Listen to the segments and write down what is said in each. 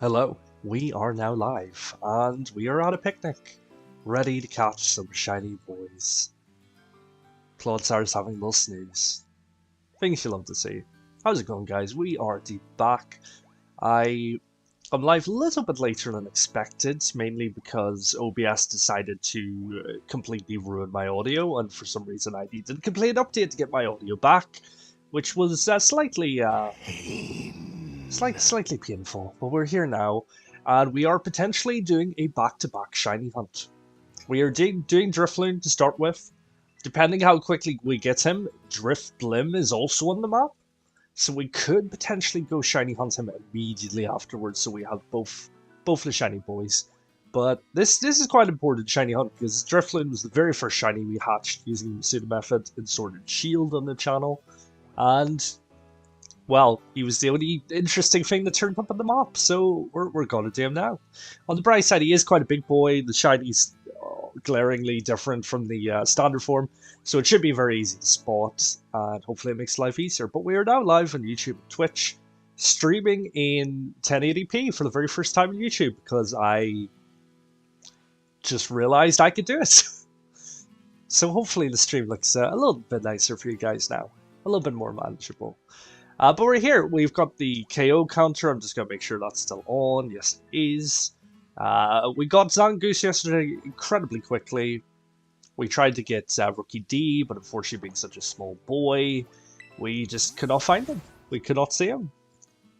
Hello, we are now live, and we are at a picnic, ready to catch some shiny boys. Clodsar's having a little snooze. Things you love to see. How's it going, guys? We are deep back. I'm live a little bit later than expected, mainly because OBS decided to completely ruin my audio, and for some reason I needed a complete update to get my audio back, which was slightly painful, but we're here now, and we are potentially doing a back-to-back shiny hunt. We are doing DRIFLOON to start with. Depending how quickly we get him, DRIFBLIM is also on the map, so we could potentially go shiny hunt him immediately afterwards, so we have both the shiny boys. But this is quite important shiny hunt, because DRIFLOON was the very first shiny we hatched using the pseudo method in Sword and Shield on the channel, and well, he was the only interesting thing that turned up on the map, so we're gonna do him now. On the bright side, he is quite a big boy. The shiny's glaringly different from the standard form, so it should be very easy to spot, and hopefully it makes life easier. But we are now live on YouTube and Twitch, streaming in 1080p for the very first time on YouTube, because I just realized I could do it. So hopefully the stream looks a little bit nicer for you guys now, a little bit more manageable. But we're here. We've got the KO counter. I'm just going to make sure that's still on. Yes, it is. We got Zangoose yesterday incredibly quickly. We tried to get Rookie D, but unfortunately being such a small boy, we just could not find him. We could not see him.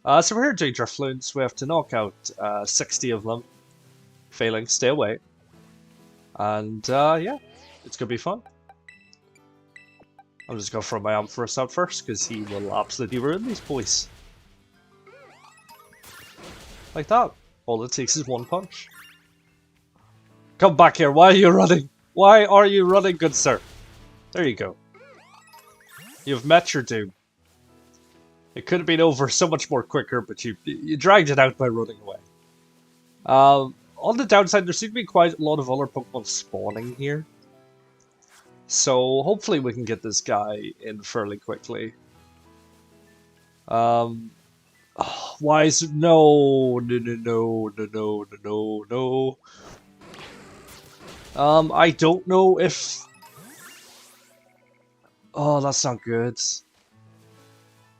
So we're here doing DRIFLOONs. We have to knock out 60 of them. Failing, stay away. And yeah, it's going to be fun. I'm just going to throw my Ampharos out first, because he will absolutely ruin these boys. Like that. All it takes is one punch. Come back here. Why are you running? Why are you running, good sir? There you go. You've met your doom. It could have been over so much more quicker, but you dragged it out by running away. On the downside, there seem to be quite a lot of other Pokemon spawning here. So hopefully we can get this guy in fairly quickly. Why is it no. I don't know if. Oh, that's not good.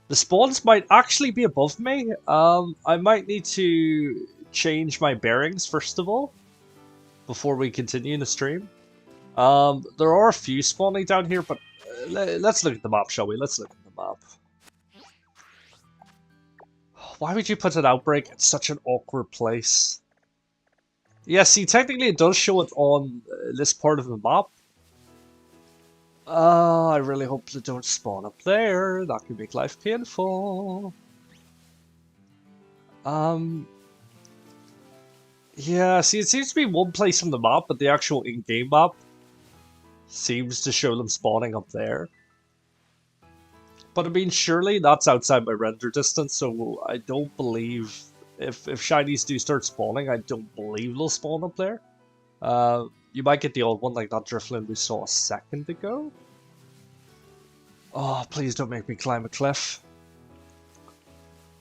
The spawns might actually be above me. I might need to change my bearings first of all before we continue the stream. There are a few spawning down here, but let's look at the map, shall we? Let's look at the map. Why would you put an outbreak at such an awkward place? Yeah, see, technically it does show it on this part of the map. I really hope they don't spawn up there. That could make life painful. Yeah, see, it seems to be one place on the map, but the actual in-game map seems to show them spawning up there. But I mean, surely that's outside my render distance, so I don't believe... If shinies do start spawning, I don't believe they'll spawn up there. You might get the old one like that DRIFLOON we saw a second ago. Oh, please don't make me climb a cliff.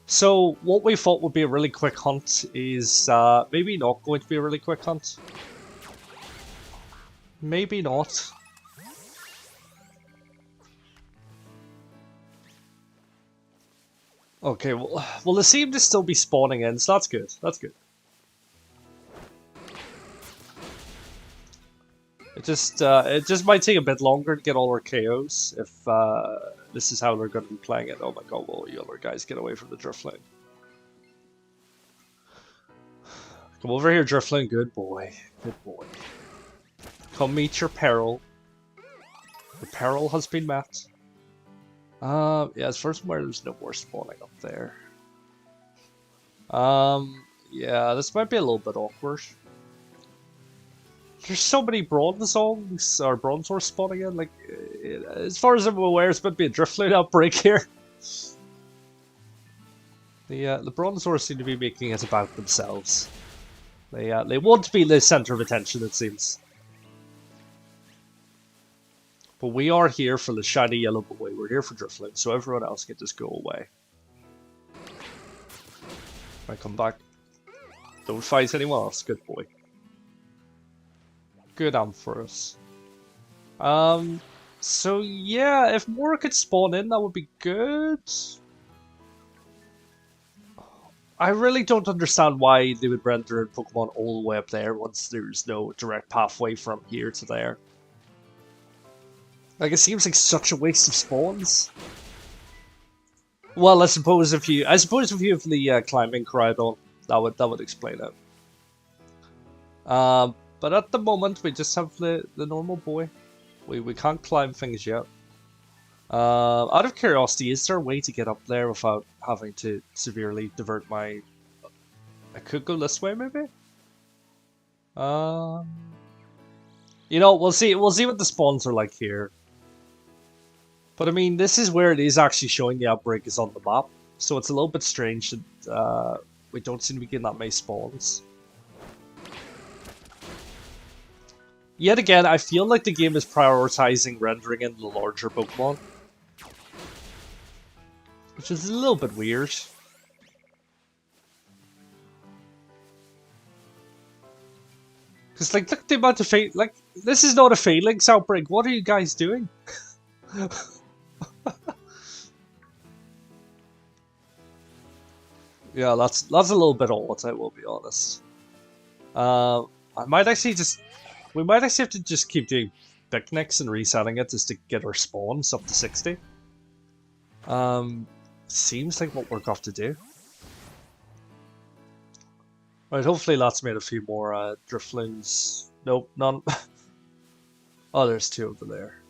So, what we thought would be a really quick hunt is maybe not going to be a really quick hunt. Maybe not. Okay, well, they seem to still be spawning in, so that's good. That's good. It just might take a bit longer to get all our KOs if this is how they're going to be playing it. Oh my god, will you other guys get away from the DRIFLOON? Come over here, DRIFLOON. Good boy. Good boy. Come meet your peril. The peril has been met. Yeah, as far as where there's no more spawning up there. Yeah, this might be a little bit awkward. There's so many Bronzongs or Bronzors spawning in. Like, as far as I'm aware, it's meant to be a DRIFLOON outbreak here. The Bronzors seem to be making it about themselves. They want to be the center of attention, it seems. But we are here for the shiny yellow boy. We're here for DRIFLOON, so everyone else can just go away. Right, come back. Don't fight anyone else. Good boy. Good Ampharos. So yeah, if more could spawn in, that would be good. I really don't understand why they would render in Pokemon all the way up there once there's no direct pathway from here to there. Like, it seems like such a waste of spawns. Well, I suppose if you have the climbing Crydon, that would explain it. But at the moment we just have the normal boy. We can't climb things yet. Out of curiosity, is there a way to get up there without having to severely divert my... I could go this way, maybe? You know, we'll see what the spawns are like here. But I mean, this is where it is actually showing the outbreak is on the map. So it's a little bit strange that we don't seem to be getting that many spawns. Yet again, I feel like the game is prioritizing rendering in the larger Pokemon. Which is a little bit weird. Because, like, look at the amount of like, this is not a Phalanx outbreak. What are you guys doing? Yeah, that's a little bit odd, I will be honest. We might actually have to just keep doing picnics and resetting it just to get our spawns up to 60. Seems like what we're going to do. Right, hopefully that's made a few more Drifloons. Nope, none. Oh, there's two over there.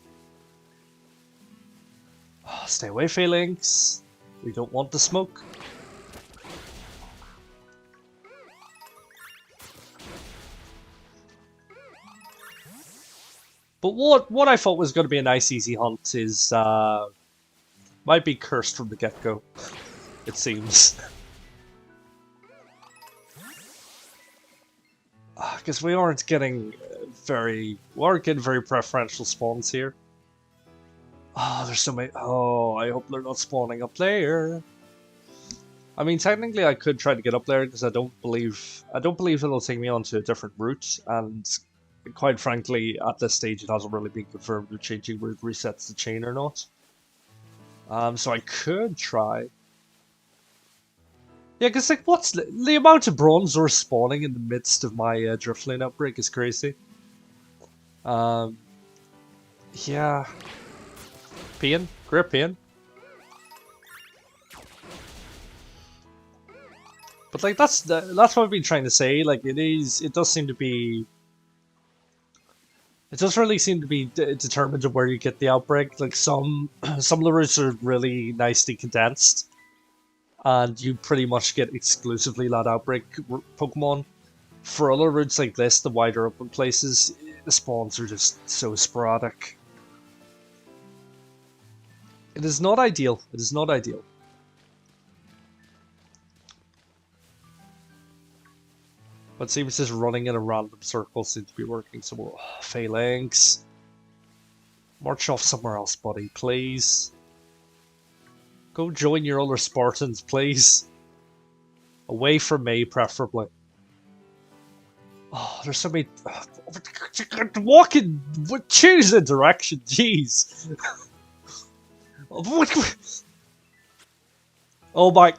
Oh, stay away, Phalanx. We don't want the smoke. But what I thought was going to be a nice easy hunt is might be cursed from the get-go. It seems. Because we aren't getting very preferential spawns here. Oh, there's so many. Oh, I hope they're not spawning up there. I mean, technically, I could try to get up there because I don't believe it'll take me onto a different route, and quite frankly, at this stage, it hasn't really been confirmed if changing route resets the chain or not. So I could try. Yeah, because like, what's the amount of Bronzor spawning in the midst of my Drifloon outbreak is crazy. Yeah. Pain, great pain. But like that's what I've been trying to say. Like it does seem to be. It does really seem to be determined of where you get the outbreak. Like some of the routes are really nicely condensed, and you pretty much get exclusively that outbreak Pokemon. For other routes like this, the wider open places, the spawns are just so sporadic. It is not ideal. It is not ideal. But seems just running in a random circle seems to be working. So, Phalanx. March off somewhere else, buddy, please. Go join your other Spartans, please. Away from me, preferably. Oh, there's so many... Walking... Choose a direction, jeez. Oh my...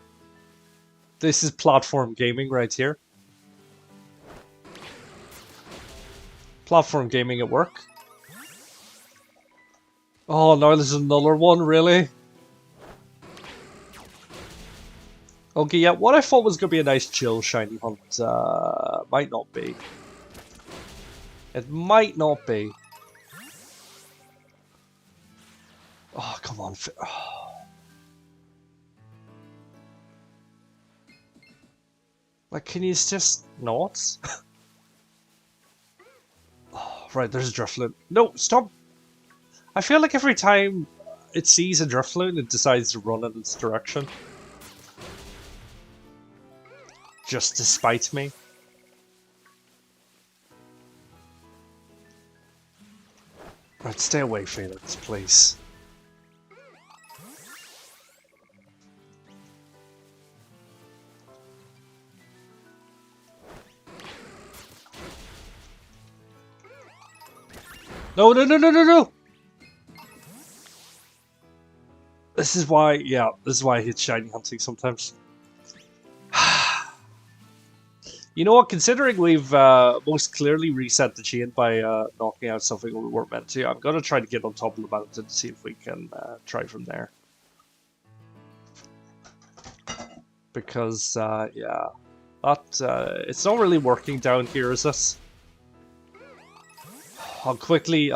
This is platform gaming right here. Platform gaming at work. Oh, now there's another one, really? Okay, yeah, what I thought was going to be a nice chill shiny hunt, might not be. It might not be. Oh, come on. Oh. Like, can you just not? Oh, right, there's a Drifloon. No, stop! I feel like every time it sees a Drifloon, it decides to run in its direction. Just to spite me. Right, stay away, Phalanx, please. No, no, no, no, no, no! This is why, yeah, this is why I hate shiny hunting sometimes. You know what, considering we've most clearly reset the chain by knocking out something we weren't meant to, I'm going to try to get on top of the mountain to see if we can try from there. Because, yeah, that, it's not really working down here, is this? I'll quickly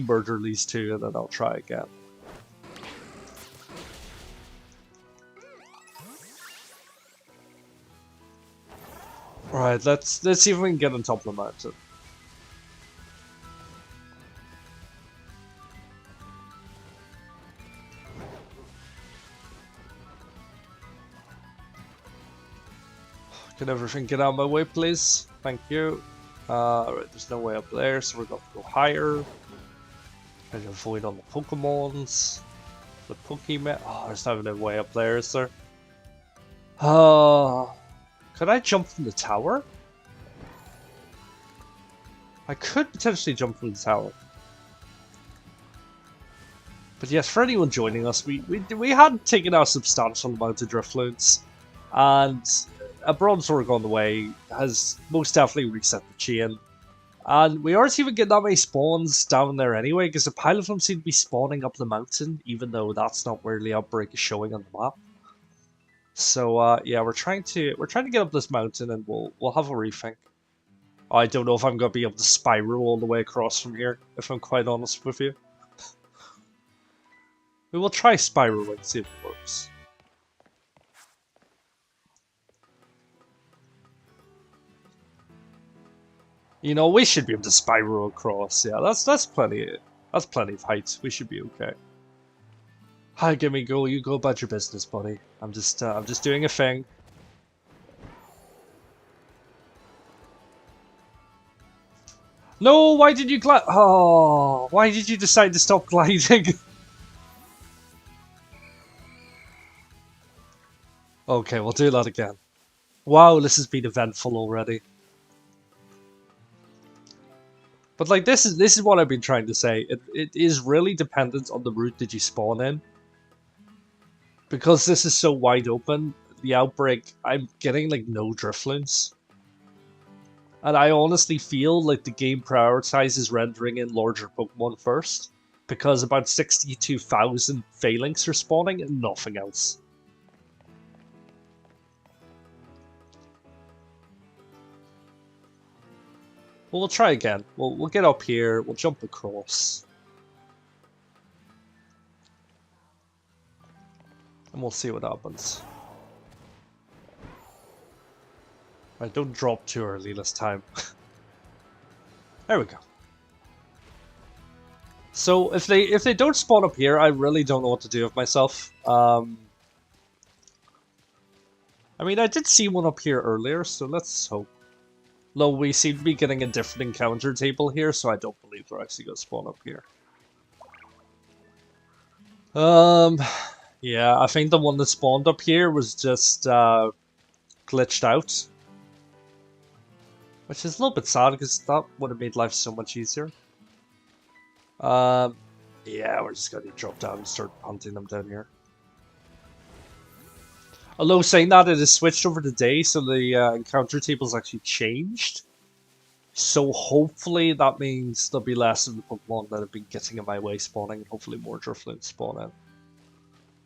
murder these two and then I'll try again. Right, let's see if we can get on top of the mountain. Can everything get out of my way, please? Thank you. Right, there's no way up there, so we're going to go higher. Try to avoid all the Pokemons. The Pokemon. Oh, there's not even a way up there, is there? Could I jump from the tower? I could potentially jump from the tower. But yes, for anyone joining us, we had taken out a substantial amount of Drifloons, and a Bronzorg on the way has most definitely reset the chain. And we aren't even getting that many spawns down there anyway, because a pile of them seem to be spawning up the mountain, even though that's not where the outbreak is showing on the map. So yeah, we're trying to get up this mountain, and we'll have a rethink. I don't know if I'm gonna be able to spiral all the way across from here, if I'm quite honest with you. We will try spiraling, see if it works. You know, we should be able to spiral across. Yeah, that's plenty. That's plenty of height. We should be okay. Hi, Gimme Go. You go about your business, buddy. I'm just doing a thing. No, why did you glide? Oh, why did you decide to stop gliding? Okay, we'll do that again. Wow, this has been eventful already. But like this is what I've been trying to say. It is really dependent on the route that you spawn in. Because this is so wide open, the outbreak, I'm getting like no Drifloons. And I honestly feel like the game prioritizes rendering in larger Pokemon first. Because about 62,000 phalanx are spawning and nothing else. Well, we'll try again. We'll get up here, we'll jump across. And we'll see what happens. Right, don't drop too early this time. There we go. So if they don't spawn up here, I really don't know what to do with myself. I mean, I did see one up here earlier, so let's hope. Though we seem to be getting a different encounter table here, so I don't believe they're actually going to spawn up here. Yeah, I think the one that spawned up here was just glitched out. Which is a little bit sad, because that would have made life so much easier. Yeah, we're just going to drop down and start hunting them down here. Although saying that, it has switched over to day, so the encounter table's actually changed. So hopefully that means there'll be less of the Pokemon that have been getting in my way spawning, and hopefully more Drifloons spawn in.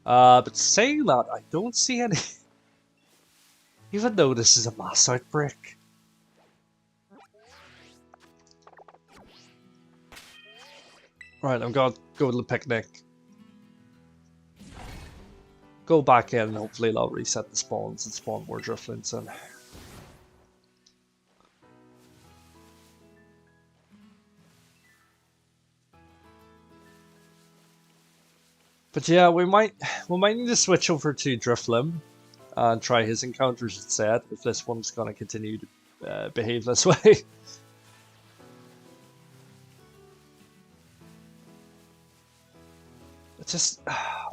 But saying that, I don't see any... Even though this is a mass outbreak. Right, I'm gonna go to the picnic. Go back in and hopefully that'll reset the spawns and spawn more Drifloons in. But yeah, we might need to switch over to DRIFLOON and try his encounters instead, if this one's gonna continue to behave this way.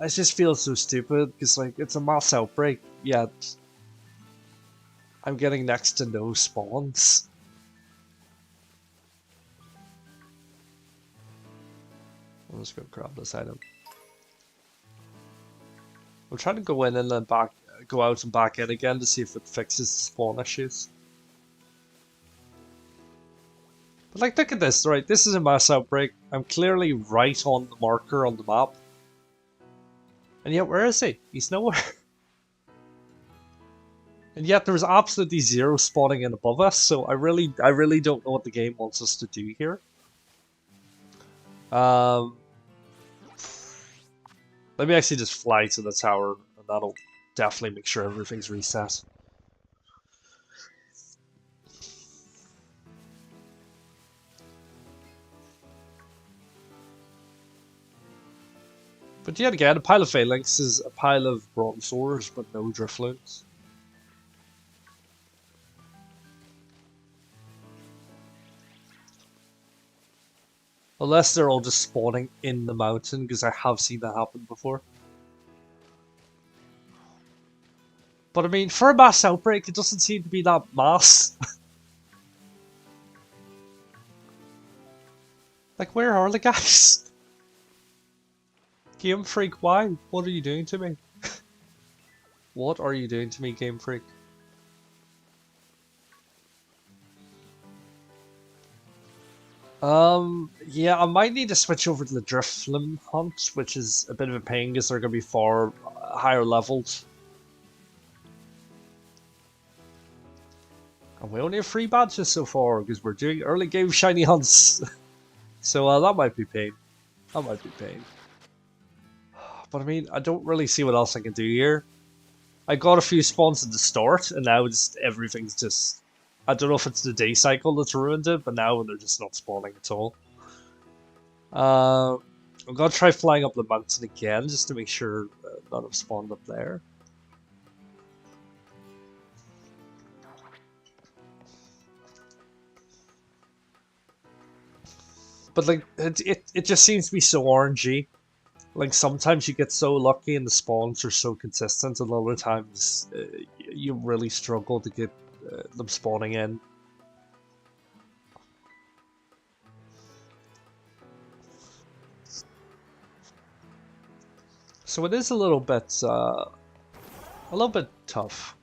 I just feel so stupid, because like, it's a mass outbreak, yet I'm getting next to no spawns. just gonna grab this item. I'm trying to go in and then go out and back in again to see if it fixes the spawn issues. But like, look at this, right? This is a mass outbreak. I'm clearly right on the marker on the map. And yet, where is he? He's nowhere. And yet, there's absolutely zero spawning in above us, so I really don't know what the game wants us to do here. Let me actually just fly to the tower, and that'll definitely make sure everything's reset. But yet again, a pile of phalanx is a pile of bronzors, but no drifloons. Unless they're all just spawning in the mountain, because I have seen that happen before. But I mean, for a mass outbreak, it doesn't seem to be that mass. Like, where are the guys? Game Freak, why? What are you doing to me? What are you doing to me, Game Freak? Yeah, I might need to switch over to the DRIFLOON hunt, which is a bit of a pain because they're going to be far higher levels. And we only have 3 badges so far because we're doing early game shiny hunts. So that might be pain. That might be pain. But I mean, I don't really see what else I can do here. I got a few spawns at the start, and now just everything's just... I don't know if it's the day cycle that's ruined it, but now they're just not spawning at all. I'm gonna try flying up the mountain again, just to make sure none have spawned up there. But like, it just seems to be so RNG. Like, sometimes you get so lucky and the spawns are so consistent, and other times you really struggle to get them spawning in. So it is a little bit tough.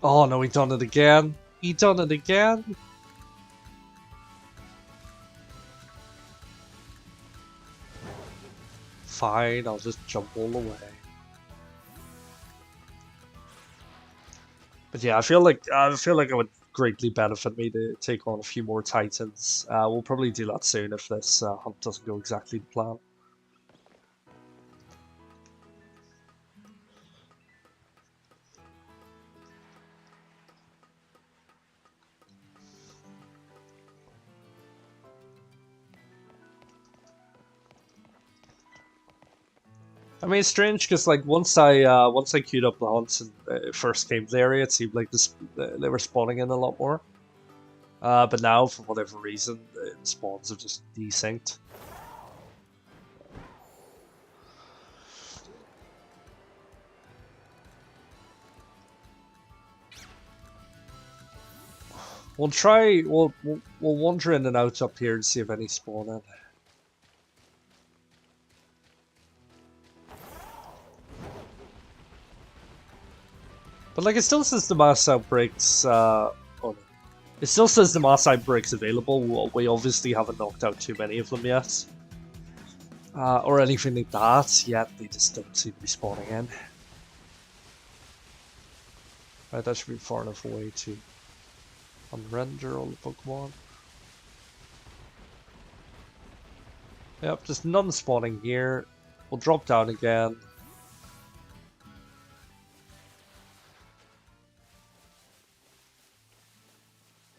Oh no, he done it again. He done it again. Fine, I'll just jump all the way. But yeah, I feel like it would greatly benefit me to take on a few more titans. We'll probably do that soon if this hunt doesn't go exactly to plan. I mean, it's strange because like once I queued up the hunts and first came to the area, it seemed like they were spawning in a lot more. But now, for whatever reason, the spawns are just desynced. We'll wander in and out up here and see if any spawn in. But like, it still says the Mass Outbreaks, oh no. It still says the Mass Outbreaks available. Well, we obviously haven't knocked out too many of them yet. Or anything like that, yet they just don't seem to be spawning in. Right, that should be far enough away to unrender all the Pokemon. Yep, just none spawning here. We'll drop down again.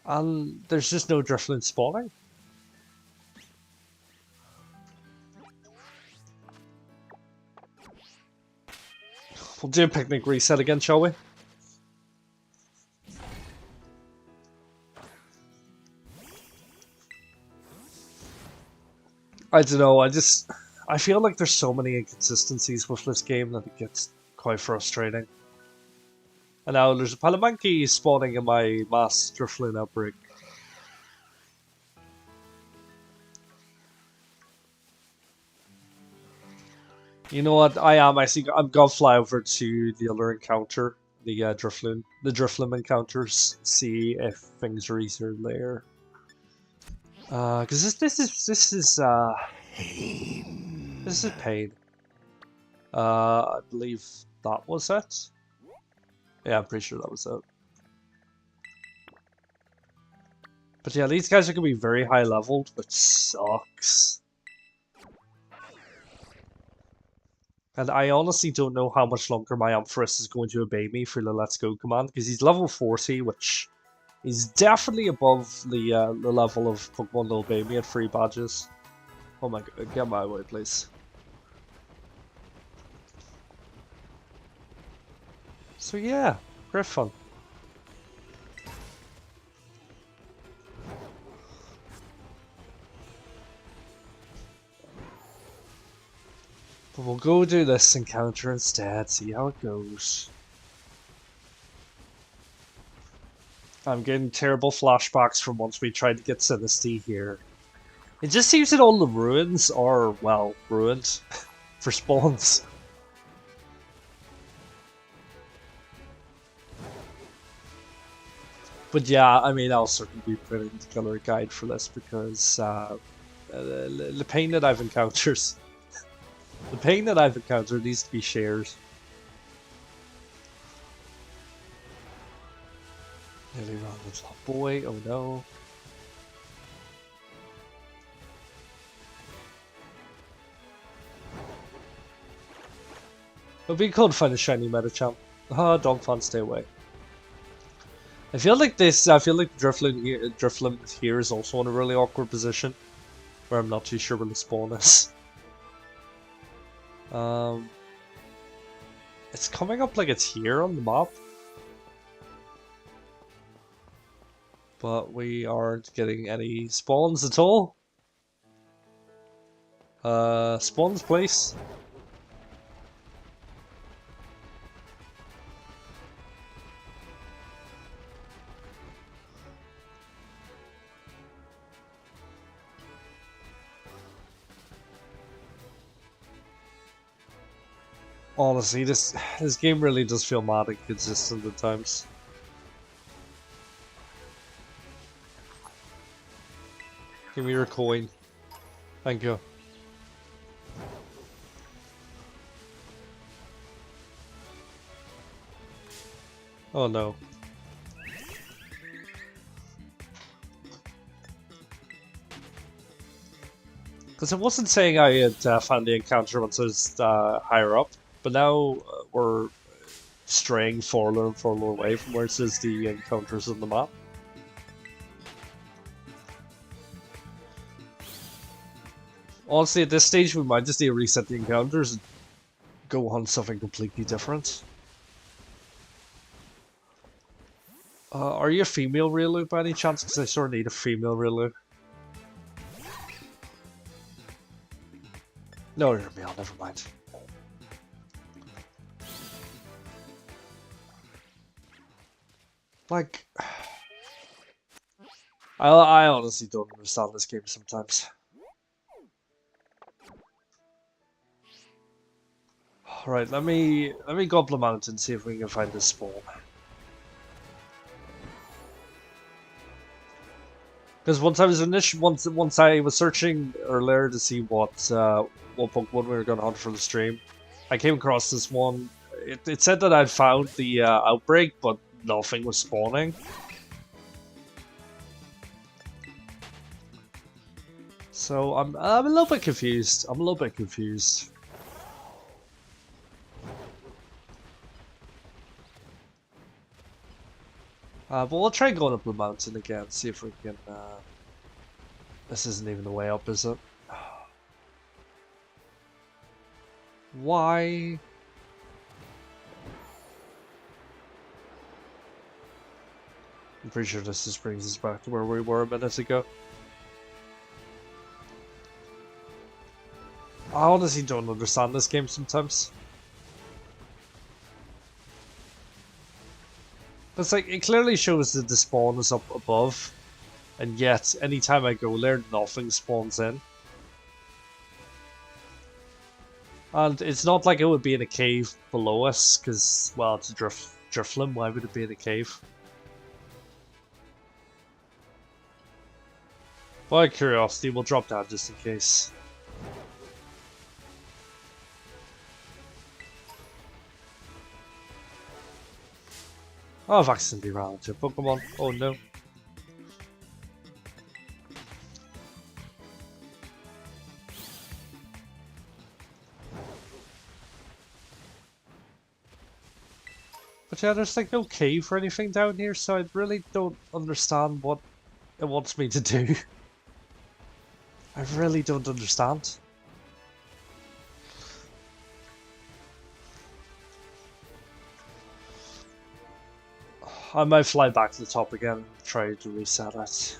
And there's just no DRIFLOON spawning. We'll do a picnic reset again, shall we? I don't know, I feel like there's so many inconsistencies with this game that it gets quite frustrating. And now there's a pile of monkeys spawning in my Mass DRIFLOON outbreak. You know what? I'm gonna fly over to the other encounter, the DRIFLOON encounters, see if things are easier there. Because this is pain. I believe that was it. Yeah, I'm pretty sure that was it. But yeah, these guys are gonna be very high leveled, which sucks. And I honestly don't know how much longer my Ampharis is going to obey me for the Let's Go command, because he's level 40, which is definitely above the level of Pokemon that obey me at 3 badges. Oh my god, get my way, please. So yeah, great fun. But we'll go do this encounter instead, see how it goes. I'm getting terrible flashbacks from once we tried to get Sinistea here. It just seems that all the ruins are, well, ruined for spawns. But yeah, I mean, I'll certainly be putting together a guide for this because the pain that I've encountered, needs to be shared. Nearly wrong with that boy. Oh no. It'll be cool to find a shiny Metachamp. Ah, Dogfan, stay away. I feel like Drifloon here is also in a really awkward position, where I'm not too sure where the spawn is. It's coming up like it's here on the map, but we aren't getting any spawns at all. Spawns, please. Honestly, this game really does feel mad inconsistent at times. Give me your coin. Thank you. Oh no. Because I wasn't saying I had found the encounter once I was higher up, but now we're straying farther and farther away from where it says the encounters on the map. Honestly, at this stage, we might just need to reset the encounters and go on something completely different. Are you a female Riolu by any chance? Because I sort of need a female Riolu. No, you're a male, never mind. Like, I honestly don't understand this game sometimes. Alright, let me go up the mountain and see if we can find this spawn. Because once I was searching earlier to see what Pokemon we were gonna hunt for the stream, I came across this one. It said that I'd found the outbreak, but nothing was spawning. So I'm a little bit confused. But we'll try going up the mountain again, see if we can, this isn't even the way up, is it? Why? I'm pretty sure this just brings us back to where we were a minute ago. I honestly don't understand this game sometimes. It's like, it clearly shows that the spawn is up above, and yet, anytime I go there, nothing spawns in. And it's not like it would be in a cave below us, because, well, it's a DRIFLOON, why would it be in a cave? By curiosity, we'll drop down just in case. Oh, I've accidentally ran into a Pokemon. Oh no. But yeah, there's like no cave or anything down here, so I really don't understand what it wants me to do. I really don't understand. I might fly back to the top again and try to reset it.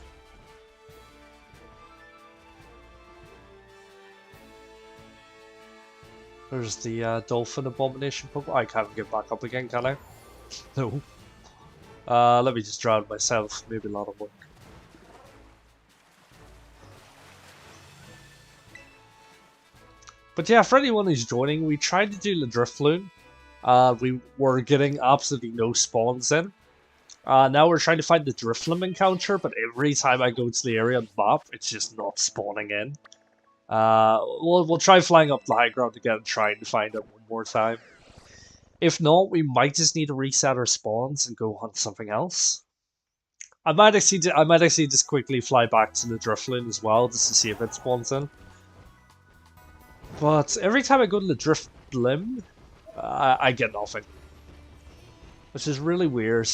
There's the Dolphin Abomination Pokemon. I can't get back up again, can I? No. Let me just drown myself. Maybe a lot of work. But yeah, for anyone who's joining, we tried to do the DRIFLOON. We were getting absolutely no spawns in. Now we're trying to find the DRIFLOON encounter, but every time I go to the area on the map, it's just not spawning in. We'll try flying up the high ground again and trying to find it one more time. If not, we might just need to reset our spawns and go hunt something else. I might actually just quickly fly back to the DRIFLOON as well, just to see if it spawns in. But every time I go to the DRIFBLIM, I get nothing. Which is really weird.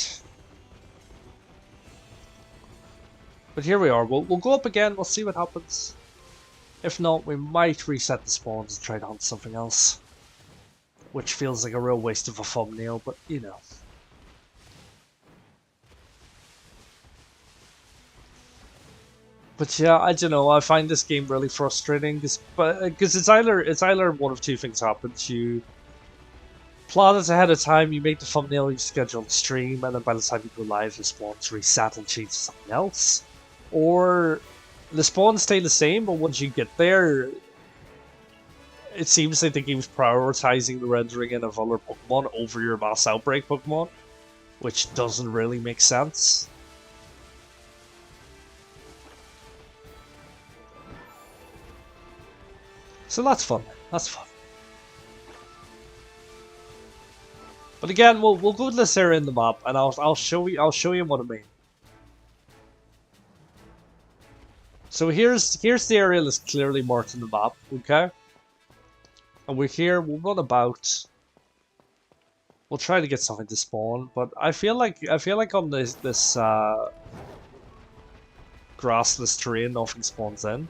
But here we are, we'll go up again, we'll see what happens. If not, we might reset the spawns and try to hunt something else. Which feels like a real waste of a thumbnail, but you know. But yeah, I don't know, I find this game really frustrating, because it's either one of two things happens. You plot it ahead of time, you make the thumbnail, you schedule the stream, and then by the time you go live, the spawns reset and change to something else. Or the spawns stay the same, but once you get there, it seems like the game's prioritizing the rendering in of other Pokemon over your Mass Outbreak Pokemon, which doesn't really make sense. So that's fun. That's fun. But again, we'll go to this area in the map, and I'll show you what I mean. So here's the area that's clearly marked on the map, okay? And we're here. We'll run about. We'll try to get something to spawn, but I feel like on this grassless terrain, nothing spawns in.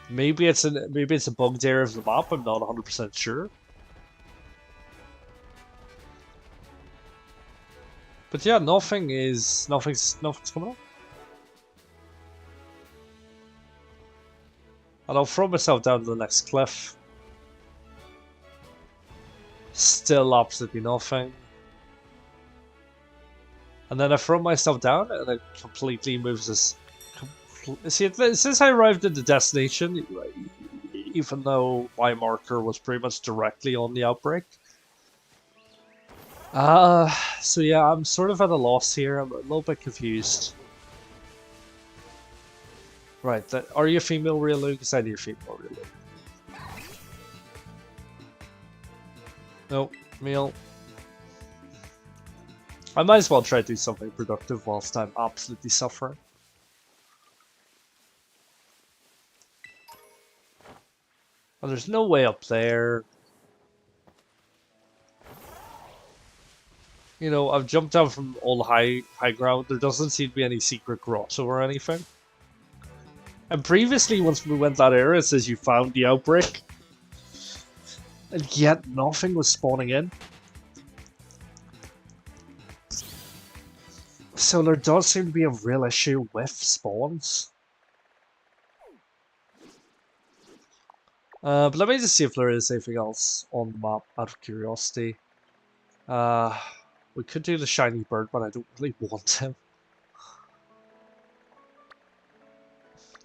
Maybe it's a bugged area of the map. I'm not 100% sure. But yeah, nothing's coming up. And I'll throw myself down to the next cliff. Still absolutely nothing. And then I throw myself down, and it completely moves us. See, since I arrived at the destination, even though my marker was pretty much directly on the outbreak. So yeah, I'm sort of at a loss here. I'm a little bit confused. Right, are you a female Riolu? Because I need a female Riolu. Nope, male. I might as well try to do something productive whilst I'm absolutely suffering. Well, there's no way up there. You know, I've jumped down from all the high ground. There doesn't seem to be any secret grotto or anything. And previously, once we went that area, it says you found the outbreak. And yet, nothing was spawning in. So there does seem to be a real issue with spawns. But let me just see if there is anything else on the map out of curiosity. Uh, we could do the shiny bird, but I don't really want him.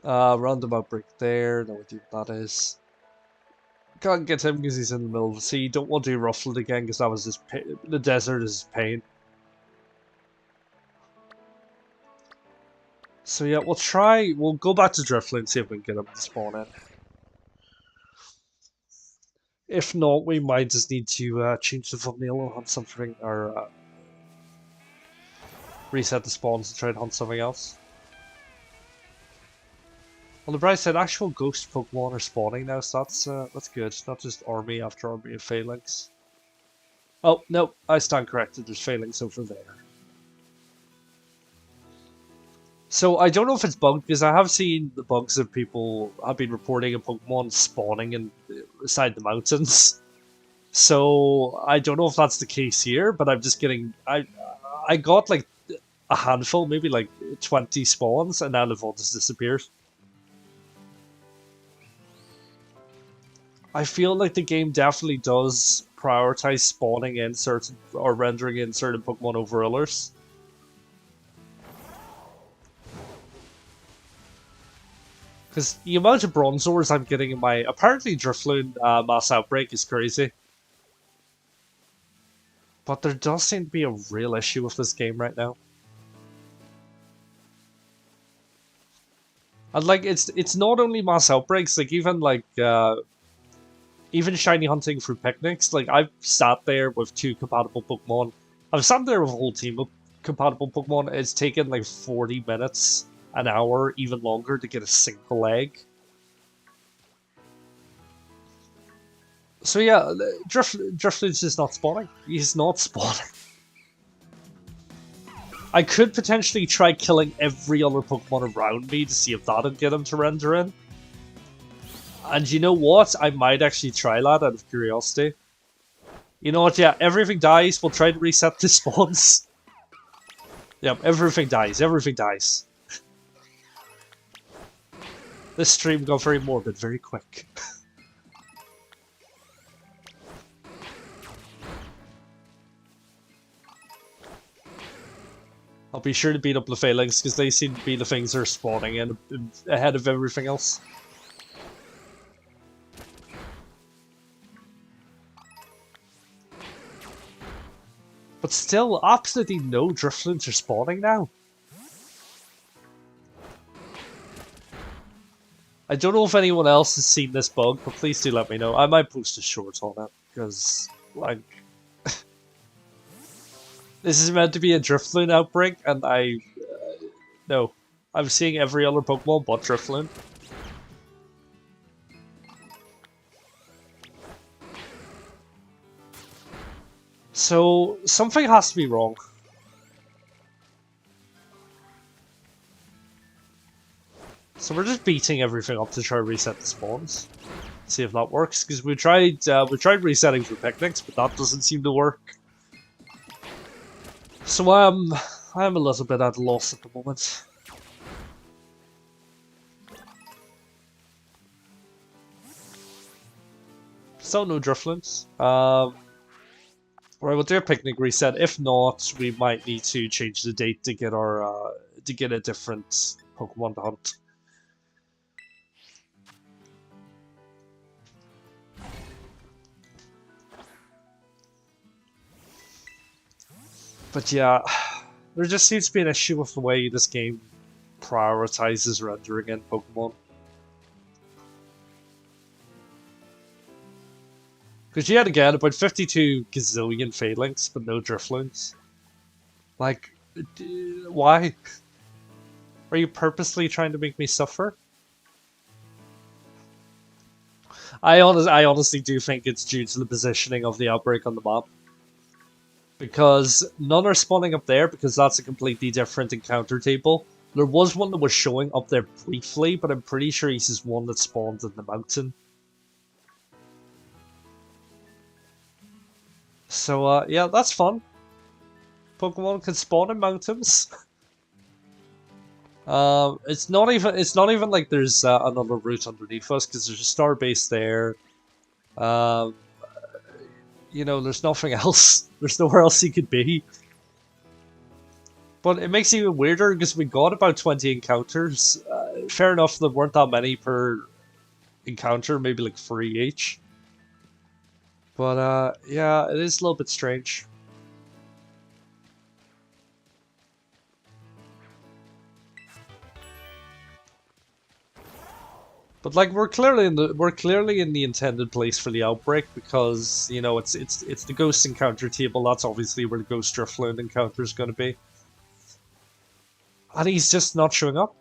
Random outbreak there. No idea what that is. Can't get him because he's in the middle of the sea. Don't want to do Ruffled again because that was his the desert is his pain. So yeah, we'll go back to Drifloon and see if we can get him to spawn in. If not, we might just need to change the thumbnail on something or reset the spawns and try and hunt something else. On the bright side, actual ghost Pokemon are spawning now, so that's good. Not just army after army of phalanx. Oh, no, I stand corrected. There's phalanx over there. So I don't know if it's bugged, because I have seen the bugs that people have been reporting of Pokemon spawning inside the mountains. So I don't know if that's the case here, but I'm just getting... I got like a handful, maybe like 20 spawns, and now they've all just disappeared. I feel like the game definitely does prioritize spawning in certain or rendering in certain Pokemon over others. Because the amount of Bronzors I'm getting in my apparently Drifloon Mass Outbreak is crazy. But there does seem to be a real issue with this game right now. And like it's not only Mass Outbreaks, like even shiny hunting through picnics, like I've sat there with 2 compatible Pokemon. I've sat there with a whole team of compatible Pokemon. It's taken like 40 minutes, an hour, even longer to get a single egg. So yeah, Drifloon's just not spawning. He's not spawning. I could potentially try killing every other Pokemon around me to see if that'd get him to render in. And you know what? I might actually try that out of curiosity. You know what? Yeah, everything dies. We'll try to reset the spawns. Yep, everything dies. Everything dies. This stream got very morbid very quick. I'll be sure to beat up the phalanx because they seem to be the things that are spawning in ahead of everything else. But still, absolutely no Drifloons are spawning now. I don't know if anyone else has seen this bug, but please do let me know. I might post a short on it, because, like... this is meant to be a Drifloon outbreak, and no. I'm seeing every other Pokemon but Drifloon. So, something has to be wrong. So we're just beating everything up to try to reset the spawns. See if that works, because we tried resetting for picnics, but that doesn't seem to work. So I'm a little bit at a loss at the moment. Still no Drifloons. Right, we'll do a picnic reset. If not, we might need to change the date to get our to get a different Pokemon to hunt. But yeah, there just seems to be an issue with the way this game prioritizes rendering in Pokemon. Because yet again, about 52 gazillion phalanx, but no Drifloons. Like, why? Are you purposely trying to make me suffer? I honestly do think it's due to the positioning of the outbreak on the map. Because none are spawning up there, because that's a completely different encounter table. There was one that was showing up there briefly, but I'm pretty sure he's just one that spawned in the mountain. So, yeah, that's fun. Pokemon can spawn in mountains. It's not even like there's another route underneath us, because there's a star base there. you know, there's nothing else. There's nowhere else he could be. But it makes it even weirder because we got about 20 encounters. Fair enough, there weren't that many per encounter, maybe like 3 each. But yeah, it is a little bit strange. But like we're clearly in the intended place for the outbreak because you know it's the ghost encounter table. That's obviously where the ghost DRIFLOON encounter is going to be, and he's just not showing up.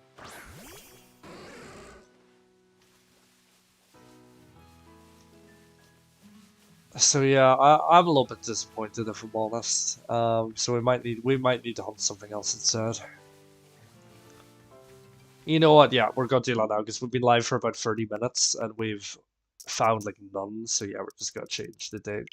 So yeah, I'm a little bit disappointed if I'm honest. So we might need to hunt something else instead. You know what? Yeah, we're gonna do that now because we've been live for about 30 minutes and we've found like none. So yeah, we're just gonna change the date.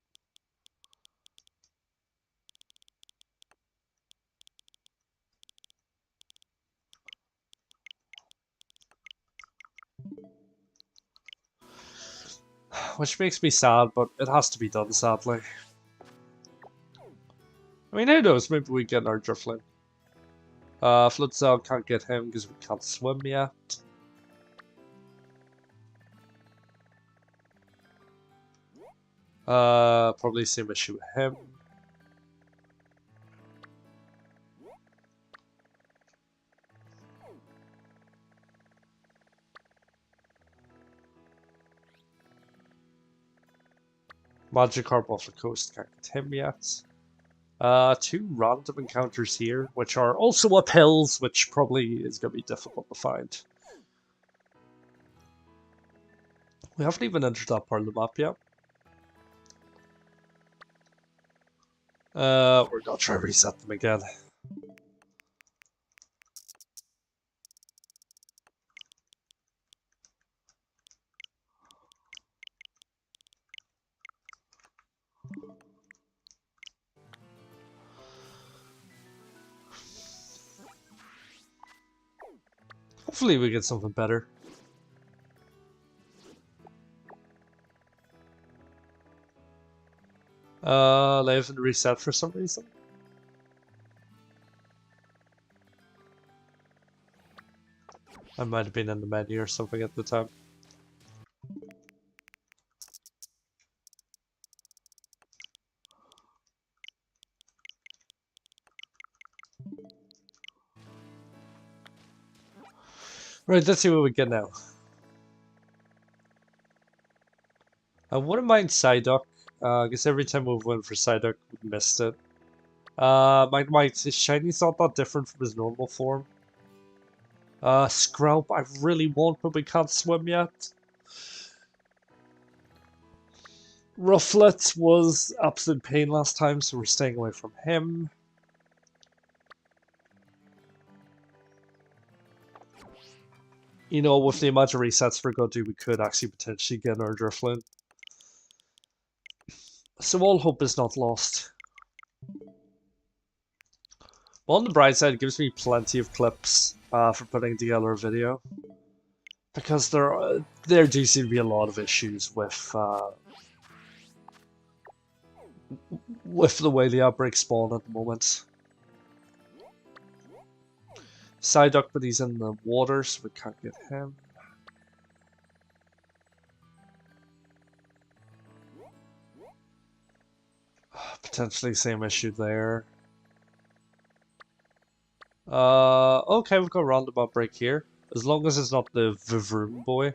Which makes me sad, but it has to be done sadly. I mean, who knows? Maybe we get our DRIFLOON. Floodcell can't get him because we can't swim yet. Probably same issue with him. Magikarp off the coast can't get him yet. 2 random encounters here, which are also uphills, which probably is going to be difficult to find. We haven't even entered that part of the map yet. We're going to try to reset them again. Hopefully we get something better. They haven't reset for some reason. I might have been in the menu or something at the time. Right, let's see what we get now. I wouldn't mind Psyduck. I guess every time we went for Psyduck, we missed it. His Shiny's not that different from his normal form. Scrub, I really want, but we can't swim yet. Rufflet was absolute pain last time, so we're staying away from him. You know, with the amount of resets we're going to do, we could actually potentially get our DRIFLOON. So all hope is not lost. Well, on the bright side, it gives me plenty of clips for putting together a video. Because there do seem to be a lot of issues with the way the outbreaks spawn at the moment. Psyduck, but he's in the water, so we can't get him. Potentially same issue there. Okay, we've got a roundabout break here. As long as it's not the Vivroom boy.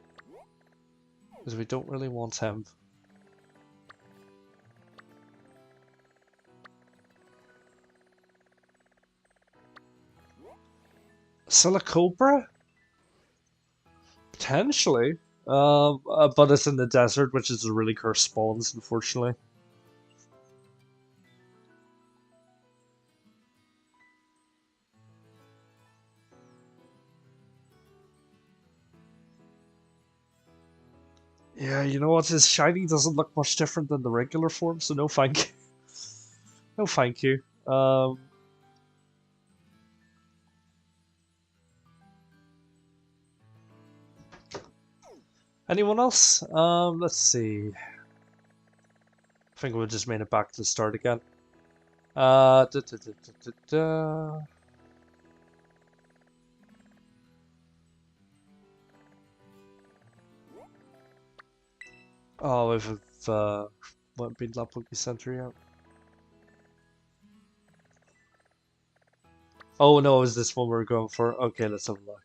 Because we don't really want him. Silicobra? Potentially. But it's in the desert, which is a really cursed spawns, unfortunately. Yeah, you know what? His shiny doesn't look much different than the regular form, so no thank you. No thank you. Anyone else? Let's see. think we just made it back to the start again. Da, da, da, da, da, da. Oh, we've what been that Poké Center yet? Oh no, is this one we're going for? Okay, let's have a look.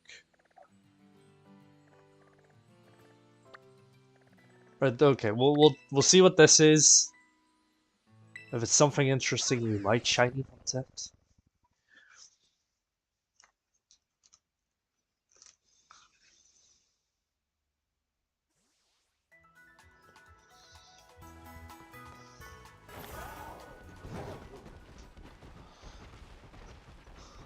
Right, okay, we'll see what this is. If it's something interesting, we might shiny hunt it.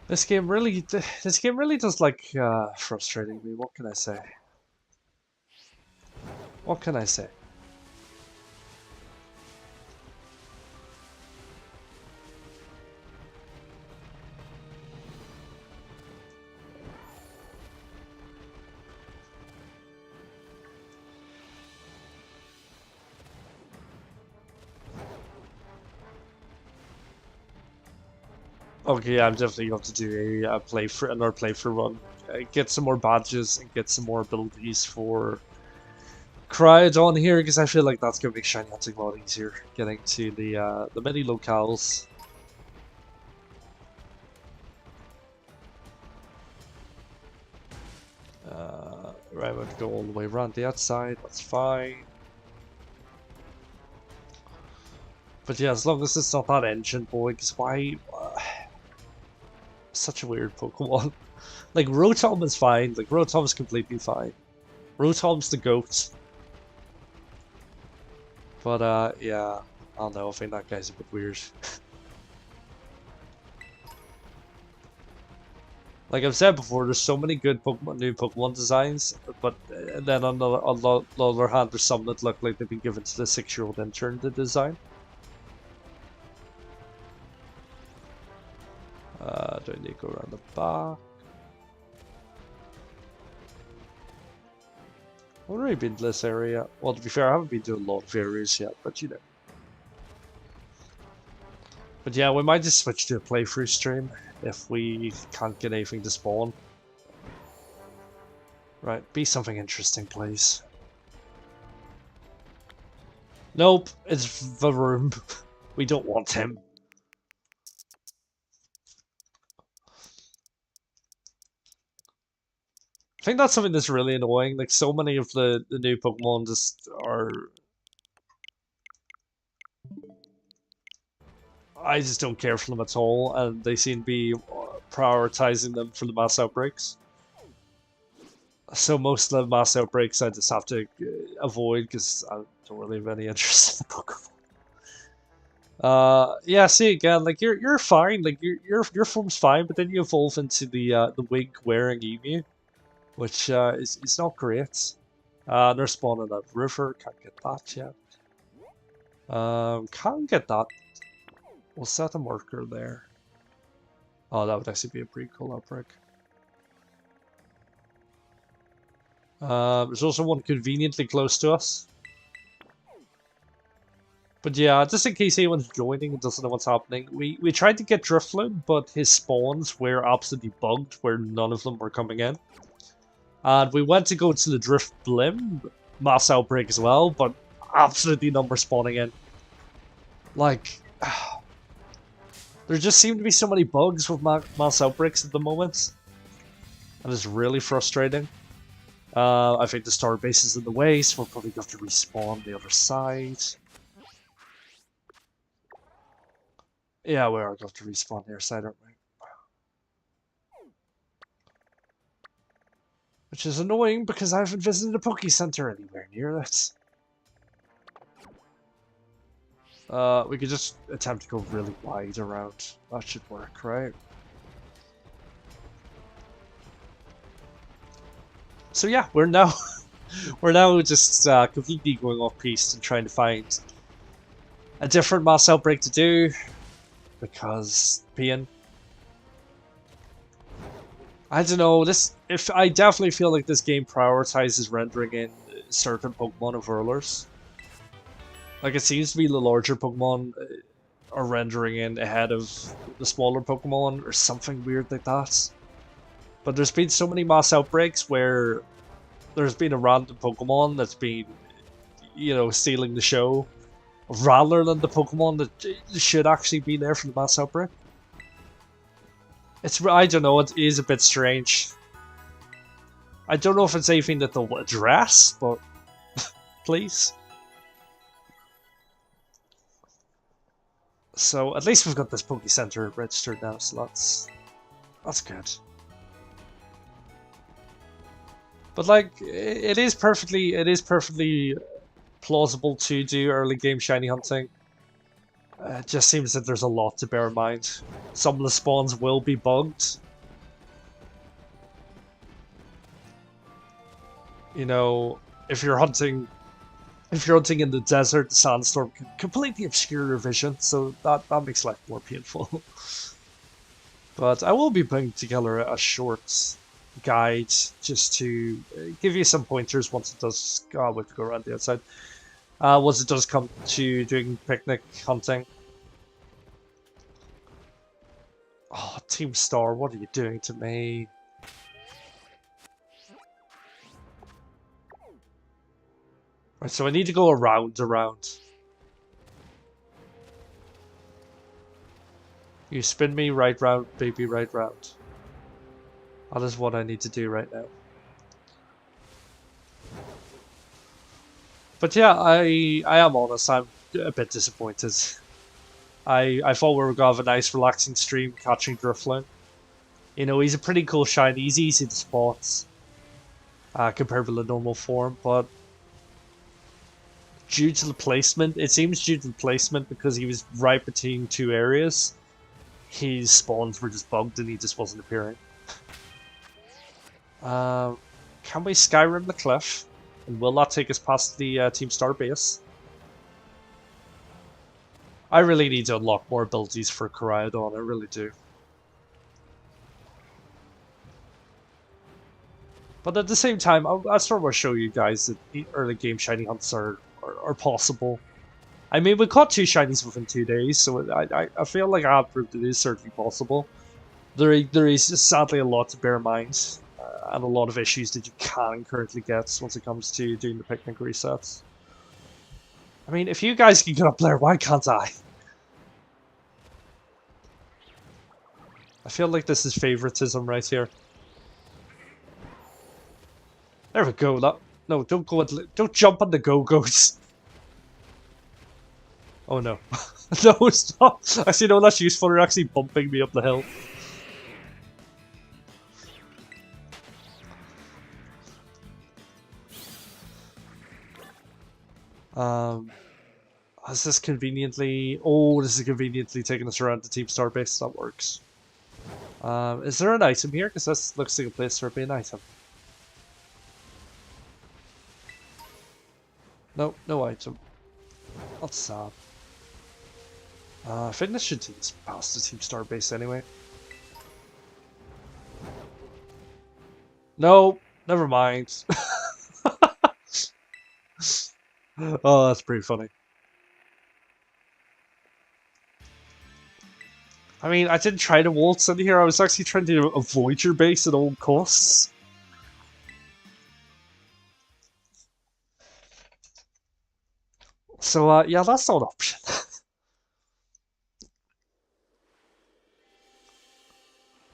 This game really does like frustrating me. What can I say? What can I say? Okay, yeah, I'm definitely going to do a playthrough, another playthrough run. Get some more badges and get some more abilities for Cryodawn here, because I feel like that's going to make shiny hunting a lot easier. Getting to the many locales. Right, I'm going to go all the way around the outside. That's fine. But yeah, as long as it's not that engine boy, because why? Such a weird Pokemon. Like, Rotom is fine. Like, Rotom's completely fine. Rotom's the GOAT. But, yeah. I don't know, I think that guy's a bit weird. Like I've said before, there's so many good Pokemon, new Pokemon designs, but then on the other hand, there's some that look like they've been given to the 6-year-old intern to design. Do I need to go around the back? I've already been to this area. Well, to be fair, I haven't been to a lot of areas yet, but you know. But yeah, we might just switch to a playthrough stream if we can't get anything to spawn. Right, be something interesting, please. Nope, it's the room. We don't want him. I think that's something that's really annoying. Like, so many of the new Pokemon just are... I just don't care for them at all, and they seem to be prioritizing them for the Mass Outbreaks. So most of the Mass Outbreaks I just have to avoid, because I don't really have any interest in the Pokemon. Yeah, see again, like you're fine, like your form's fine, but then you evolve into the wig wearing emu, which is not great. They're spawning a river, can't get that yet. Can't get that. We'll set a marker there. Oh, that would actually be a pretty cool outbreak. There's also one conveniently close to us. But yeah, just in case anyone's joining and doesn't know what's happening, we tried to get DRIFLOON, but his spawns were absolutely bugged, where none of them were coming in. And we went to go to the DRIFBLIM Mass Outbreak as well, but absolutely none were spawning in. Like, there just seem to be so many bugs with Mass Outbreaks at the moment. And it's really frustrating. I think the star base is in the way, so we'll probably have to respawn the other side. Yeah, we are going to have to respawn the other side, aren't we? Which is annoying because I haven't visited a Poké Center anywhere near that. We could just attempt to go really wide around. That should work, right? So yeah, we're now just completely going off piste and trying to find a different Mass Outbreak to do because peeing. I don't know. I definitely feel like this game prioritizes rendering in certain Pokemon over others. Like, it seems to be the larger Pokemon are rendering in ahead of the smaller Pokemon or something weird like that. But there's been so many mass outbreaks where there's been a random Pokemon that's been, you know, stealing the show rather than the Pokemon that should actually be there for the mass outbreak. I don't know, it is a bit strange. I don't know if it's anything that they'll address, but please. So at least we've got this Poke Center registered now, so that's good. But like, it is perfectly plausible to do early game shiny hunting. It just seems that there's a lot to bear in mind. Some of the spawns will be bugged. You know, if you're hunting in the desert, the sandstorm can completely obscure your vision, so that makes life more painful. But I will be putting together a short guide just to give you some pointers once it does. Oh, we have to go around the outside. Once it does come to doing picnic hunting. Oh, Team Star, what are you doing to me? Right, so I need to go around. You spin me right round, baby, right round. That is what I need to do right now. But yeah, I am honest, I'm a bit disappointed. I thought we were going to have a nice relaxing stream catching DRIFLOON. You know, he's a pretty cool shine, he's easy to spot compared with the normal form, but due to the placement, it seems due to the placement because he was right between two areas, his spawns were just bugged and he just wasn't appearing. Can we Skyrim the cliff? And will that take us past the Team Star base? I really need to unlock more abilities for Koraidon, I really do. But at the same time, I sort of show you guys that the early game shiny hunts are possible. I mean, we caught 2 shinies within 2 days, so I feel like I have proved it is certainly possible. There is sadly a lot to bear in mind, and a lot of issues that you can currently get once it comes to doing the picnic resets. I mean, if you guys can get up there, why can't I? I feel like this is favoritism right here. There we go. No, don't go. Don't jump on the go-go's. Oh no. No, stop. Actually, no, that's useful. They're actually bumping me up the hill. Has this conveniently... Oh, this is conveniently taking us around the Team Star base. That works. Is there an item here? Because this looks like a place for an item. No, no item. That's sad. I think this should take us past the Team Star base anyway. No, never mind. Oh, that's pretty funny. I mean, I didn't try to waltz in here, I was actually trying to avoid your base at all costs. So, yeah, that's not an option.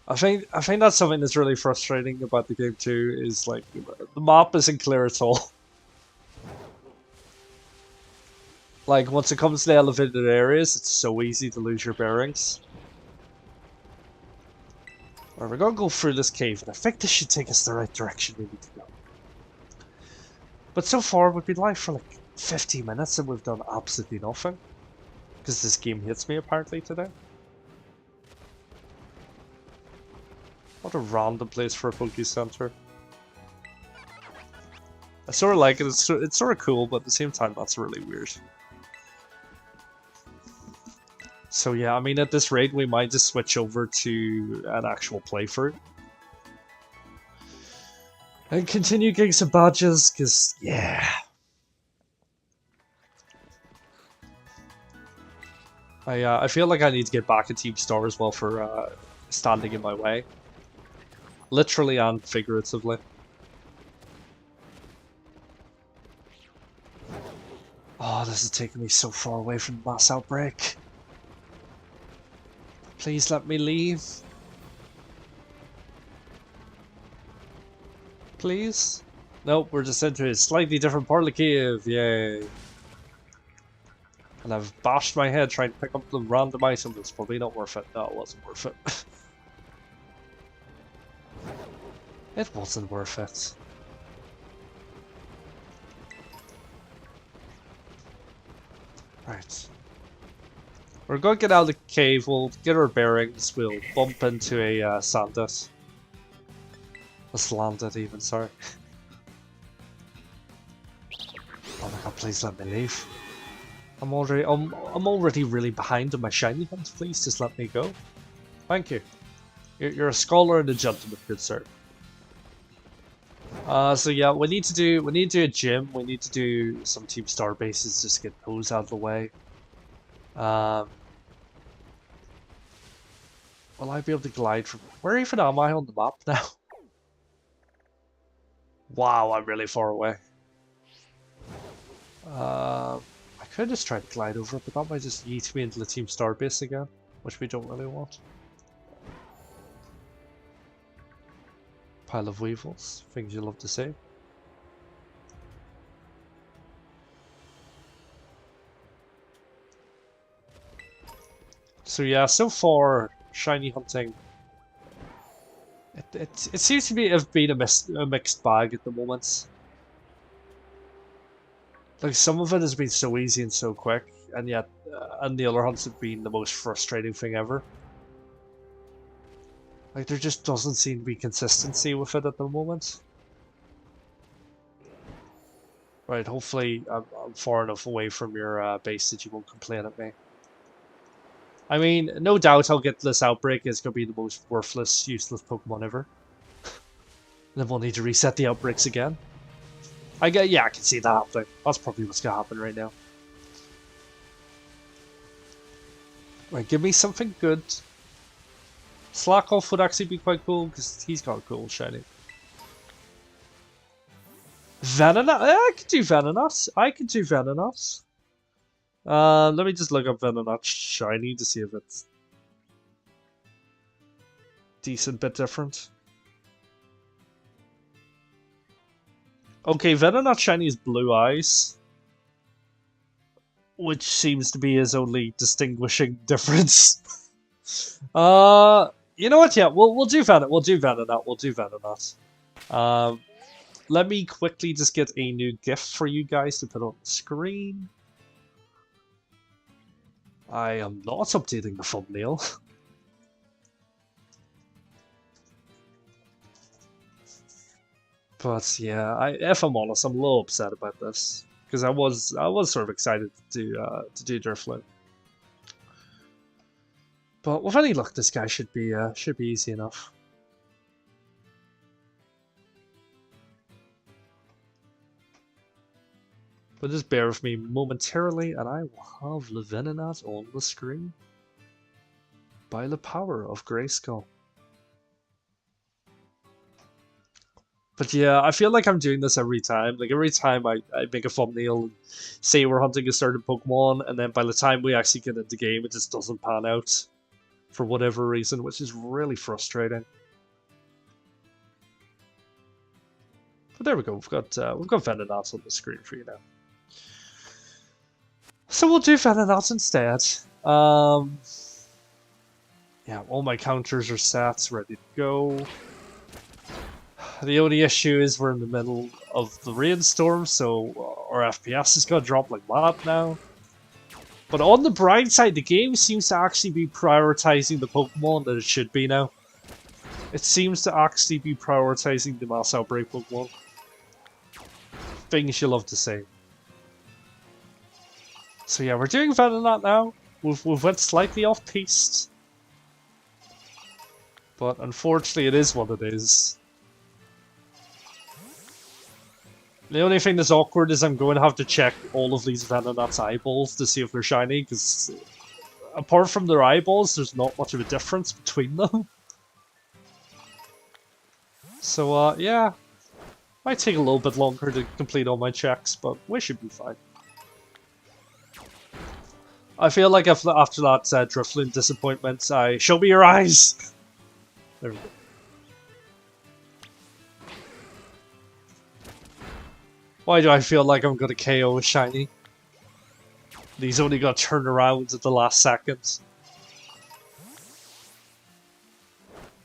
I think that's something that's really frustrating about the game too, is like, the map isn't clear at all. Like, once it comes to the elevated areas, it's so easy to lose your bearings. Alright, we're gonna go through this cave, and I think this should take us the right direction we need to go. But so far, we've been live for like 15 minutes, and we've done absolutely nothing. Because this game hits me, apparently, today. What a random place for a Poke Center. I sort of like it, it's sort of cool, but at the same time, that's really weird. So yeah, I mean, at this rate, we might just switch over to an actual playthrough. And continue getting some badges, because, yeah. I feel like I need to get back a Team Star as well for standing in my way. Literally and figuratively. Oh, this is taking me so far away from the Mass Outbreak. Please let me leave. Please? Nope, we're just into a slightly different part of the cave. Yay. And I've bashed my head trying to pick up the random item that's probably not worth it. No, it wasn't worth it. It wasn't worth it. Right. We're going to get out of the cave, we'll get our bearings, we'll bump into a sandit. A slanted even, sorry. Oh my god, please let me leave. I'm already really behind on my shiny hunt, please just let me go. Thank you. You're a scholar and a gentleman, good sir. So yeah, we need to do a gym, we need to do some Team Star bases just to get those out of the way. Will I be able to glide from... Where even am I on the map now? Wow, I'm really far away. I could just try to glide over it, but that might just yeet me into the Team Star base again, which we don't really want. Pile of weevils, things you love to see. So yeah, so far, shiny hunting, it seems to be have been a mixed bag at the moment. Like some of it has been so easy and so quick, and yet, and the other hunts have been the most frustrating thing ever. Like there just doesn't seem to be consistency with it at the moment. Right, hopefully I'm far enough away from your base that you won't complain at me. I mean, no doubt I'll get this outbreak. It's going to be the most worthless, useless Pokemon ever. Then we'll need to reset the outbreaks again. Yeah, I can see that happening. That's probably what's going to happen right now. Right, give me something good. Slack off would actually be quite cool, because he's got a cool shiny. Venonat? I could do Venonat. I could do Venonat. Let me just look up Venonat shiny to see if it's decent bit different. Okay, Venonat shiny is blue eyes, which seems to be his only distinguishing difference. You know what? Yeah, we'll do Venonat. We'll do Venonat. We'll do Venonat. Let me quickly just get a new gift for you guys to put on the screen. I am not updating the thumbnail. But yeah, if I'm honest, I'm a little upset about this because I was sort of excited to do DRIFLOON. But with any luck, this guy should be easy enough. But just bear with me momentarily, and I will have Venonat on the screen by the power of Grayskull. But yeah, I feel like I'm doing this every time. Like every time I make a thumbnail and say we're hunting a certain Pokemon, and then by the time we actually get into the game, it just doesn't pan out for whatever reason, which is really frustrating. But there we go. We've got Venonat on the screen for you now. So we'll do Venonat instead. Yeah, all my counters are set, ready to go. The only issue is we're in the middle of the rainstorm, so our FPS is going to drop like mad now. But on the bright side, the game seems to actually be prioritizing the Pokemon that it should be now. It seems to actually be prioritizing the Mass Outbreak Pokemon. Things you love to see. So yeah, we're doing Venonat now. We've went slightly off-piste. But unfortunately, it is what it is. The only thing that's awkward is I'm going to have to check all of these Venonat's eyeballs to see if they're shiny, because apart from their eyeballs, there's not much of a difference between them. So, yeah. Might take a little bit longer to complete all my checks, but we should be fine. I feel like after that DRIFLOON disappointment, show me your eyes! There we go. Why do I feel like I'm gonna KO a Shiny? He's only got turned around at the last second.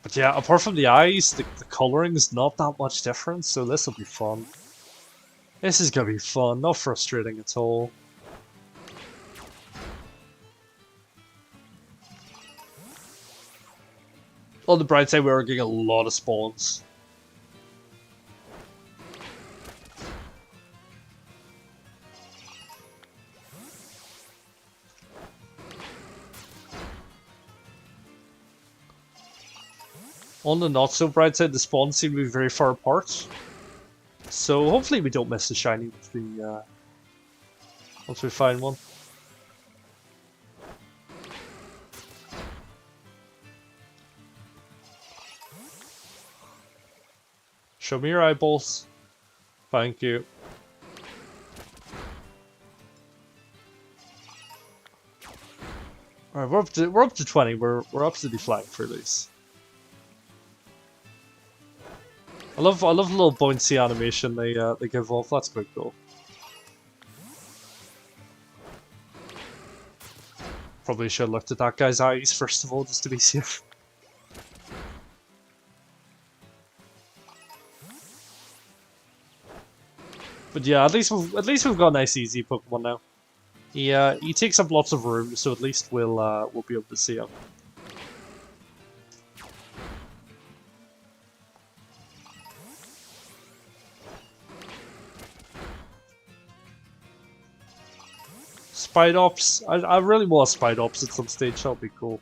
But yeah, apart from the eyes, the coloring's not that much different, so this will be fun. This is gonna be fun, not frustrating at all. On the bright side, we are getting a lot of spawns. On the not so bright side, the spawns seem to be very far apart. So hopefully we don't miss the shiny once we find one. Show me your eyeballs. Thank you. Alright, we're up to 20. We're absolutely flying for these. I love the little bouncy animation they give off. That's quite cool. Probably should have looked at that guy's eyes first of all, just to be safe. But yeah, at least we've got a nice easy Pokemon now. He takes up lots of room, so at least we'll be able to see him. Spidops. I really want Spidops at some stage. That'll be cool.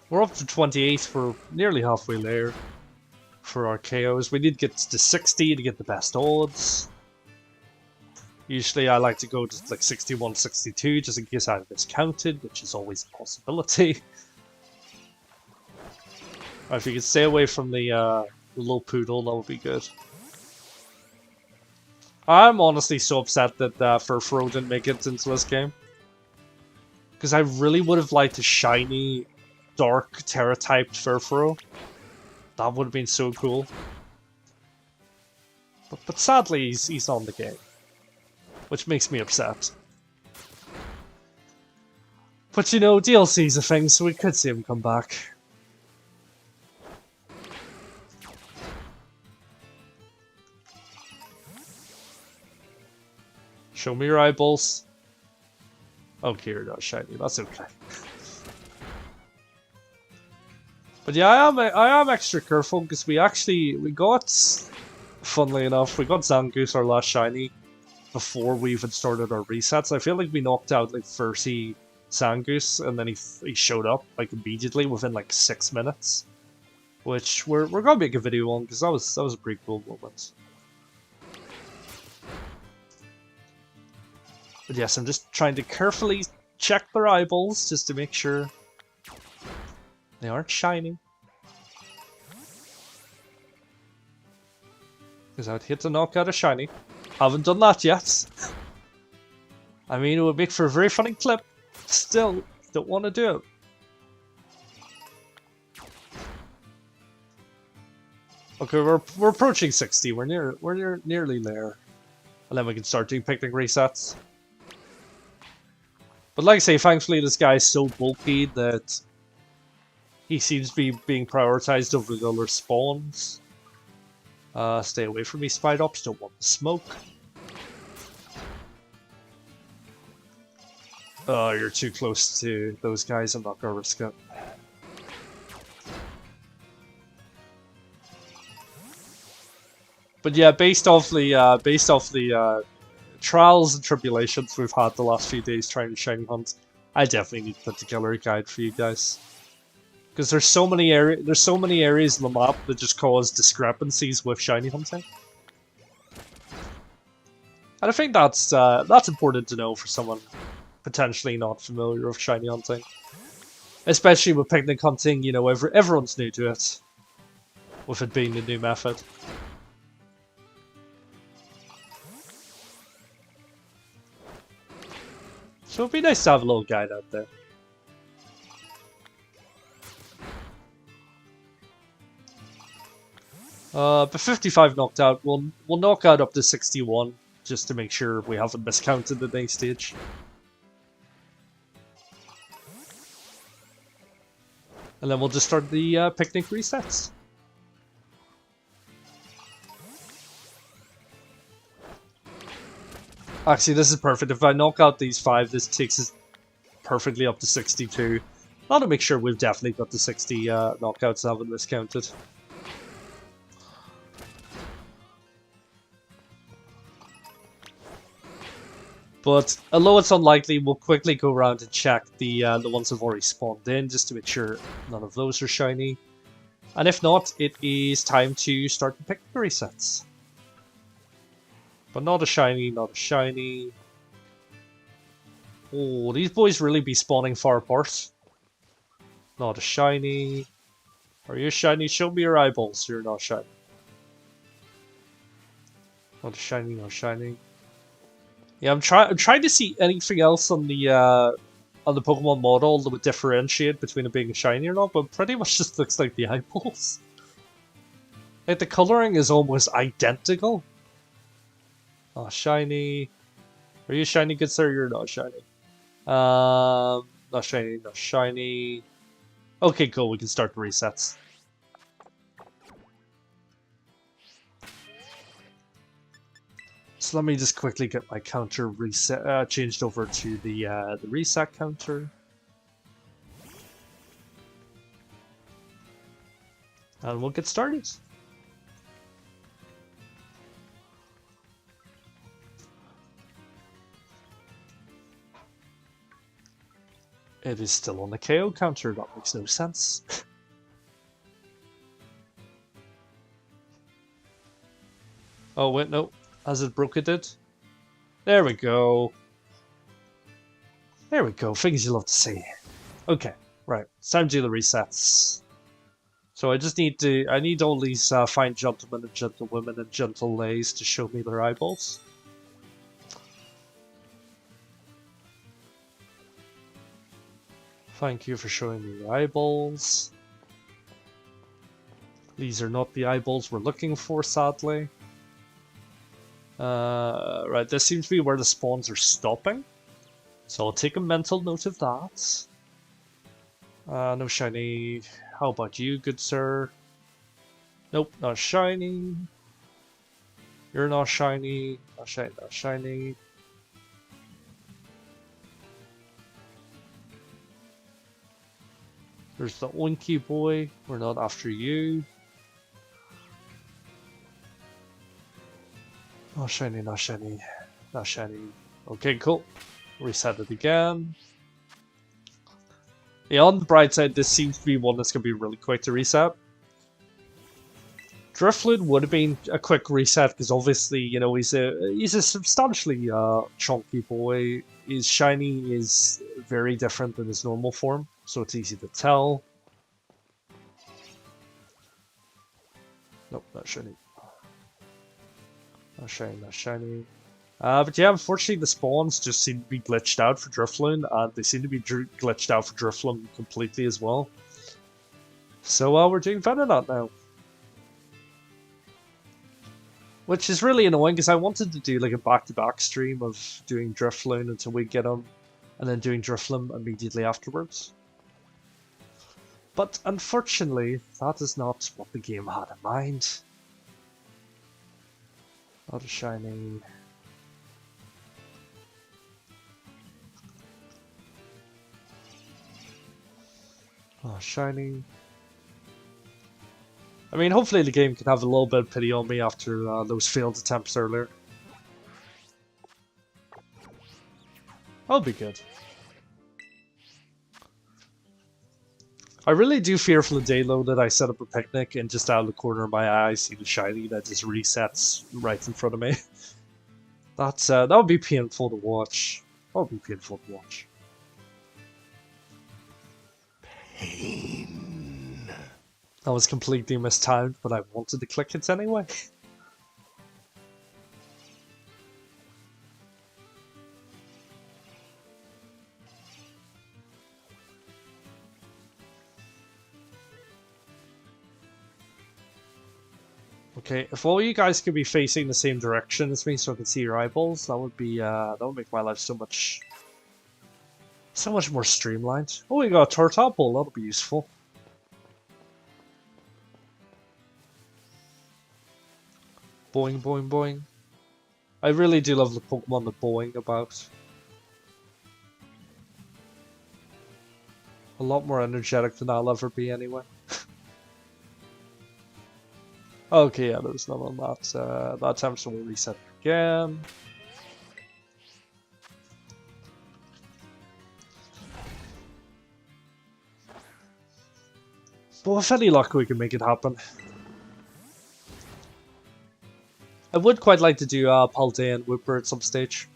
We're up to 28. We're nearly halfway there for our KOs. We need to get to 60 to get the best odds. Usually I like to go to like 61, 62 just in case I miscounted, which is always a possibility. If you could stay away from the little poodle, that would be good. I'm honestly so upset that Furfuro didn't make it into this game. Because I really would have liked a shiny, dark, Terra-typed Furfuro. That would have been so cool. But sadly, he's not in the game. Which makes me upset. But you know, DLC's a thing, so we could see him come back. Show me your eyeballs. Okay, you're not shiny. That's okay. But yeah, I am extra careful because we got, funnily enough, we got Zangoose, our last shiny, before we even started our resets. I feel like we knocked out like 30 Zangoose, and then he showed up like immediately within like 6 minutes, which we're gonna make a video on because that was a pretty cool moment. But yes, I'm just trying to carefully check their eyeballs just to make sure they aren't shiny. Because I would hate to knock out a shiny. Haven't done that yet. I mean, it would make for a very funny clip. Still, don't want to do it. Okay, we're approaching 60. We're nearly there, and then we can start doing picnic resets. But like I say, thankfully this guy is so bulky that he seems to be being prioritized over the other spawns. Stay away from me, Spidops. Don't want the smoke. Oh, you're too close to those guys. I'm not gonna risk it. But yeah, based off the trials and tribulations we've had the last few days trying to shiny hunt, I definitely need to put together a guide for you guys. Because there's so many areas in the map that just cause discrepancies with shiny hunting. And I think that's important to know for someone potentially not familiar with shiny hunting. Especially with picnic hunting, you know, everyone's new to it. With it being the new method. So it'd be nice to have a little guide out there. But 55 knocked out. We'll knock out up to 61 just to make sure we haven't miscounted the next stage. And then we'll just start the picnic resets. Actually, this is perfect. If I knock out these 5, this takes us perfectly up to 62. I'll make sure we've definitely got the 60 knockouts and haven't miscounted. But although it's unlikely, we'll quickly go around and check the ones that have already spawned in, just to make sure none of those are shiny. And if not, it is time to start the picnic resets. But not a shiny, not a shiny. Oh, these boys really be spawning far apart. Not a shiny. Are you shiny? Show me your eyeballs. You're not shiny. Not a shiny, not shiny. Yeah, I'm trying to see anything else on the Pokemon model that would differentiate between it being a shiny or not, but pretty much just looks like the eyeballs. Like the coloring is almost identical. Oh, shiny. Are you shiny, good sir? You're not shiny. Not shiny, not shiny. Okay, cool. We can start the resets. So let me just quickly get my counter reset changed over to the reset counter. And we'll get started. It is still on the KO counter, that makes no sense. Oh wait, no. As it broke it did. There we go. There we go, things you love to see. Okay, right, it's time to do the resets. So I just need I need all these fine gentlemen and gentlewomen and gentle ladies to show me their eyeballs. Thank you for showing me your eyeballs. These are not the eyeballs we're looking for, sadly. Right, this seems to be where the spawns are stopping. So I'll take a mental note of that. No shiny. How about you, good sir? Nope, not shiny. You're not shiny. Not shiny, not shiny. There's the Oinky boy. We're not after you. Not shiny, not shiny. Not shiny. Okay, cool. Reset it again. Yeah, on the bright side, this seems to be one that's going to be really quick to reset. DRIFLOON would have been a quick reset because obviously, you know, he's a substantially chunky boy. His shiny is very different than his normal form, so it's easy to tell. Nope, not shiny. Not shiny, not shiny. But yeah, unfortunately the spawns just seem to be glitched out for DRIFLOON, and they seem to be glitched out for DRIFLOON completely as well. So we're doing Venonat now. Which is really annoying, because I wanted to do like a back-to-back stream of doing DRIFLOON until we get him, and then doing DRIFLOON immediately afterwards. But unfortunately, that is not what the game had in mind. Not a shiny. Oh, shiny. I mean, hopefully the game can have a little bit of pity on me after those failed attempts earlier. I'll be good. I really do fear for the day though that I set up a picnic and just out of the corner of my eye I see the shiny that just resets right in front of me. That would be painful to watch. That would be painful to watch. Pain. That was completely mistimed, but I wanted to click it anyway. Okay, if all you guys could be facing the same direction as me so I can see your eyeballs, that would be that would make my life so much more streamlined. Oh, we got a Turtapple, that'll be useful. Boing, boing, boing. I really do love the Pokemon that boing about. A lot more energetic than I'll ever be anyway. Okay, yeah, there's none on that. That time, so we'll reset again. But with any luck, we can make it happen. I would quite like to do Paldea and Whipper at some stage.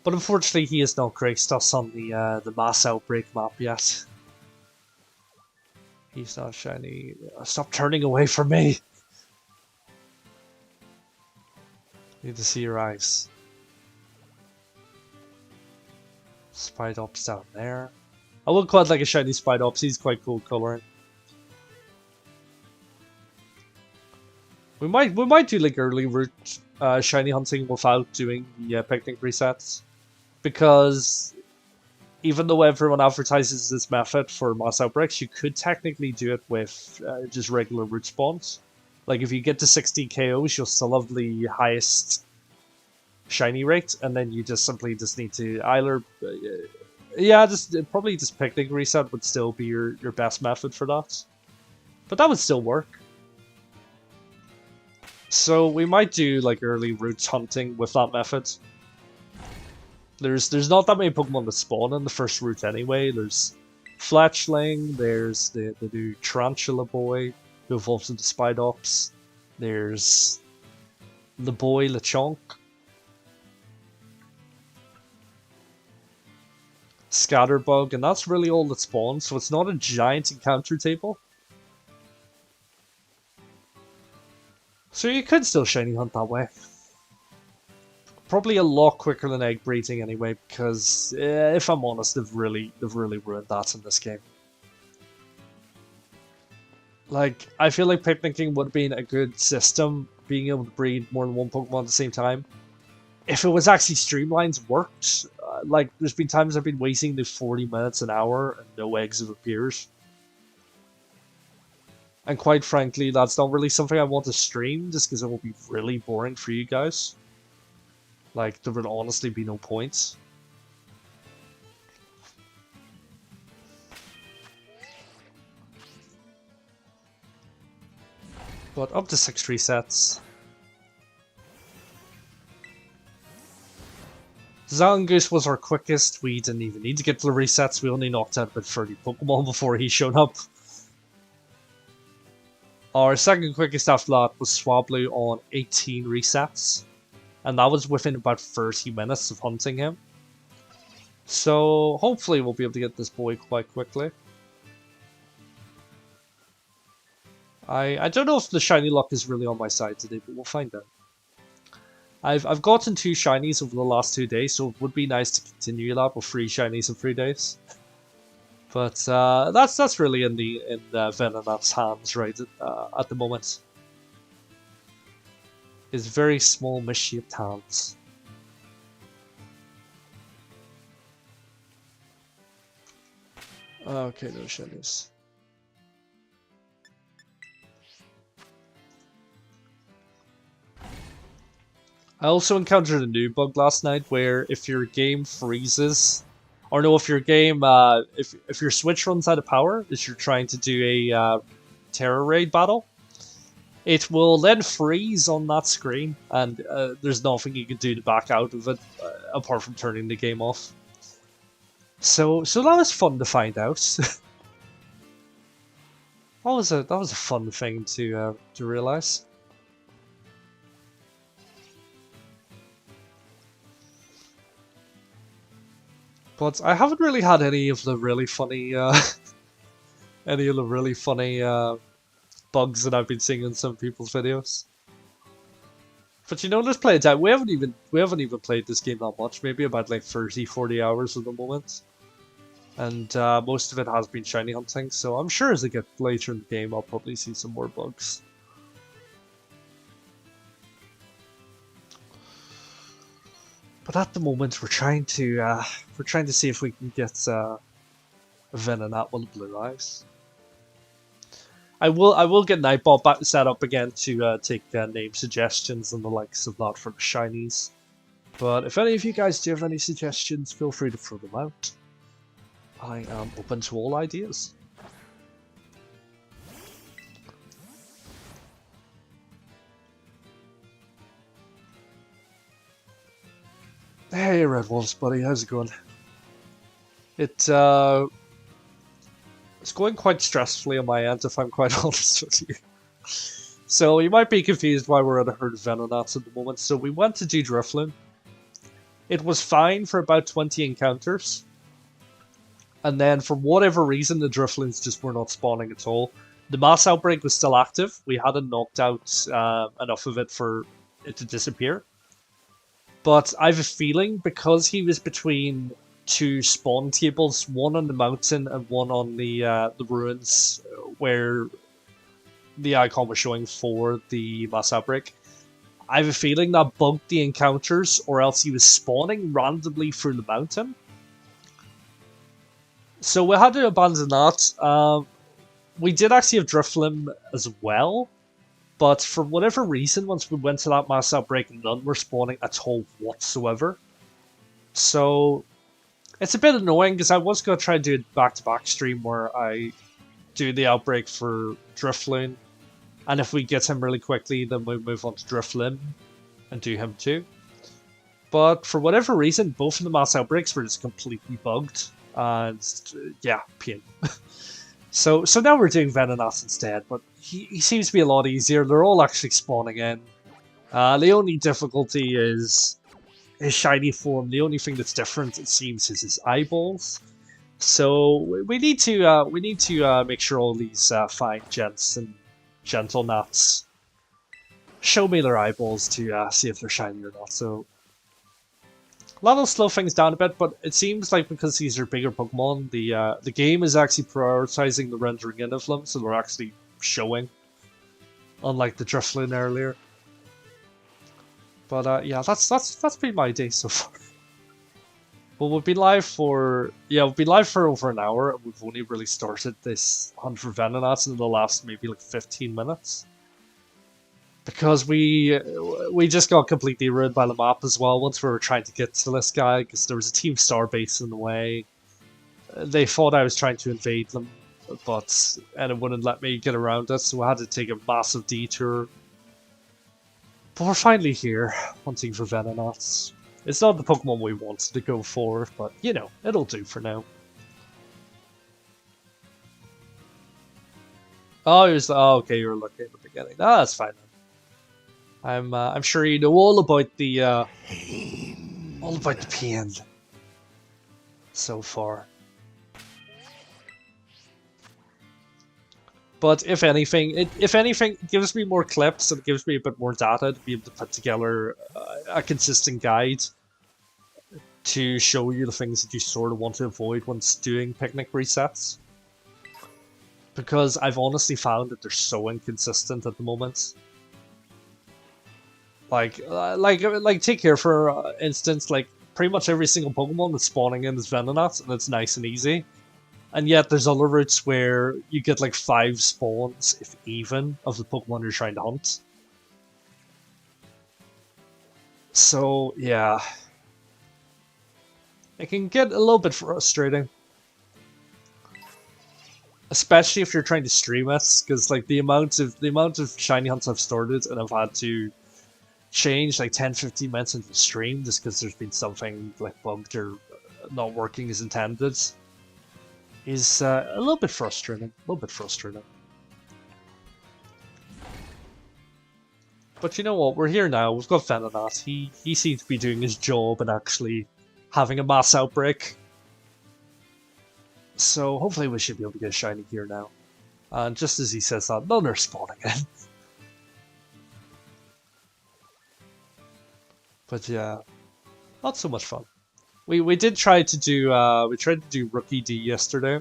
But unfortunately, he has not graced us on the Mass Outbreak map yet. He's not shiny. Stop turning away from me! Need to see your eyes. Spidops down there. I would quite like a shiny Spidops, he's quite cool coloring. We might do like early route shiny hunting without doing the picnic resets. Because even though everyone advertises this method for Mass Outbreaks, you could technically do it with just regular route spawns. Like if you get to 60 KOs, you'll still have the highest shiny rate, and then you just simply need to either, yeah, probably just picnic reset would still be your best method for that. But that would still work. So we might do like early route hunting with that method. There's not that many Pokemon that spawn in the first route anyway. There's Fletchling, there's the new Tarantula boy who evolves into Spidops. There's the boy Lechonk. Scatterbug, and that's really all that spawns, so it's not a giant encounter table. So you could still shiny hunt that way. Probably a lot quicker than egg breeding anyway, because if I'm honest, they've really ruined that in this game. Like, I feel like picnicking would have been a good system, being able to breed more than one Pokemon at the same time. If it was actually streamlined, worked. Like, there's been times I've been waiting the 40 minutes, an hour, and no eggs have appeared. And quite frankly, that's not really something I want to stream, just because it will be really boring for you guys. Like, there would honestly be no points. But up to 6 resets. Zangoose was our quickest. We didn't even need to get to the resets. We only knocked out about 30 Pokemon before he showed up. Our second quickest after that was Swablu on 18 resets. And that was within about 30 minutes of hunting him. So hopefully we'll be able to get this boy quite quickly. I don't know if the shiny luck is really on my side today, but we'll find out. I've gotten 2 shinies over the last 2 days, so it would be nice to continue that with 3 shinies in 3 days. But that's really in Venonat's hands right at the moment. His very small misshaped hands. Okay, no shinies. I also encountered a new bug last night where if your game freezes, or no, if your game, if your Switch runs out of power as you're trying to do a Terror Raid battle, it will then freeze on that screen, and there's nothing you can do to back out of it apart from turning the game off. So that was fun to find out. that was a fun thing to realize. But I haven't really had any of the really funny any of the really funny bugs that I've been seeing in some people's videos. But you know, let's play it out. We haven't even played this game that much. Maybe about like 30, 40 hours at the moment. And most of it has been shiny hunting, so I'm sure as I get later in the game, I'll probably see some more bugs. But at the moment, we're trying to see if we can get a Venonat with blue eyes. I will get Nightbot back set up again to take name suggestions and the likes of that for the shinies. But if any of you guys do have any suggestions, feel free to throw them out. I am open to all ideas. Hey Red Wolves buddy, how's it going? It's going quite stressfully on my end, if I'm quite honest with you. So you might be confused why we're at a herd of Venonats at the moment. So we went to do DRIFLOON. It was fine for about 20 encounters. And then for whatever reason, the DRIFLOONs just were not spawning at all. The Mass Outbreak was still active. We hadn't knocked out enough of it for it to disappear. But I have a feeling, because he was between two spawn tables, one on the mountain and one on the ruins where the icon was showing for the Mass Outbreak, I have a feeling that bugged the encounters, or else he was spawning randomly through the mountain. So we had to abandon that. We did actually have DRIFLOON as well, but for whatever reason, once we went to that Mass Outbreak, none were spawning at all whatsoever. So it's a bit annoying, because I was going to try and do a back-to-back stream where I do the Outbreak for DRIFLOON, and if we get him really quickly, then we move on to DRIFLOON and do him too. But for whatever reason, both of the Mass Outbreaks were just completely bugged. And yeah, pain. so now we're doing Venonat instead, but he seems to be a lot easier. They're all actually spawning in. The only difficulty is his shiny form. The only thing that's different, it seems, is his eyeballs. So we need to make sure all these fine gents and gentle nats show me their eyeballs to see if they're shiny or not. So that'll slow things down a bit, but it seems like because these are bigger Pokemon, the game is actually prioritizing the rendering in of them, so they're actually showing, unlike the DRIFLOON earlier. But yeah, that's been my day so far. Well, we've been live for over an hour, and we've only really started this hunt for Venonats in the last maybe like 15 minutes. Because we just got completely ruined by the map as well once we were trying to get to this guy, because there was a Team Star base in the way. They thought I was trying to invade them, and it wouldn't let me get around it, so I had to take a massive detour. But we're finally here, hunting for Venonats. It's not the Pokemon we wanted to go for, but you know, it'll do for now. Oh, okay, you were looking at the beginning. Ah, that's fine then. I'm sure you know all about the pain so far. But if anything, it gives me more clips and it gives me a bit more data to be able to put together a consistent guide to show you the things that you sort of want to avoid once doing picnic resets. Because I've honestly found that they're so inconsistent at the moment. Like take here for instance, like pretty much every single Pokemon that's spawning in is Venonat, and it's nice and easy. And yet there's other routes where you get like 5 spawns, if even, of the Pokemon you're trying to hunt. So yeah, it can get a little bit frustrating. Especially if you're trying to stream it, because like the amount of shiny hunts I've started and I've had to change like 10-15 minutes into the stream just because there's been something like bugged or not working as intended is a little bit frustrating. But you know what? We're here now. We've got Venonat. He seems to be doing his job and actually having a mass outbreak. So hopefully we should be able to get a shiny here now. And just as he says that, none are spawning in. But yeah, not so much fun. We did try to do Rookie D yesterday,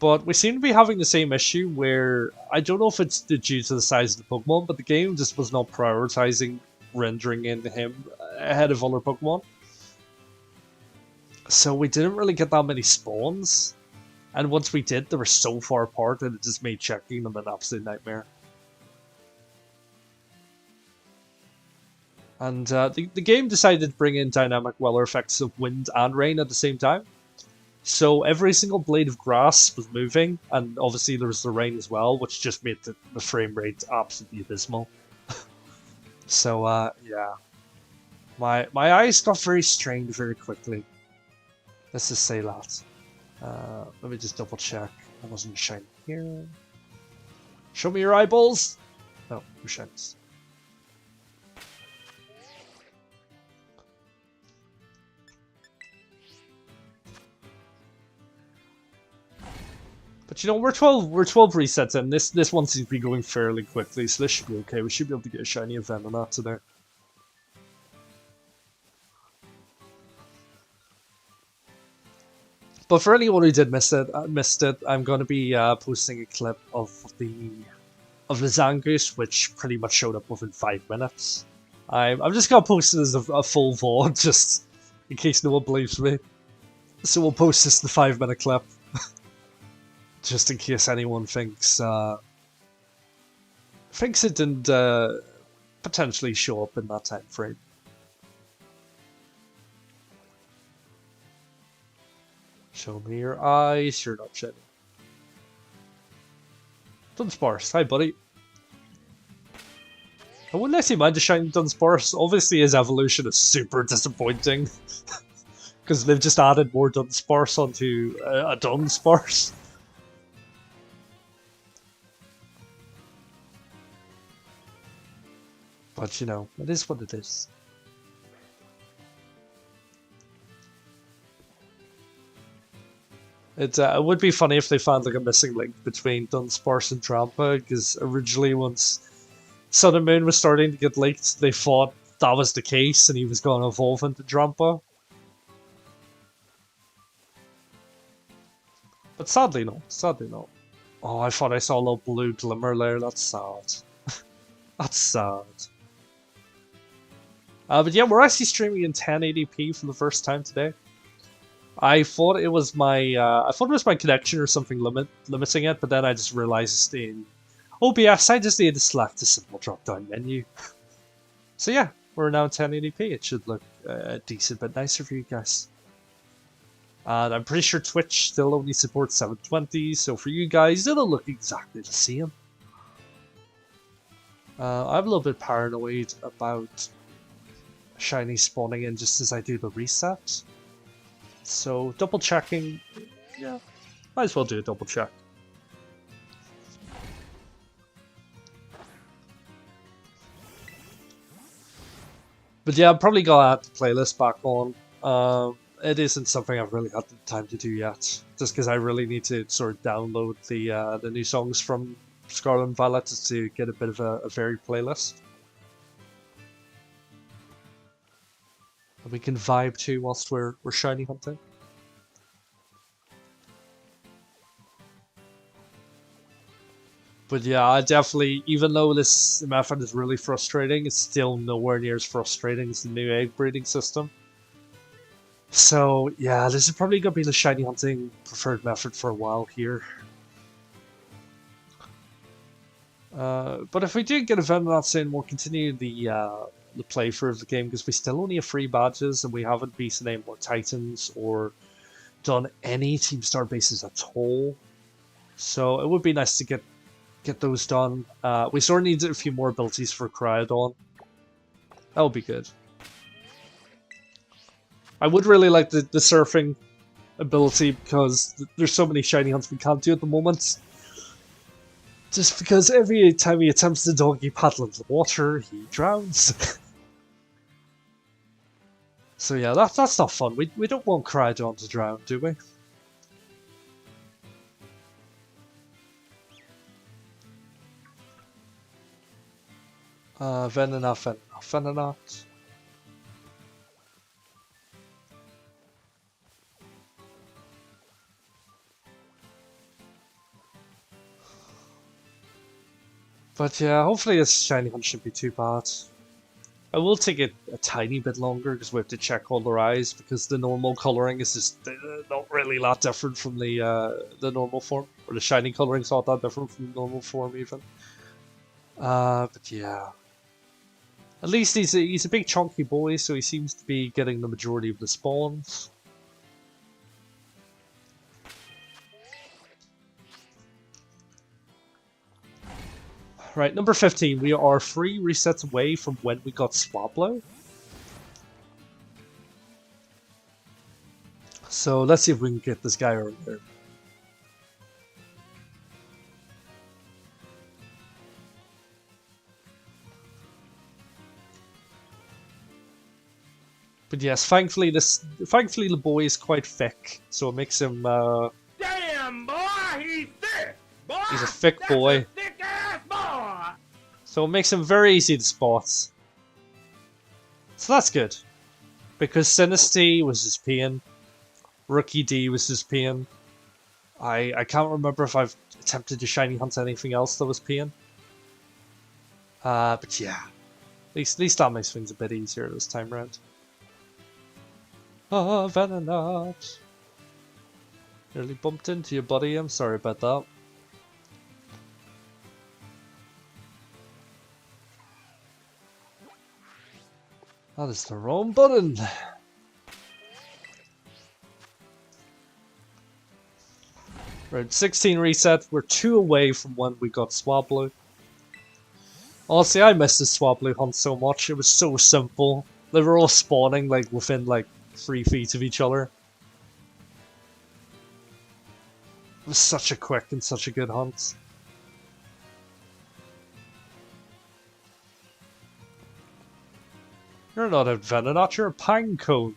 but we seem to be having the same issue where I don't know if it's due to the size of the Pokemon, but the game just was not prioritizing rendering in him ahead of other Pokemon. So we didn't really get that many spawns, and once we did, they were so far apart that it just made checking them an absolute nightmare. And the game decided to bring in dynamic weather effects of wind and rain at the same time. So every single blade of grass was moving, and obviously there was the rain as well, which just made the frame rate absolutely abysmal. So yeah, my eyes got very strained very quickly. Let's just say that. Let me just double check. I wasn't shiny here. Show me your eyeballs! No, no shinies. But you know, we're 12 resets in. This one seems to be going fairly quickly, so this should be okay. We should be able to get a shiny event on that today. But for anyone who did missed it, I'm going to be posting a clip of the Zangoose, which pretty much showed up within 5 minutes. I'm just going to post it as a full VOD, just in case no one believes me. So we'll post this in the 5-minute clip. Just in case anyone thinks it didn't potentially show up in that time frame. Show me your eyes, you're not shiny. Dunsparce, hi buddy. I wouldn't actually mind a shiny Dunsparce. Obviously his evolution is super disappointing. Because they've just added more Dunsparce onto a Dunsparce. But you know, it is what it is. It would be funny if they found like a missing link between Dunsparce and Drampa, because originally once Sun and Moon was starting to get leaked, they thought that was the case and he was going to evolve into Drampa. But sadly not, sadly not. Oh, I thought I saw a little blue glimmer there, that's sad. That's sad. But yeah, we're actually streaming in 1080p for the first time today. I thought it was my connection or something limiting it, but then I just realized in OBS I just need to select the simple drop-down menu. So yeah, we're now in 1080p. It should look a decent bit nicer for you guys. And I'm pretty sure Twitch still only supports 720, so for you guys it'll look exactly the same. I'm a little bit paranoid about shiny spawning in just as I do the reset. So double checking, yeah, might as well do a double check. But yeah, I'm probably gonna add the playlist back on. It isn't something I've really had the time to do yet, just because I really need to sort of download the new songs from Scarlet and Violet to get a bit of a varied playlist. And we can vibe too whilst we're shiny hunting. But yeah, I definitely, even though this method is really frustrating, it's still nowhere near as frustrating as the new egg breeding system. So yeah, this is probably going to be the shiny hunting preferred method for a while here. But if we do get a Venonat soon, we'll continue the playthrough of the game, because we still only have 3 badges and we haven't beaten any more Titans or done any Team Star bases at all. So it would be nice to get those done. We sort of need a few more abilities for Cryodon. That would be good. I would really like the surfing ability, because there's so many shiny hunts we can't do at the moment. Just because every time he attempts to doggy paddle into the water, he drowns. So yeah, that's not fun. We don't want Crydon to drown, do we? Venonat, Venonat. But yeah, hopefully this shiny hunt shouldn't be too bad. I will take it a tiny bit longer because we have to check all their eyes because the normal coloring is just not really that different from the normal form, or the shiny coloring's not that different from the normal form even. But yeah, at least he's a big chunky boy, so he seems to be getting the majority of the spawns. Right, number 15. We are 3 resets away from when we got Swablu. So let's see if we can get this guy over there. But yes, thankfully the boy is quite thick, so it makes him Damn boy, he's thick! Boy, he's a thick boy. A thick ass boy! So it makes him very easy to spot. So that's good. Because Sinisty was his pain. Rookie D was his pain. I can't remember if I've attempted to shiny hunt anything else that was pain. But yeah. At least that makes things a bit easier this time around. Ah, Venonat. Nearly bumped into you, buddy. I'm sorry about that. That is the wrong button. Round 16 reset. We're 2 away from when we got Swablu. Honestly, I missed the Swablu hunt so much. It was so simple. They were all spawning like within like 3 feet of each other. It was such a quick and such a good hunt. You're not a Venonat, you're a Pinecone.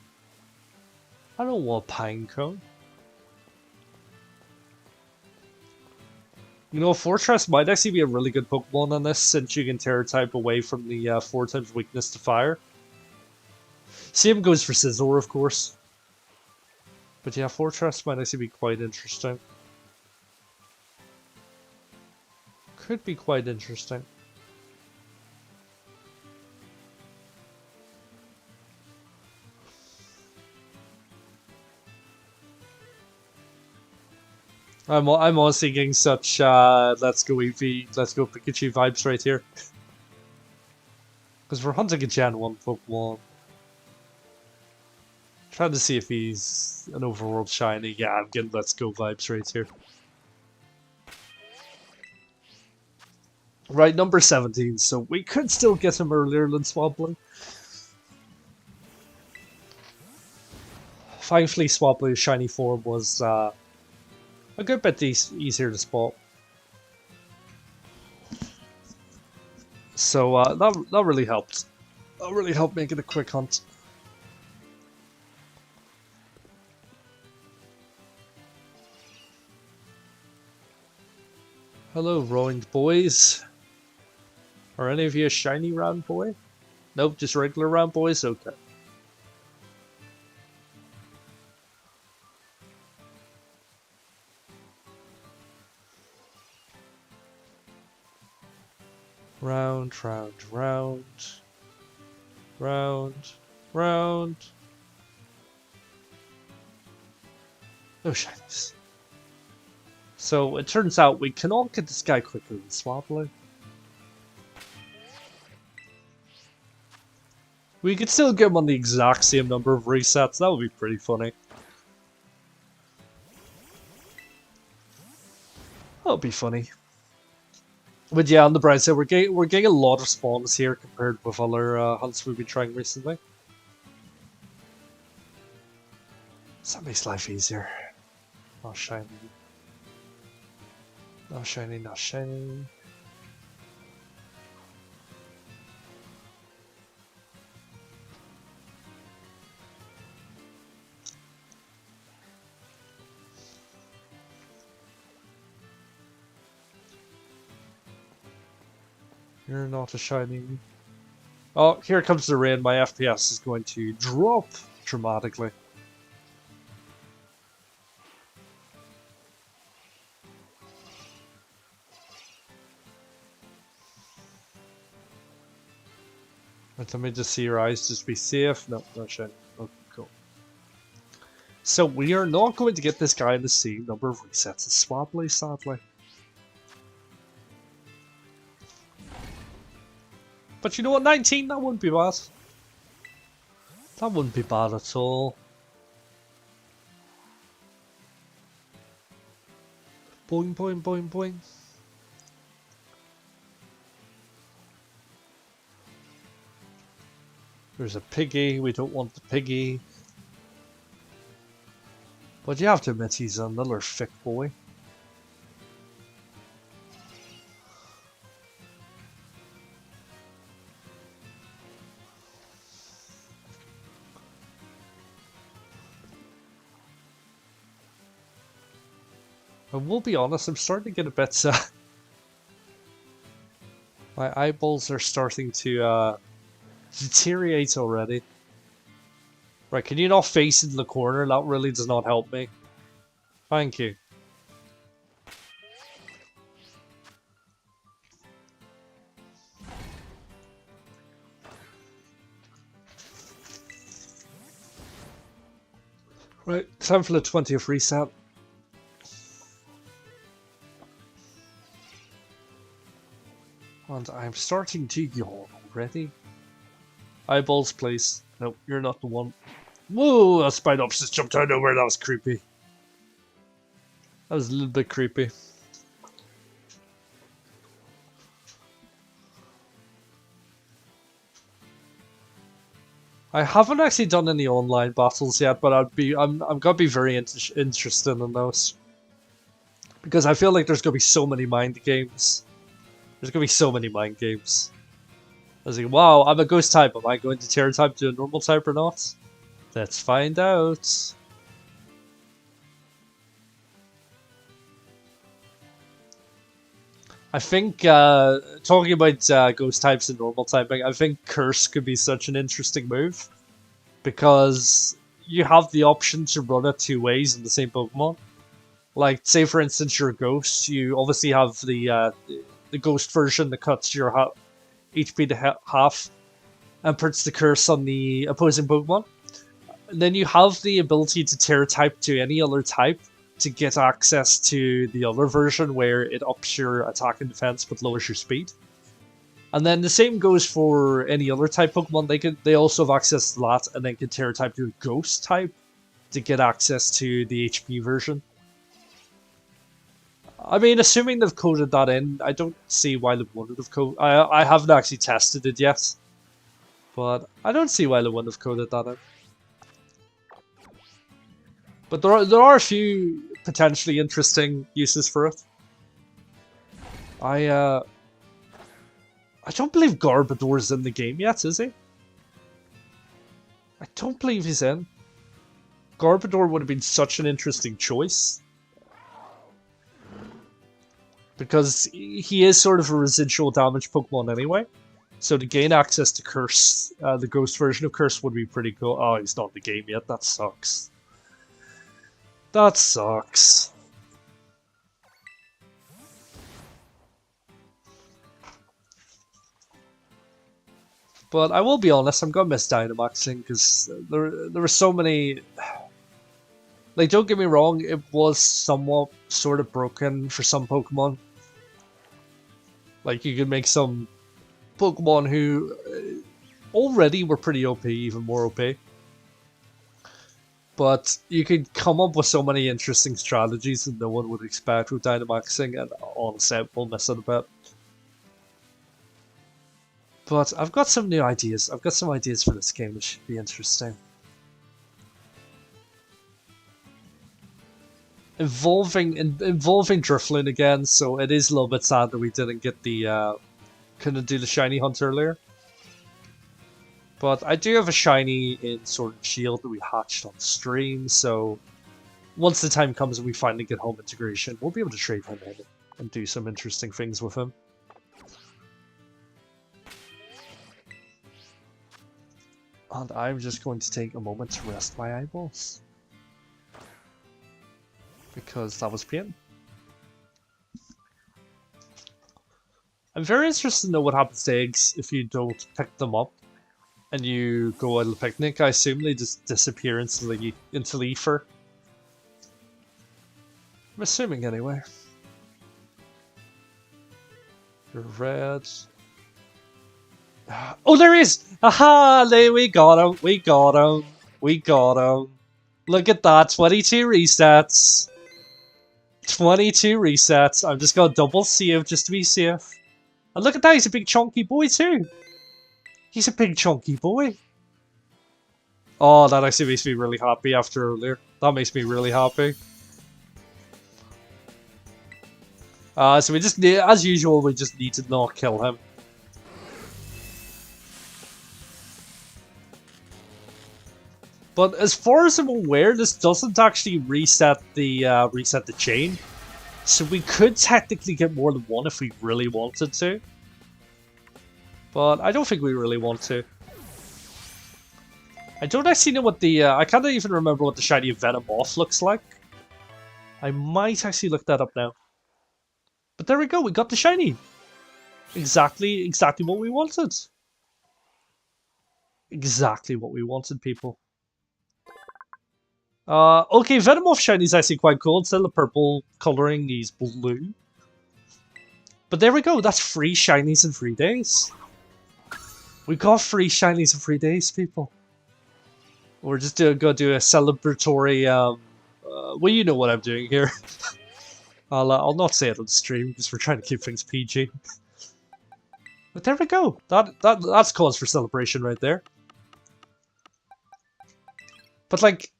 I don't want Pinecone. You know, Fortress might actually be a really good Pokemon on this since you can Terror type away from the 4 times weakness to fire. Same goes for Scizor, of course. But yeah, Fortress might actually be quite interesting. Could be quite interesting. I'm honestly getting such let's go Eevee, let's go Pikachu vibes right here. Because we're hunting a Gen 1 Pokemon. Trying to see if he's an overworld shiny. Yeah, I'm getting let's go vibes right here. Right, number 17, so we could still get him earlier than Swablu. Thankfully, Swablu's shiny form was a good bit easier to spot. So that really helped. That really helped make it a quick hunt. Hello, round boys. Are any of you a shiny round boy? Nope, just regular round boys? Okay. Round. No shinies. So it turns out we can all get this guy quicker than Swablu. We could still get him on the exact same number of resets. That would be pretty funny. That would be funny. But yeah, on the bright side, we're getting a lot of spawns here compared with other hunts we've been trying recently. So that makes life easier. Oh, shiny. Not shiny, not shiny. You're not a shiny. Oh, here comes the rain. My FPS is going to drop dramatically. But let me just see your eyes, just be safe. No, not shiny. Okay, cool. So we are not going to get this guy in the same number of resets as Swabbly, sadly. But you know what, 19, that wouldn't be bad. That wouldn't be bad at all. Boing, boing, boing, boing. There's a piggy, we don't want the piggy. But you have to admit he's another thick boy. I will be honest, I'm starting to get a bit my eyeballs are starting to deteriorate already. Right, can you not face into the corner? That really does not help me. Thank you. Right, time for the 20th reset. And I'm starting to yawn already. Eyeballs, please. Nope, you're not the one. Whoa, a Spinops just jumped out of nowhere. That was creepy. That was a little bit creepy. I haven't actually done any online battles yet, but I'm gonna be very interested in those. Because I feel like there's gonna be so many mind games. There's gonna be so many mind games. I was like, wow, I'm a ghost type. Am I going to Terra type to a normal type or not? Let's find out. I think, talking about ghost types and normal typing, I think Curse could be such an interesting move. Because you have the option to run it two ways in the same Pokemon. Like, say for instance you're a ghost, you obviously have the ghost version that cuts your HP to half and puts the curse on the opposing Pokemon. And then you have the ability to Terra type to any other type to get access to the other version where it ups your attack and defense but lowers your speed. And then the same goes for any other type Pokemon. They also have access to that and then can Terra type to a ghost type to get access to the HP version. I mean, assuming they've coded that in, I don't see why they wouldn't have coded. I haven't actually tested it yet, but I don't see why they wouldn't have coded that in. But there are a few potentially interesting uses for it. I don't believe Garbodor's in the game yet, is he? I don't believe he's in. Garbodor would have been such an interesting choice. Because he is sort of a residual damage Pokemon anyway. So to gain access to Curse, the ghost version of Curse would be pretty cool. Oh, he's not in the game yet. That sucks. That sucks. But I will be honest, I'm gonna miss Dynamaxing because there were so many. Like, don't get me wrong, it was somewhat sort of broken for some Pokemon. Like, you could make some Pokemon who already were pretty OP, even more OP. But you could come up with so many interesting strategies that no one would expect with Dynamaxing, and honestly, we'll miss it a bit. But I've got some new ideas. I've got some ideas for this game that should be interesting. involving Drifloon again, so it is a little bit sad that we didn't get the couldn't do the shiny hunt earlier. But I do have a shiny in Sword and Shield that we hatched on stream, so once the time comes and we finally get home integration, we'll be able to trade him in and do some interesting things with him. And I'm just going to take a moment to rest my eyeballs, because that was pain. I'm very interested to know what happens to eggs if you don't pick them up and you go on a picnic. I assume they just disappear into the ether. I'm assuming anyway. You're red. Oh, there he is! Aha! We got him! We got him! We got him! Look at that! 22 resets! 22 resets. I'm just gonna double save just to be safe. And look at that, he's a big chunky boy too. He's a big chunky boy. Oh, that actually makes me really happy after earlier. That makes me really happy. So we just need, as usual, we just need to not kill him. But as far as I'm aware, this doesn't actually reset the chain. So we could technically get more than one if we really wanted to. But I don't think we really want to. I don't actually know what the... I can't even remember what the shiny Venomoth looks like. I might actually look that up now. But there we go, we got the shiny! Exactly what we wanted. Exactly what we wanted, people. Okay, Venomoth shiny is actually quite cool. Instead of the purple colouring, he's blue. But there we go, that's 3 shinies in 3 days. We got 3 shinies in 3 days, people. We're just gonna do a celebratory, well, you know what I'm doing here. I'll not say it on stream, because we're trying to keep things PG. But there we go, that's cause for celebration right there. But like,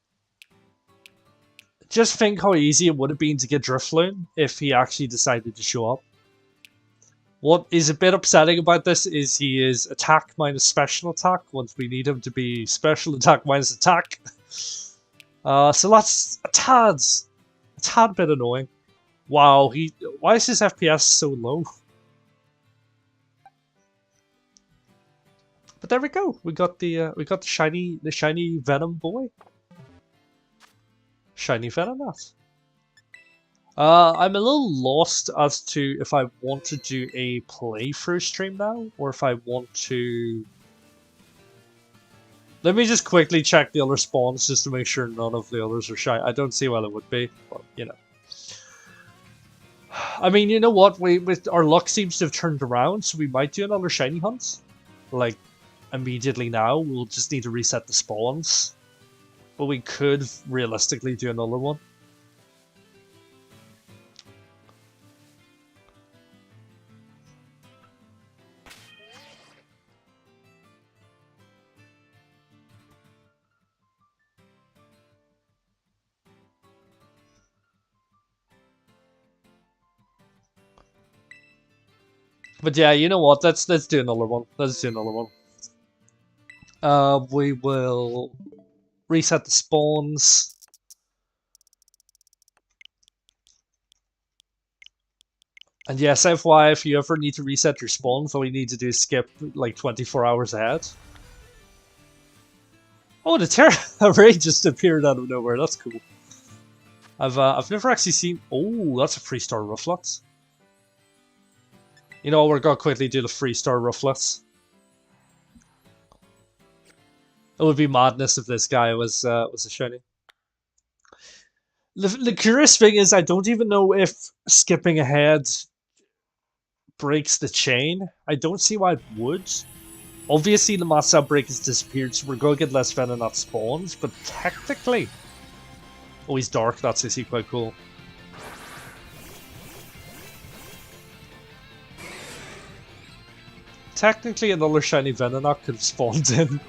just think how easy it would have been to get Drifloon if he actually decided to show up. What is a bit upsetting about this is he is attack minus special attack once we need him to be special attack minus attack. So that's a tad bit annoying. Wow, why is his FPS so low? But there we go. We got the shiny Venom boy. Shiny Venomoth. I'm a little lost as to if I want to do a playthrough stream now, or if I want to... Let me just quickly check the other spawns just to make sure none of the others are shy. I don't see why it would be, but you know. I mean, you know what? Our luck seems to have turned around, so we might do another shiny hunt. Like, immediately now. We'll just need to reset the spawns. But we could realistically do another one. But yeah, you know what? Let's do another one. Let's do another one. We will reset the spawns. And yes, FYI, if you ever need to reset your spawns, all you need to do is skip like 24 hours ahead. Oh, the Terra array just appeared out of nowhere. That's cool. I've never actually seen. Oh, that's a 3-star Rufflet. You know, we're gonna quickly do the 3-star Rufflet. It would be madness if this guy was a shiny. The curious thing is, I don't even know if skipping ahead breaks the chain. I don't see why it would. Obviously, the Mass Outbreak has disappeared, so we're going to get less Venonat spawns, but technically... Oh, he's dark, that's actually quite cool. Technically, another shiny Venonat could have spawned in.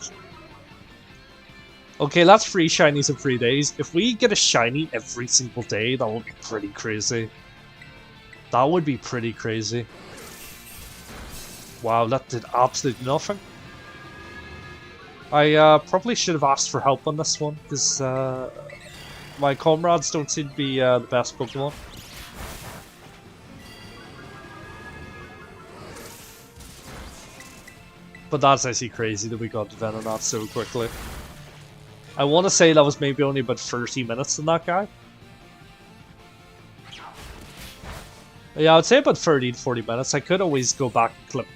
Okay, that's 3 shinies in 3 days. If we get a shiny every single day, that would be pretty crazy. That would be pretty crazy. Wow, that did absolutely nothing. I probably should have asked for help on this one, because my comrades don't seem to be the best Pokemon. But that's actually crazy that we got to Venonat so quickly. I want to say that was maybe only about 30 minutes in that guy. Yeah, I would say about 30 to 40 minutes. I could always go back and clip,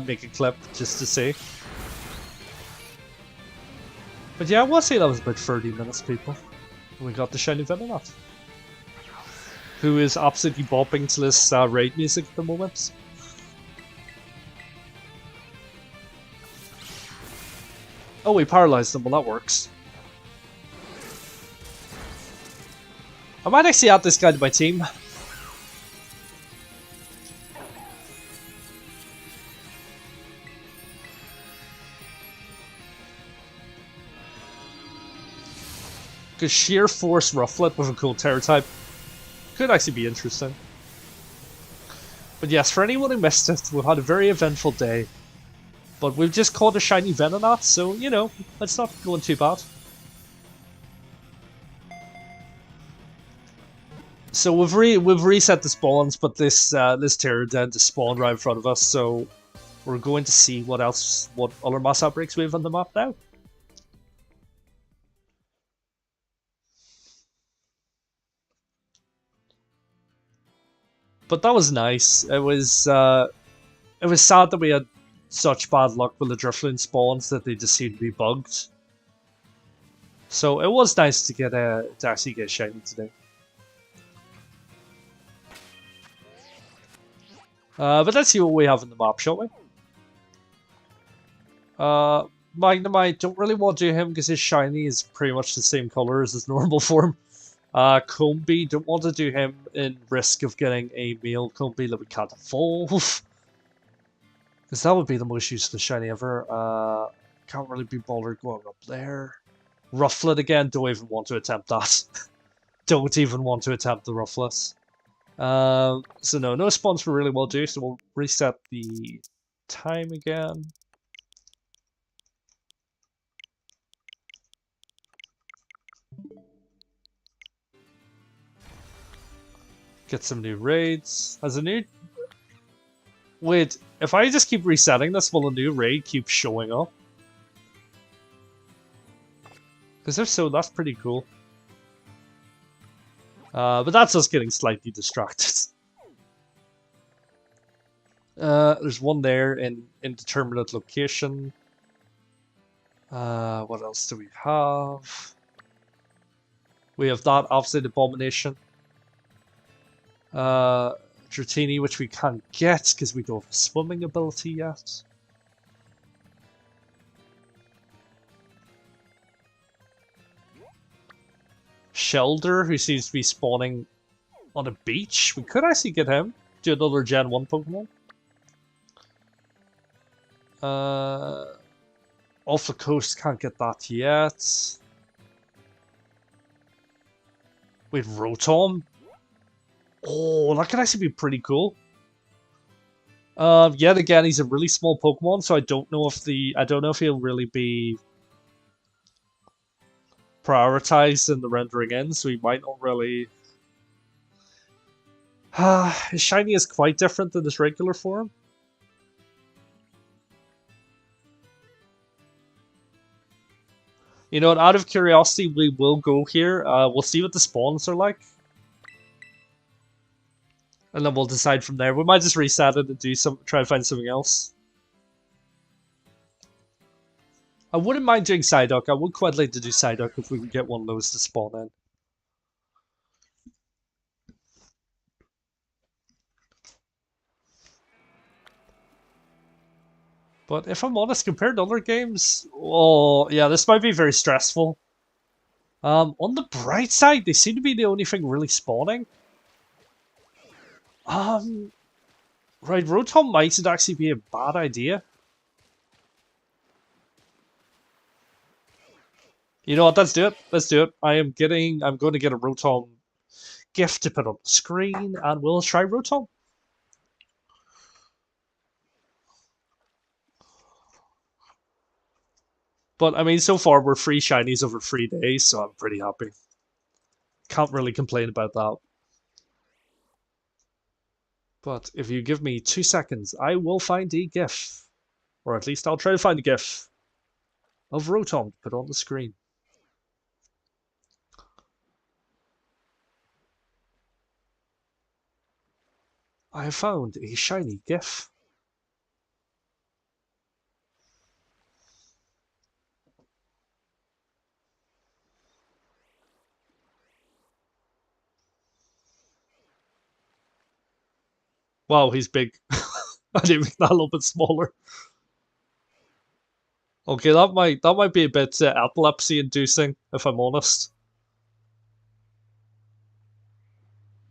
make a clip just to see. But yeah, I want to say that was about 30 minutes, people. We got the shiny Venonat, who is absolutely bopping to this raid music at the moment. Oh, we paralyzed them. Well, that works. I might actually add this guy to my team. Because Sheer Force Rufflet with a cool Terror type could actually be interesting. But yes, for anyone who missed it, we've had a very eventful day. But we've just caught a shiny Venonat, so, you know, it's not going too bad. So we've reset the spawns, but this Pterodon just spawned right in front of us, so we're going to see what other mass outbreaks we have on the map now. But that was nice. It was sad that we had such bad luck with the Drifloon spawns that they just seemed to be bugged. So it was nice to get to actually get shiny today. But let's see what we have in the map, shall we? Magnemite, don't really want to do him because his shiny is pretty much the same color as his normal form. Combi, don't want to do him in risk of getting a male Combi that we can't evolve. Because that would be the most useless shiny ever. Can't really be bothered going up there. Rufflet again, don't even want to attempt that. Don't even want to attempt the Rufflet. So no spawns for really well do, so we'll reset the time again. Get some new raids. As a new... Wait, if I just keep resetting this, will a new raid keep showing up? Because if so, that's pretty cool. But that's us getting slightly distracted. There's one there in indeterminate location. What else do we have? We have that opposite abomination. Dratini, which we can't get because we don't have a swimming ability yet. Shelder, who seems to be spawning on a beach. We could actually get him. Do another Gen 1 Pokemon. Off the coast, can't get that yet. Wait, Rotom? Oh, that could actually be pretty cool. Yet again, he's a really small Pokemon, so I don't know if he'll really be prioritized in the rendering in, so he might not really... his shiny is quite different than his regular form. You know what, out of curiosity, we will go here. We'll see what the spawns are like. And then we'll decide from there. We might just reset it and try to find something else. I wouldn't mind doing Psyduck. I would quite like to do Psyduck if we can get one of those to spawn in. But if I'm honest, compared to other games, oh yeah, this might be very stressful. On the bright side, they seem to be the only thing really spawning. Right, Rotom might actually be a bad idea. You know what? Let's do it. Let's do it. I'm going to get a Rotom gift to put on the screen, and we'll try Rotom. But I mean, so far we're free shinies over 3 days, so I'm pretty happy. Can't really complain about that. But if you give me 2 seconds, I will find a GIF. Or at least I'll try to find a GIF of Rotom to put on the screen. I have found a shiny GIF. Wow, he's big. I didn't make that a little bit smaller. Okay, that might be a bit epilepsy inducing, if I'm honest.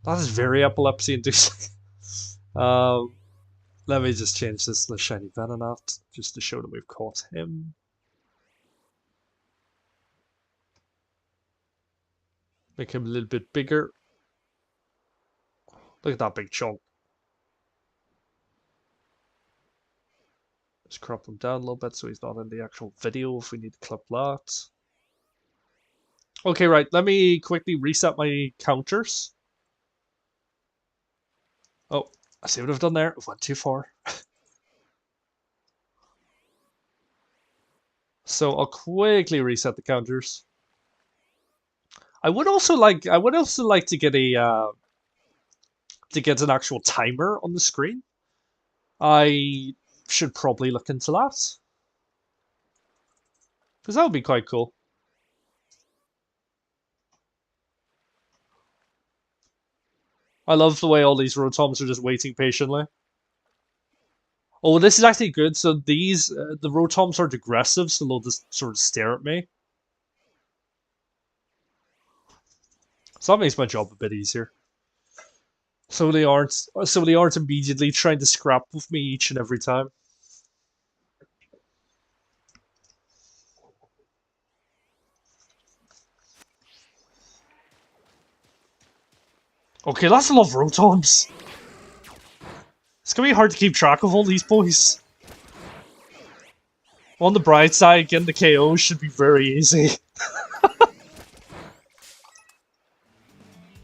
That is very epilepsy inducing. um, Let me just change this to shiny Venonat, just to show that we've caught him. Make him a little bit bigger. Look at that big chunk. Just crop him down a little bit so he's not in the actual video if we need to clip that. Okay, right, let me quickly reset my counters. Oh, I see what I've done there. I went too far. So I'll quickly reset the counters. I would also like to get a an actual timer on the screen. I should probably look into that. Because that would be quite cool. I love the way all these Rotoms are just waiting patiently. Oh, this is actually good. So these, the Rotoms are aggressive, so they'll just sort of stare at me. So that makes my job a bit easier. So they aren't immediately trying to scrap with me each and every time. Okay, that's a lot of Rotoms. It's gonna be hard to keep track of all these boys. On the bright side, getting the KO should be very easy.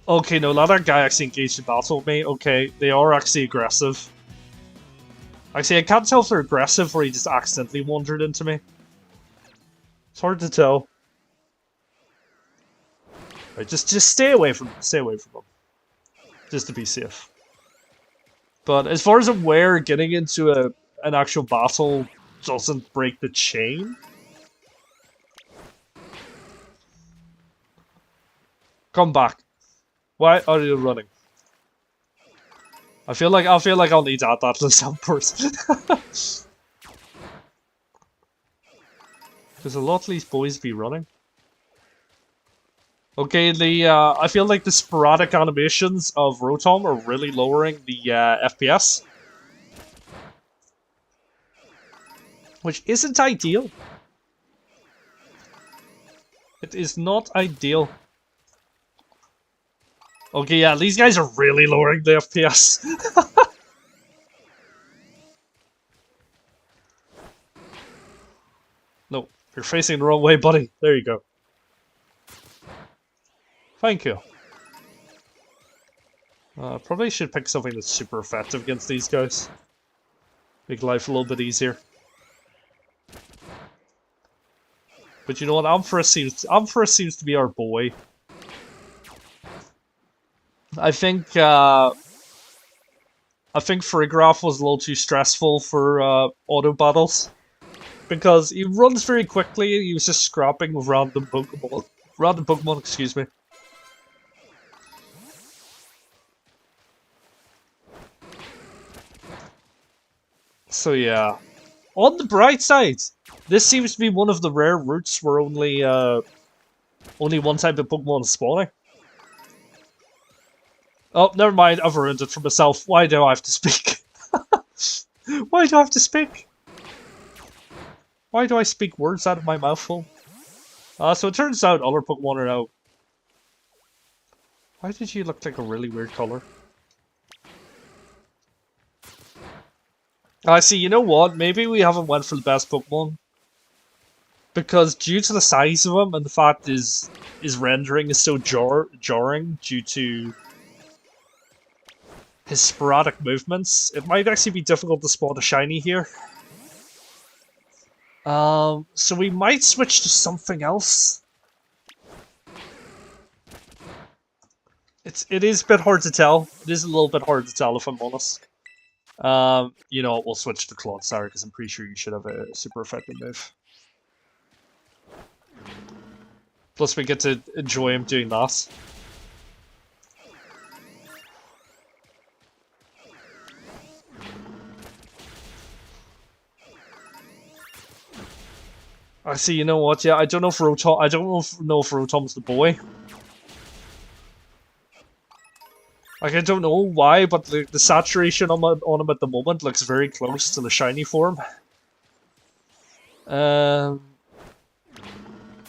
Okay, no, that guy actually engaged in battle with me. Okay, they are actually aggressive. Actually, I can't tell if they're aggressive or he just accidentally wandered into me. It's hard to tell. Right, just stay away from them. Stay away from them. Just to be safe. But as far as I'm aware, getting into an actual battle doesn't break the chain. Come back. Why are you running? I feel like I'll need to add that to the soundboard. Because a lot of these boys be running. Okay, I feel like the sporadic animations of Rotom are really lowering the FPS. Which isn't ideal. It is not ideal. Okay, yeah, these guys are really lowering the FPS. No, you're facing the wrong way, buddy. There you go. Thank you. Probably should pick something that's super effective against these guys. Make life a little bit easier. But you know what? Ampharos seems to be our boy. I think Farigiraf was a little too stressful for auto battles because he runs very quickly and he was just scrapping with random Pokemon. Excuse me. So yeah, on the bright side, this seems to be one of the rare routes where only one type of Pokemon is spawning. Oh, never mind, I've ruined it for myself. Why do I have to speak? Why do I have to speak? Why do I speak words out of my mouthful? So it turns out other Pokemon are now... Why did you look like a really weird color? I see, you know what? Maybe we haven't went for the best Pokemon. Because due to the size of him and the fact his rendering is so jarring due to his sporadic movements, it might actually be difficult to spot a shiny here. So we might switch to something else. It is a bit hard to tell. It is a little bit hard to tell if I'm honest. You know what, we'll switch to Clodsire because I'm pretty sure you should have a super effective move. Plus we get to enjoy him doing that. I see, you know what, yeah, I don't know if Rotom's the boy. Like, I don't know why, but the saturation on him at the moment looks very close to the shiny form.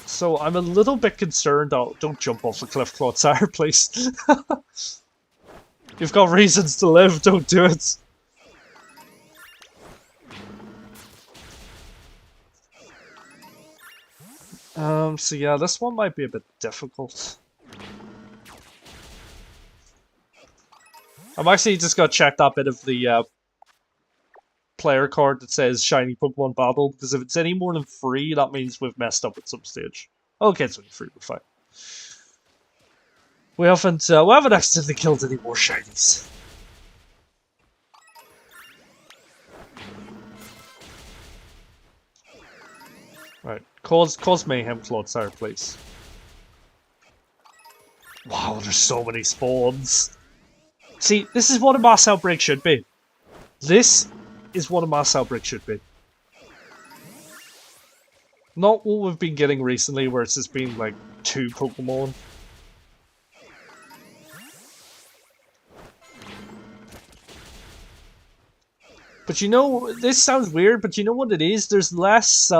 So I'm a little bit concerned. Oh, don't jump off the cliff, Clodsire, please. You've got reasons to live, don't do it. So yeah, this one might be a bit difficult. I'm actually just gonna check that bit of the player card that says Shiny Pokemon Battle, because if it's any more than 3, that means we've messed up at some stage. Okay, it's only 3, we're fine. We haven't accidentally killed any more shinies. Right, cause mayhem, Clodsire, please. Wow, there's so many spawns. See, this is what a Mass Outbreak should be. This is what a Mass Outbreak should be. Not what we've been getting recently, where it's just been like 2 Pokemon. But you know, this sounds weird, but you know what it is? There's less, there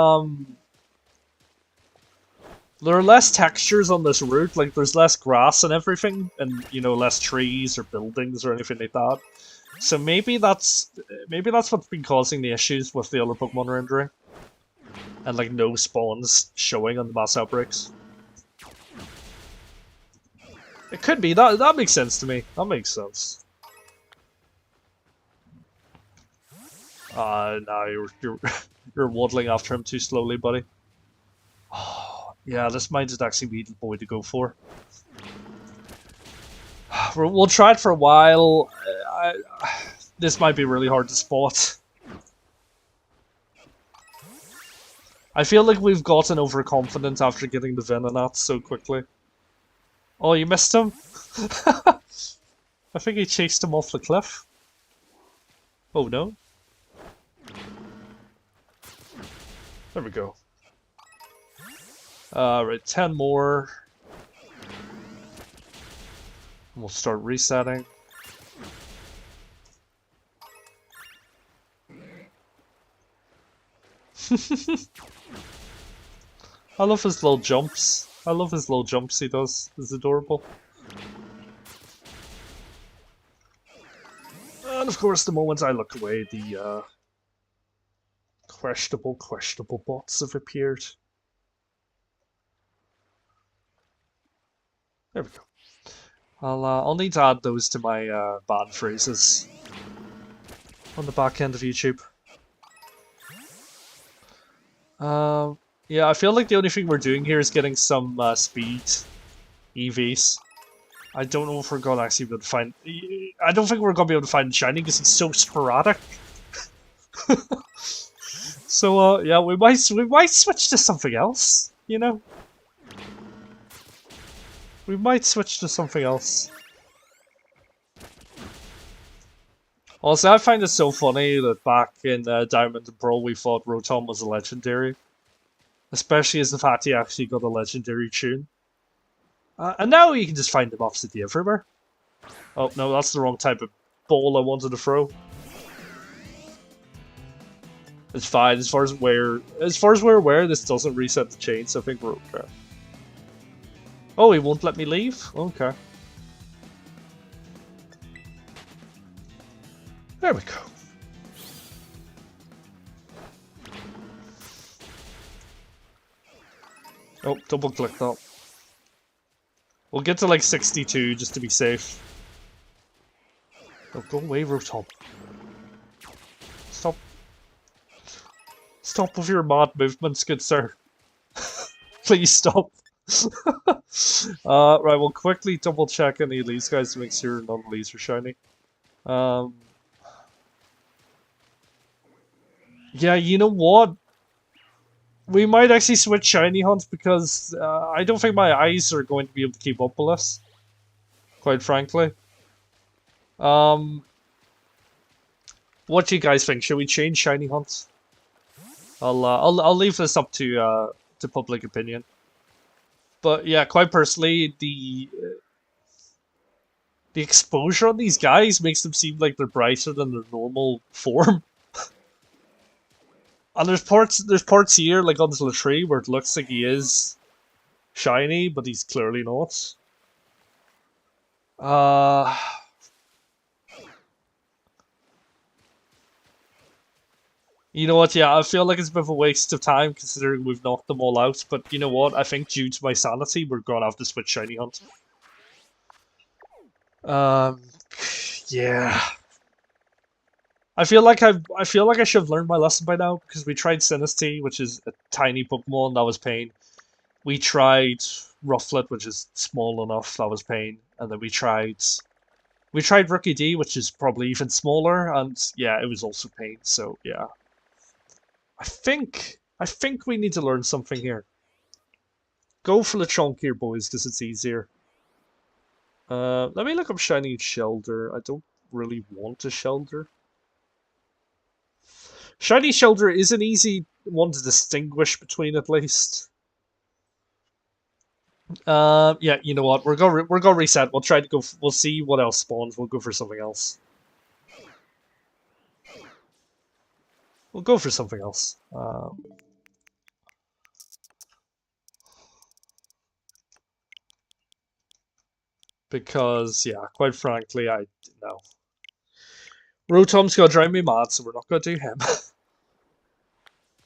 are less textures on this route, like there's less grass and everything, and you know, less trees or buildings or anything like that. So maybe that's what's been causing the issues with the other Pokemon rendering. And like no spawns showing on the Mass Outbreaks. It could be, that makes sense to me. That makes sense. No, you're waddling after him too slowly, buddy. Oh, yeah, this might just actually be the boy to go for. We'll try it for a while. This might be really hard to spot. I feel like we've gotten overconfident after getting the Venonat so quickly. Oh, you missed him? I think he chased him off the cliff. Oh no. There we go. Right, 10 more. We'll start resetting. I love his little jumps. I love his little jumps he does. It's adorable. And of course, the moment I look away, the questionable bots have appeared. There we go. I'll need to add those to my ban phrases on the back end of YouTube. Yeah, I feel like the only thing we're doing here is getting some speed EVs. I don't know if we're gonna actually be able to find. I don't think we're gonna be able to find shiny because he's so sporadic. So yeah, we might switch to something else. You know, we might switch to something else. Also, I find it so funny that back in Diamond and Pearl we thought Rotom was a legendary. Especially as the fact he actually got a legendary tune. And now you can just find him absolutely everywhere. Oh no, that's the wrong type of ball I wanted to throw. It's fine as far as we're aware. This doesn't reset the chain, so I think we're okay. Oh, he won't let me leave? Okay. There we go. Oh, double click that. We'll get to like 62 just to be safe. Oh, go away, Rotom. Stop. Stop with your mad movements, good sir. Please stop. Right, we'll quickly double check any of these guys to make sure none of these are shiny. Yeah, you know what? We might actually switch shiny hunts because I don't think my eyes are going to be able to keep up with us. Quite frankly. What do you guys think? Should we change shiny hunts? I'll leave this up to public opinion. But yeah, quite personally, the exposure on these guys makes them seem like they're brighter than their normal form. And there's parts here, like on this little tree, where it looks like he is shiny, but he's clearly not. You know what, yeah, I feel like it's a bit of a waste of time considering we've knocked them all out, but you know what, I think due to my sanity, we're gonna have to switch shiny hunt. Yeah. I feel like I should have learned my lesson by now because we tried Sinistea, which is a tiny Pokemon, that was pain. We tried Rufflet, which is small enough, that was pain, and then we tried Rookie D, which is probably even smaller, and yeah, it was also pain. So yeah, I think we need to learn something here. Go for the chunkier boys because it's easier. Let me look up shiny Shelder. I don't really want a Shelder. Shiny Shelder is an easy one to distinguish between, at least. Yeah, you know what? We're gonna reset. We'll try to go. We'll see what else spawns. We'll go for something else. We'll go for something else. Because yeah, quite frankly, I no. Rotom's gonna drive me mad, so we're not gonna do him.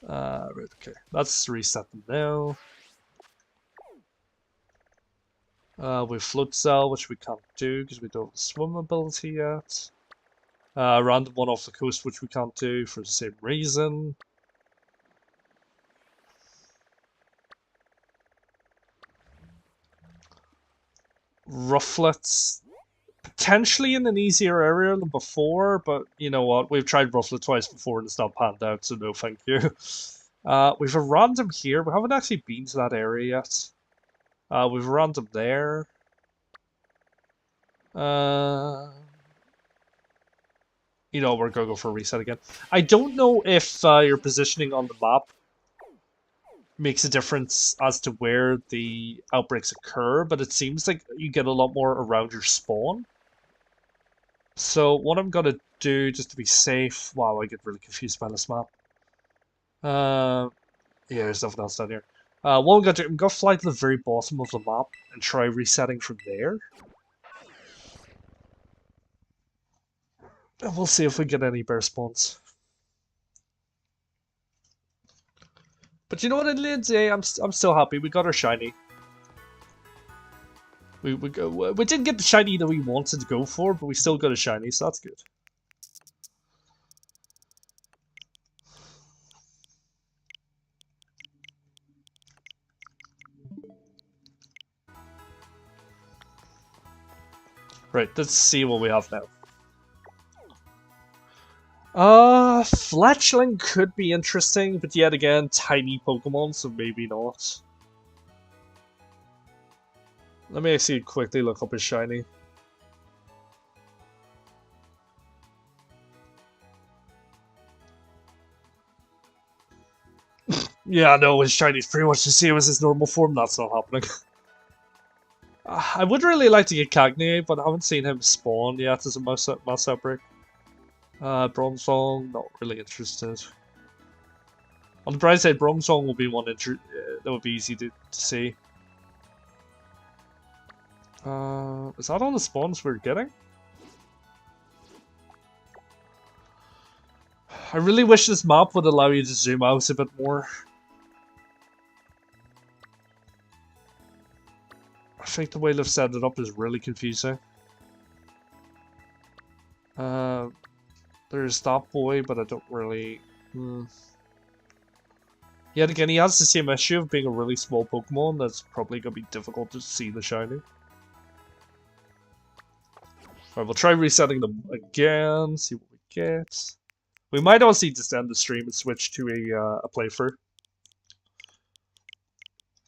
Right, okay. Let's reset them now. With Flood Cell, which we can't do because we don't have swim ability yet. Random one off the coast, which we can't do for the same reason. Rufflet, potentially in an easier area than before, but you know what? We've tried Rufflet twice before and it's not panned out, so no thank you. We've a random here. We haven't actually been to that area yet. We've a random there. You know, we're gonna go for a reset again. I don't know if your positioning on the map makes a difference as to where the outbreaks occur, but it seems like you get a lot more around your spawn. So what I'm gonna do, just to be safe... Wow, I get really confused by this map. Yeah, there's nothing else down here. What I'm gonna do, I'm gonna fly to the very bottom of the map and try resetting from there. And we'll see if we get any bear spawns. But you know what, at the end of the day, I'm still happy. We got our shiny. We didn't get the shiny that we wanted to go for, but we still got a shiny, so that's good. Right, let's see what we have now. Fletchling could be interesting, but yet again, tiny Pokemon, so maybe not. Let me actually quickly look up his shiny. Yeah, no, his shini's pretty much the same as his normal form. That's not happening. I would really like to get Cagney, but I haven't seen him spawn yet as a Mass Outbreak. Bronzong, not really interested. On the bright side, Bronzong will be one that would be easy to see. Is that all the spawns we're getting? I really wish this map would allow you to zoom out a bit more. I think the way they've set it up is really confusing. There's that boy, but I don't really... Yet again, he has the same issue of being a really small Pokemon. That's probably going to be difficult to see the shiny. Alright, we'll try resetting them again, see what we get. We might also just end the stream and switch to a playthrough.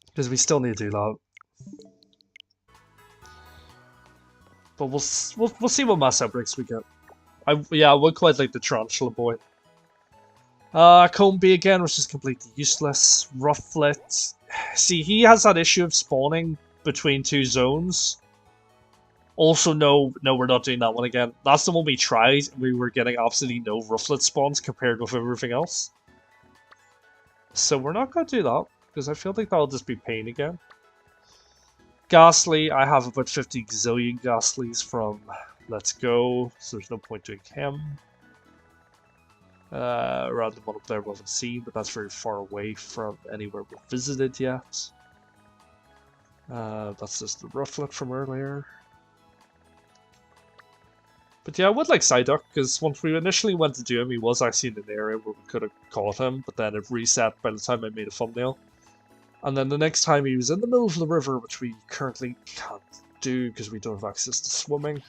Because we still need to do that. But we'll see what Mass Outbreaks we get. Yeah, I would quite like the Tarantula boy. Combi again, which is completely useless. Rufflet. See, he has that issue of spawning between two zones. Also, no, we're not doing that one again. That's the one we tried, and we were getting absolutely no Rufflet spawns compared with everything else. So we're not going to do that, because I feel like that'll just be pain again. Ghastly, I have about 50 gazillion Ghastlies from Let's Go, so there's no point doing him. Random one up there we haven't seen, but that's very far away from anywhere we've visited yet. That's just the Rufflet from earlier. But yeah, I would like Psyduck, because once we initially went to do him, he was actually in an area where we could have caught him, but then it reset by the time I made a thumbnail. And then the next time he was in the middle of the river, which we currently can't do because we don't have access to swimming.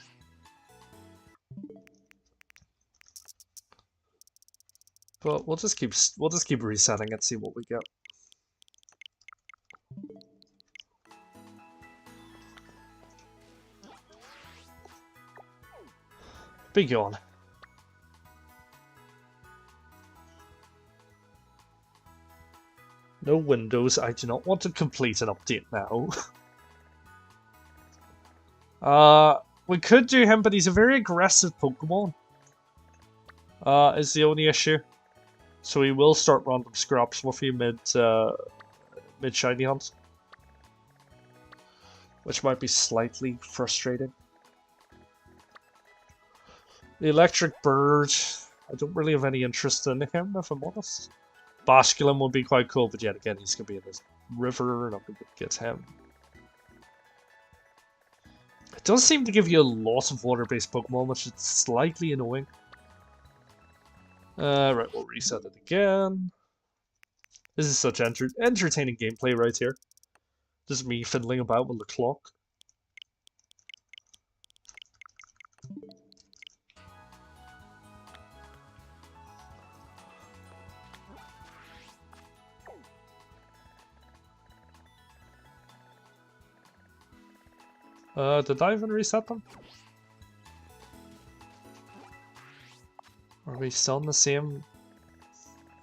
But we'll just keep resetting and see what we get. Big yawn. No windows. I do not want to complete an update now. We could do him, but he's a very aggressive Pokemon. Is the only issue. So he will start random scraps with you mid shiny hunt. Which might be slightly frustrating. The Electric Bird, I don't really have any interest in him, if I'm honest. Basculin would be quite cool, but yet again, he's going to be in this river, and I'm going to get him. It does seem to give you a lot of water-based Pokemon, which is slightly annoying. Right, we'll reset it again. This is such entertaining gameplay right here. Just me fiddling about with the clock. Did I even reset them? Are we still in the same...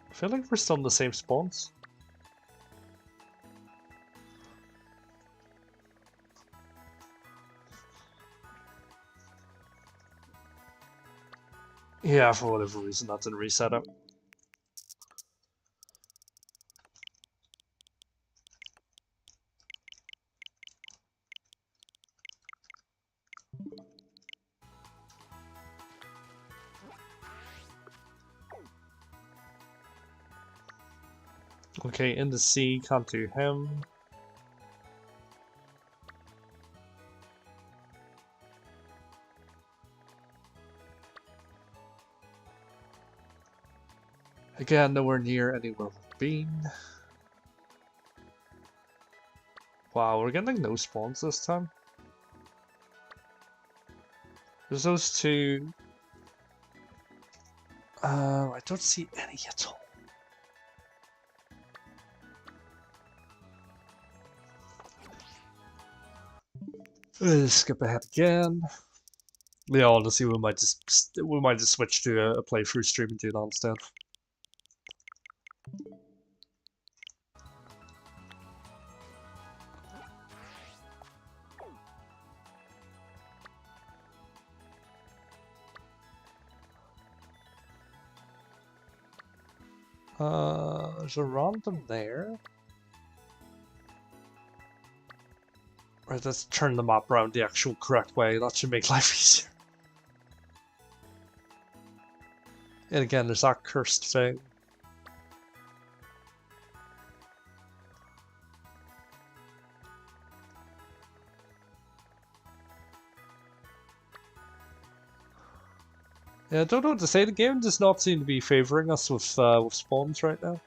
I feel like we're still in the same spawns. Yeah, for whatever reason that didn't reset it. Okay, in the sea, can't do him. Again, nowhere near anywhere we've been. Wow, we're getting no spawns this time. There's those two. I don't see any at all. Skip ahead again. Yeah, honestly, we might just switch to a playthrough stream and do that instead. There's a random there. Right, let's turn the map around the actual correct way. That should make life easier. And again, there's that cursed thing. Yeah, I don't know what to say. The game does not seem to be favoring us with spawns right now.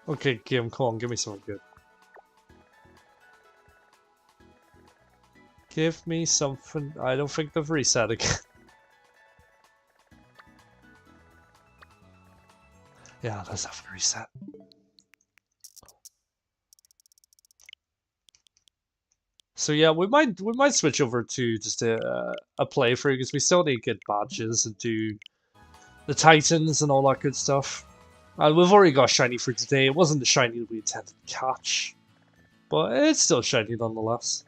Okay, game, come on, give me something good. Give me something. I don't think they've reset again. Yeah, let's have a reset. So yeah, we might switch over to just a playthrough because we still need to get badges and do the Titans and all that good stuff. We've already got shiny for today. It wasn't the shiny that we intended to catch, but it's still shiny nonetheless.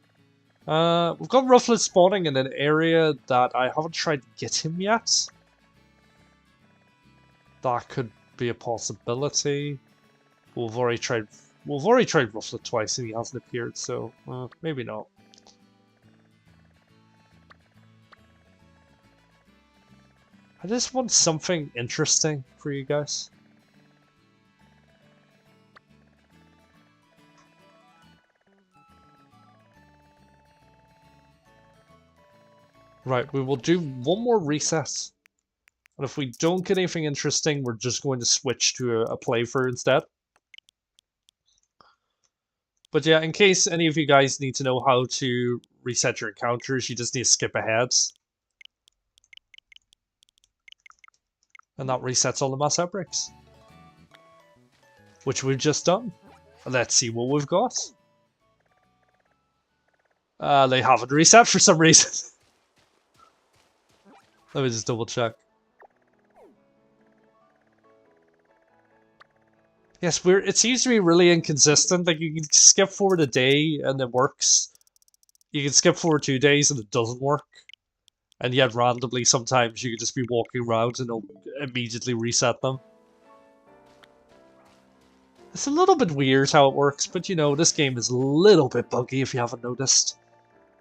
We've got Rufflet spawning in an area that I haven't tried to get him yet. That could be a possibility. We've already tried Rufflet twice and he hasn't appeared, so maybe not. I just want something interesting for you guys. Right, we will do one more reset. And if we don't get anything interesting, we're just going to switch to a playthrough instead. But yeah, in case any of you guys need to know how to reset your encounters, you just need to skip ahead. And that resets all the Mass Outbreaks. Which we've just done. Let's see what we've got. They haven't reset for some reason. Let me just double check. Yes, it seems to be really inconsistent. Like, you can skip forward a day and it works. You can skip forward 2 days and it doesn't work. And yet randomly sometimes you can just be walking around and it'll immediately reset them. It's a little bit weird how it works, but you know, this game is a little bit buggy if you haven't noticed.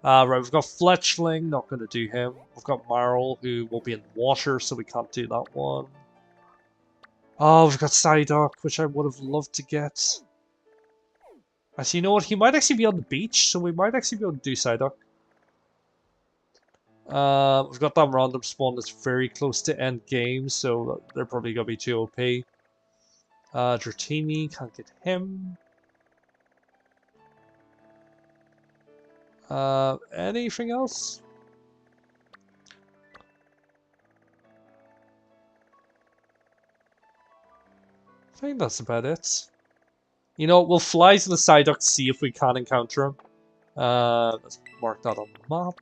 Right, we've got Fletchling, not going to do him. We've got Marl, who will be in water, so we can't do that one. Oh, we've got Psyduck, which I would have loved to get. Actually, you know what? He might actually be on the beach, so we might actually be able to do Psyduck. We've got that random spawn that's very close to end game, so they're probably going to be too OP. Dratini, can't get him. Anything else? I think that's about it. You know, we'll fly to the Psyduck to see if we can encounter him. Let's mark that on the map.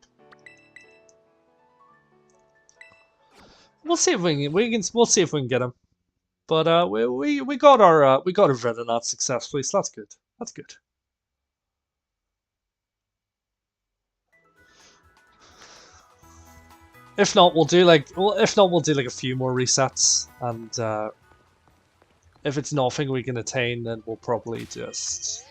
We'll see if we'll see if we can get him. But we got our Venonat successfully, so that's good. That's good. If not, we'll do like a few more resets, and if it's nothing we can attain, then we'll probably just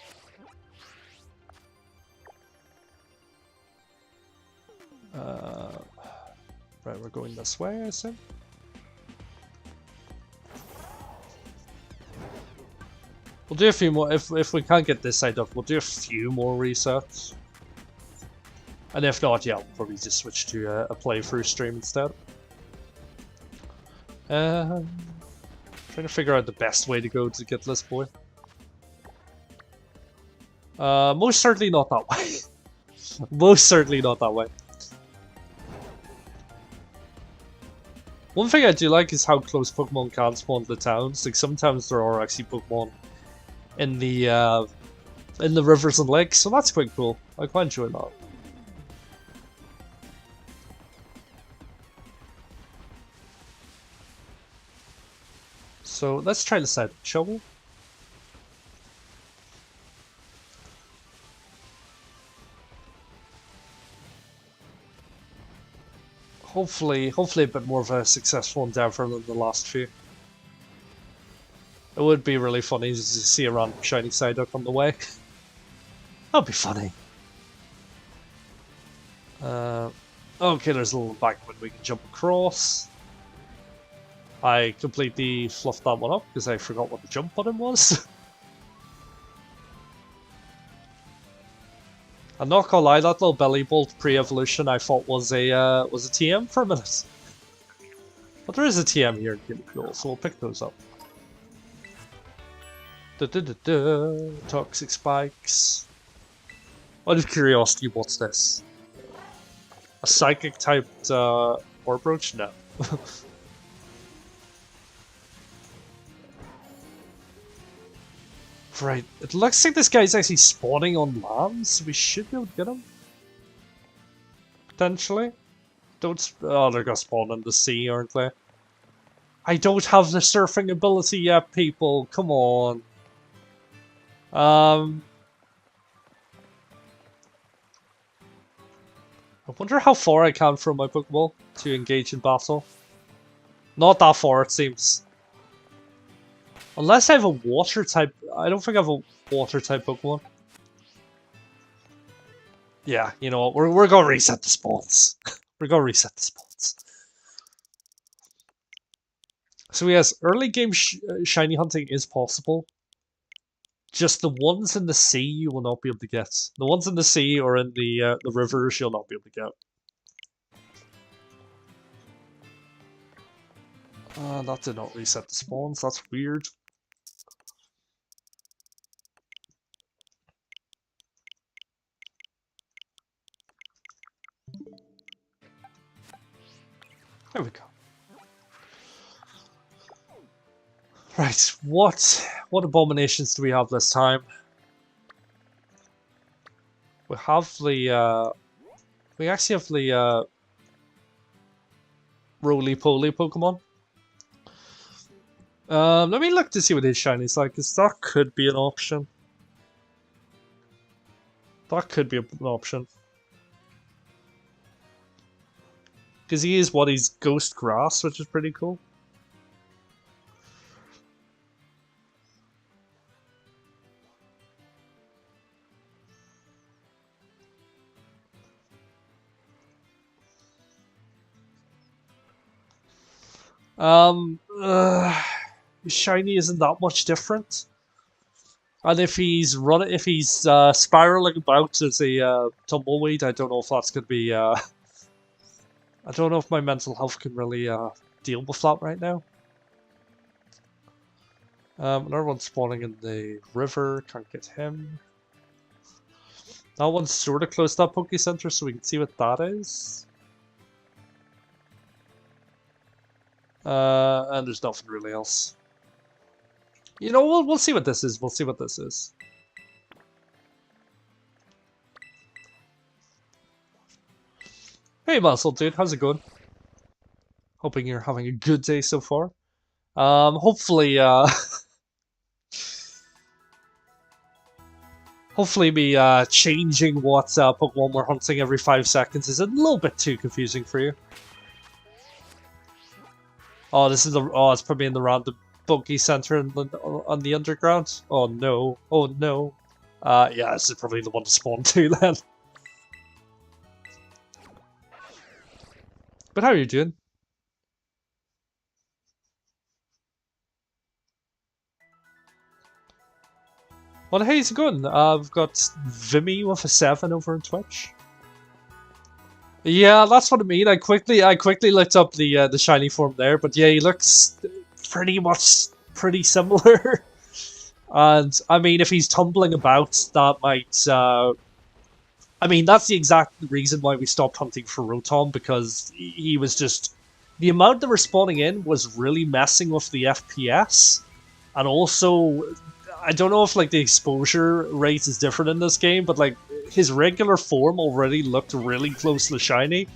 right, we're going this way, I assume. We'll do a few more if we can't get this side up. We'll do a few more resets. And if not, yeah, we'll probably just switch to a playthrough stream instead. Trying to figure out the best way to go to get this boy. Most certainly not that way. Most certainly not that way. One thing I do like is how close Pokemon can spawn to the towns. Like, sometimes there are actually Pokemon in the in the rivers and lakes, so that's quite cool. I quite enjoy that. So let's try this out, shall we? Hopefully a bit more of a successful endeavor than the last few. It would be really funny to see a random shiny Psyduck on the way. That'd be funny. Okay, there's a little embankment we can jump across. I completely fluffed that one up because I forgot what the jump button was. I'm not gonna lie, that little belly bolt pre-evolution I thought was a TM for a minute. But there is a TM here in Kilicool, so we'll pick those up. Toxic spikes. Out of curiosity, what's this? A psychic typed Orbrooch? No. Right, it looks like this guy's actually spawning on land, so we should be able to get him. Potentially. Oh, they're gonna spawn in the sea, aren't they? I don't have the surfing ability yet, people. Come on. I wonder how far I can throw my Pokeball to engage in battle. Not that far, it seems. Unless I have a water type. I don't think I have a water type Pokemon. Yeah, you know what? We're gonna reset the spawns. We're gonna reset the spawns. So yes, early game shiny hunting is possible. Just the ones in the sea you will not be able to get. The ones in the sea or in the rivers you'll not be able to get. That did not reset the spawns. That's weird. There we go. Right, what abominations do we have this time? We have the we actually have the roly-poly Pokemon. Let me look to see what his shiny's like, because that could be an option. That could be an option. Because he is what, he's Ghost Grass, which is pretty cool. Shiny isn't that much different. And if he's spiraling about as a tumbleweed, I don't know if that's gonna be I don't know if my mental health can really deal with that right now. Another one's spawning in the river, can't get him. That one's sort of close to that Poke Center, so we can see what that is. And there's nothing really else. You know, we'll see what this is. We'll see what this is. Hey Muscle Dude, how's it going? Hoping you're having a good day so far. Hopefully, hopefully me changing what Pokemon we're hunting every 5 seconds is a little bit too confusing for you. Oh, this is it's probably in the random Poke Center on the underground. Oh no! Oh no! Yeah, this is probably the one to spawn to then. But how are you doing? Well, how's it going? I've got Vimy with a 7 over on Twitch. Yeah, that's what I mean. I quickly looked up the shiny form there, but yeah, he looks pretty similar. And I mean, if he's tumbling about, that might. I mean, that's the exact reason why we stopped hunting for Rotom, because he was just the amount that were spawning in was really messing with the FPS, and also I don't know if like the exposure rate is different in this game, but like his regular form already looked really close to shiny,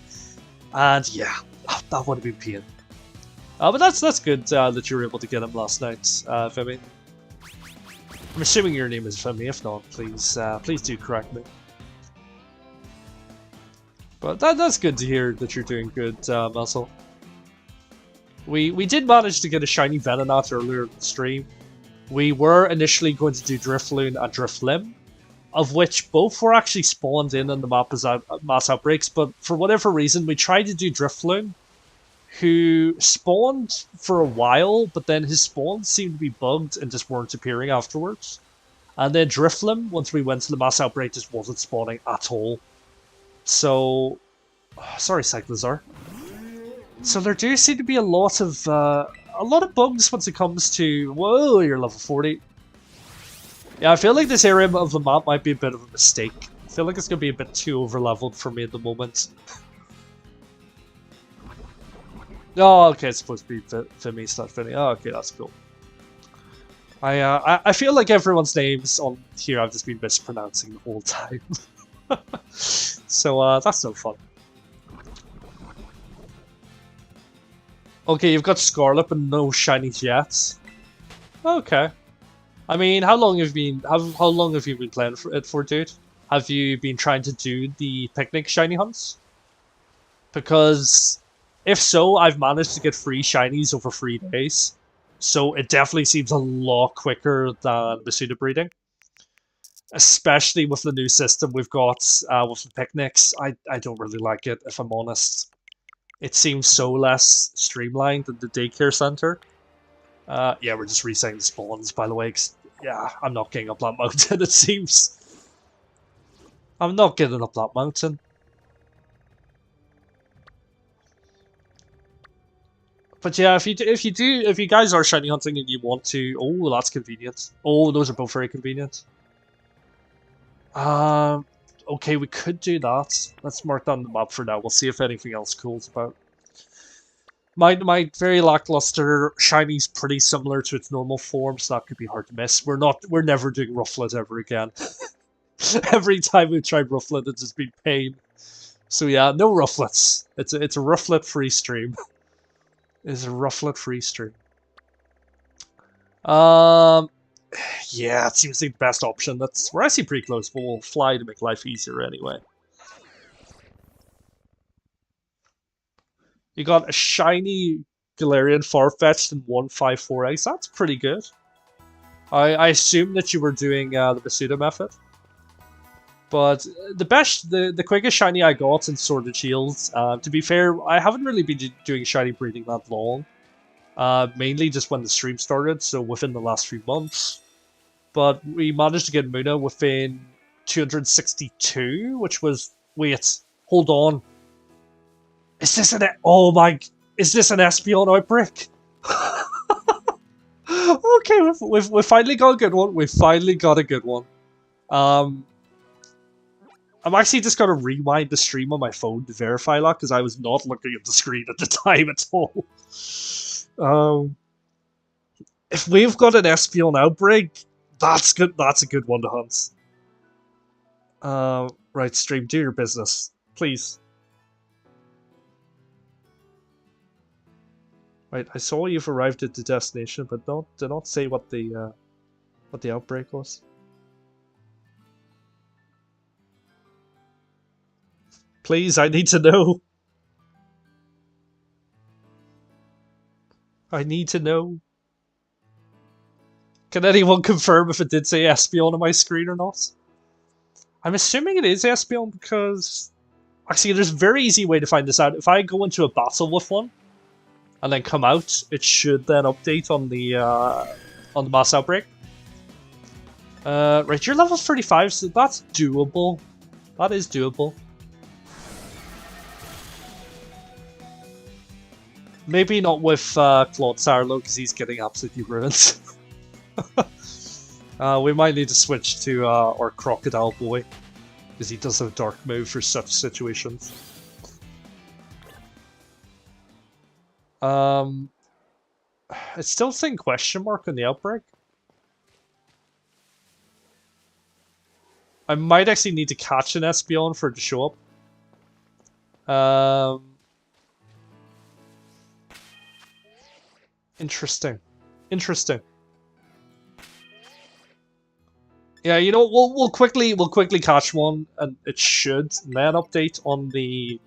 and yeah, that would have been pain. But that's good that you were able to get him last night, Femi. I'm assuming your name is Femi. If not, please do correct me. But that's good to hear that you're doing good, Muscle. We did manage to get a shiny Venonat earlier in the stream. We were initially going to do DRIFLOON and DRIFBLIM, of which both were actually spawned in the map as Mass Outbreaks, but for whatever reason we tried to do DRIFLOON, who spawned for a while, but then his spawns seemed to be bugged and just weren't appearing afterwards. And then DRIFLIM, once we went to the Mass Outbreak, just wasn't spawning at all. So, sorry, Cyclizar. So there do seem to be a lot of bugs once it comes to. Whoa, you're level 40. Yeah, I feel like this area of the map might be a bit of a mistake. I feel like it's gonna be a bit too over-leveled for me at the moment. Oh, okay, it's supposed to be Fimi, it's not Finny. Oh, okay, that's cool. I feel like everyone's names on here I've just been mispronouncing the whole time. So that's no fun. Okay, you've got Scarlet but no shinies yet. Okay. I mean, how long have you been playing for, dude? Have you been trying to do the picnic shiny hunts? Because if so, I've managed to get free shinies over 3 days. So it definitely seems a lot quicker than Masuda breeding. Especially with the new system we've got with the picnics. I don't really like it, if I'm honest. It seems so less streamlined than the daycare center. Yeah, we're just resetting the spawns, by the way. Yeah, I'm not getting up that mountain, it seems. I'm not getting up that mountain. But yeah, if you guys are shiny hunting and you want to, oh, that's convenient. Oh, those are both very convenient. Okay, we could do that. Let's mark down the map for now. We'll see if anything else cool's about. My very lackluster shiny's pretty similar to its normal form, so that could be hard to miss. We're never doing Rufflet ever again. Every time we've tried Rufflet, it's just been pain. So yeah, no Rufflets. It's a Rufflet free stream. It's a Rufflet free stream. Yeah, it seems like the best option. We're actually pretty close, but we'll fly to make life easier anyway. You got a shiny Galarian Farfetch'd and 154X. That's pretty good. I assume that you were doing the Masuda method. But the quickest shiny I got in Sword and Shields, to be fair, I haven't really been doing shiny breeding that long. Mainly just when the stream started, so within the last few months. But we managed to get Muna within 262, which was... Wait, hold on. Is this an... Oh my... Is this an Espeon Outbreak? Okay, we've finally got a good one. We've finally got a good one. I'm actually just going to rewind the stream on my phone to verify that, because I was not looking at the screen at the time at all. If we've got an Espeon Outbreak, that's good. That's a good one to hunt. Right, stream, do your business, please. Right, I saw you've arrived at the destination, but do not say what the outbreak was. Please, I need to know. I need to know. Can anyone confirm if it did say Espeon on my screen or not? I'm assuming it is Espeon because... Actually, there's a very easy way to find this out. If I go into a battle with one, and then come out, it should then update on the Mass Outbreak. Right, you're level 35, so that's doable. That is doable. Maybe not with Claude Sarlo, because he's getting absolutely ruined. We might need to switch to our Crocodile Boy, because he does have a dark move for such situations. It's still saying question mark on the outbreak. I might actually need to catch an Espeon for it to show up. Interesting. Interesting. Yeah, you know, we'll quickly catch one, and it should then update on the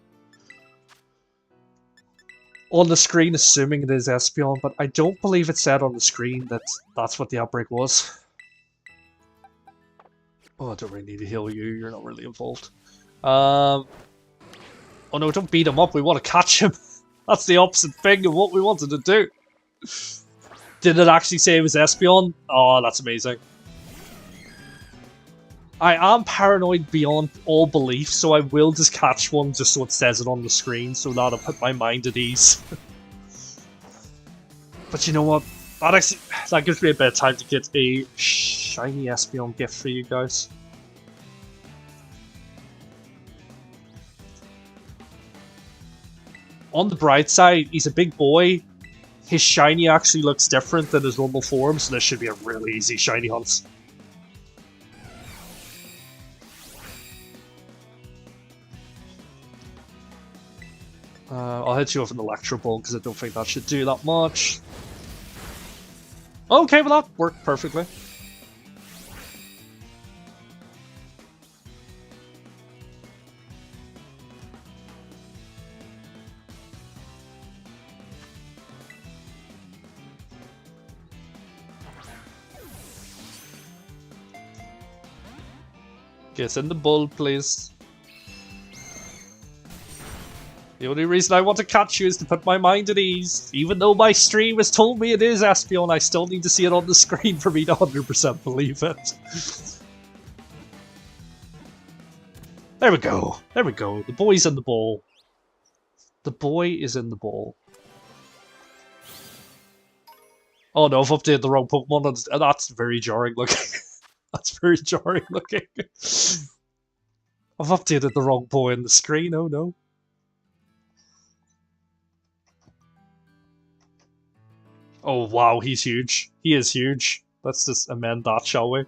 screen, assuming it is Espeon, but I don't believe it said on the screen that that's what the outbreak was. Oh, I don't really need to heal you. You're not really involved. Oh no, don't beat him up. We want to catch him. That's the opposite thing of what we wanted to do. Did it actually say it was Espeon? Oh, that's amazing. I am paranoid beyond all belief, so I will just catch one just so it says it on the screen, so that'll put my mind at ease. But you know what? That gives me a bit of time to get a shiny Espeon gift for you guys. On the bright side, he's a big boy. His shiny actually looks different than his normal form, so this should be a really easy shiny hunt. I'll hit you with an Electro Ball because I don't think that should do that much. Okay, well that worked perfectly. Get in the bull, please. The only reason I want to catch you is to put my mind at ease. Even though my stream has told me it is Espeon, I still need to see it on the screen for me to 100% believe it. There we go. There we go. The boy's in the bowl. The boy is in the bowl. Oh no, I've updated the wrong Pokemon. That's very jarring looking. That's very jarring looking. I've updated the wrong boy in the screen. Oh no. Oh wow, he's huge. He is huge. Let's just amend that, shall we?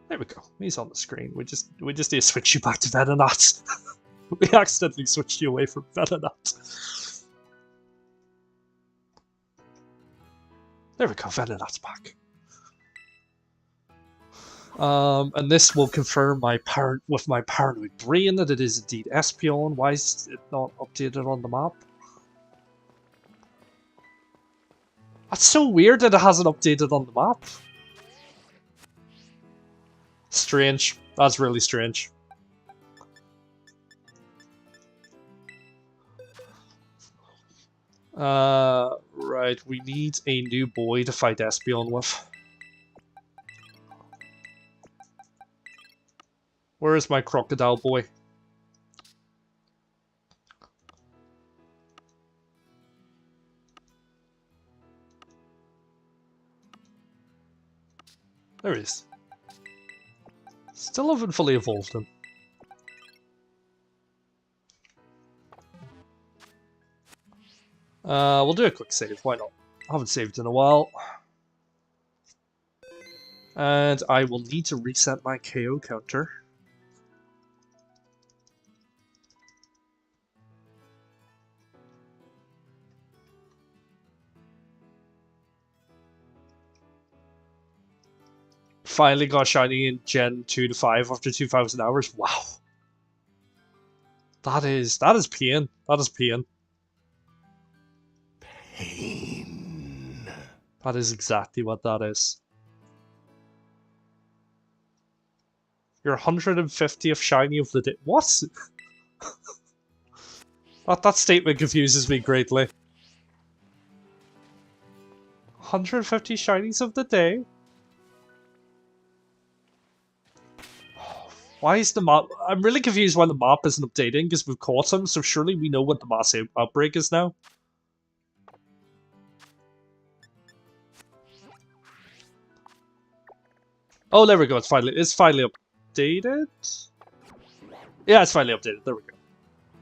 There we go. He's on the screen. We just need to switch you back to Venonat. We accidentally switched you away from Venonat. There we go. Venonat's back. And this will confirm my paranoid brain that it is indeed Espeon. Why is it not updated on the map? That's so weird that it hasn't updated on the map. Strange. That's really strange. Right, we need a new boy to fight Espeon with. Where is my crocodile boy? There he is. Still haven't fully evolved him. We'll do a quick save, why not? I haven't saved in a while. And I will need to reset my KO counter. Finally got shiny in Gen 2 to 5 after 2,000 hours. Wow. That is pain. That is pain. Pain. That is exactly what that is. Your 150th shiny of the day. What? That statement confuses me greatly. 150 shinies of the day? Why is the map... I'm really confused why the map isn't updating, because we've caught him, so surely we know what the Mass Outbreak is now. Oh, there we go, it's finally updated? Yeah, it's finally updated, there we go.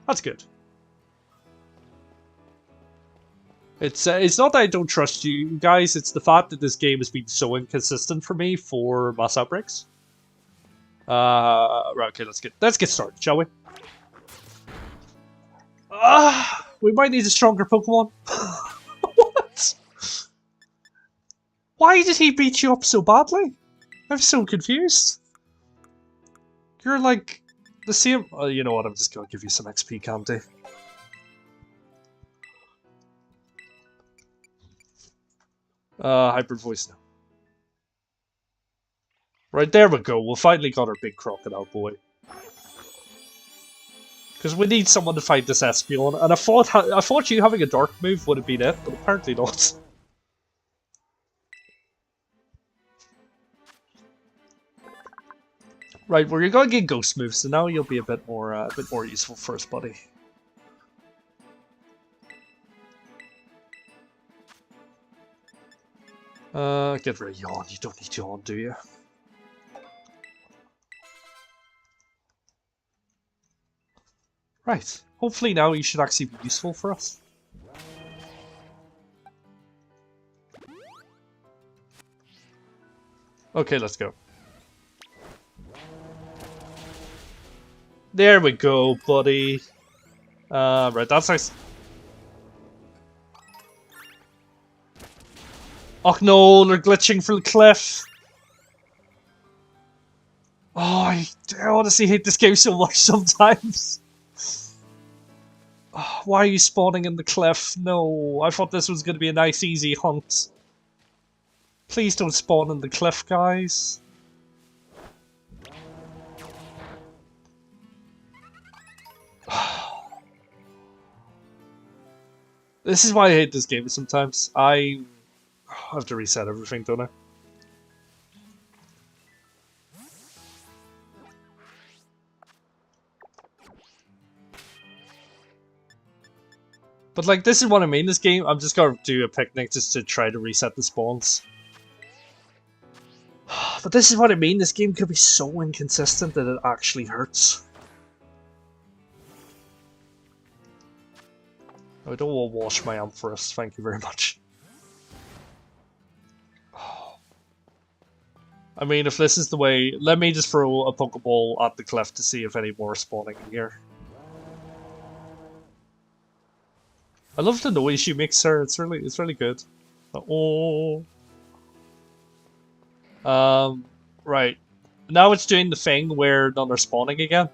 That's good. It's not that I don't trust you guys, it's the fact that this game has been so inconsistent for me for Mass Outbreaks. Right, okay, let's get started, shall we? We might need a stronger Pokemon. What? Why did he beat you up so badly? I'm so confused. You're like the same. You know what? I'm just gonna give you some XP candy. Hybrid voice now. Right, there we go. We finally got our big crocodile boy. Because we need someone to fight this Espeon, and I thought you having a dark move would have been it, but apparently not. Right, well, you're gonna get ghost moves, so now you'll be a bit more useful for us, buddy. Get rid of Yawn. You don't need Yawn, do you? Right. Hopefully now you should actually be useful for us. Okay, let's go. There we go, buddy. Right, that's nice. Oh no, they're glitching for the cliff. Oh, I honestly hate this game so much sometimes. Oh, why are you spawning in the cliff? No, I thought this was going to be a nice, easy hunt. Please don't spawn in the cliff, guys. This is why I hate this game sometimes. I have to reset everything, don't I? But like, this is what I mean, this game, I'm just gonna do a picnic just to try to reset the spawns. But this is what I mean, this game could be so inconsistent that it actually hurts. I don't want to wash my Ampharos, thank you very much. I mean, if this is the way, let me just throw a Pokeball at the cliff to see if any more are spawning in here. I love the noise she makes, her. It's really good. Oh. Right. Now it's doing the thing where none are spawning again.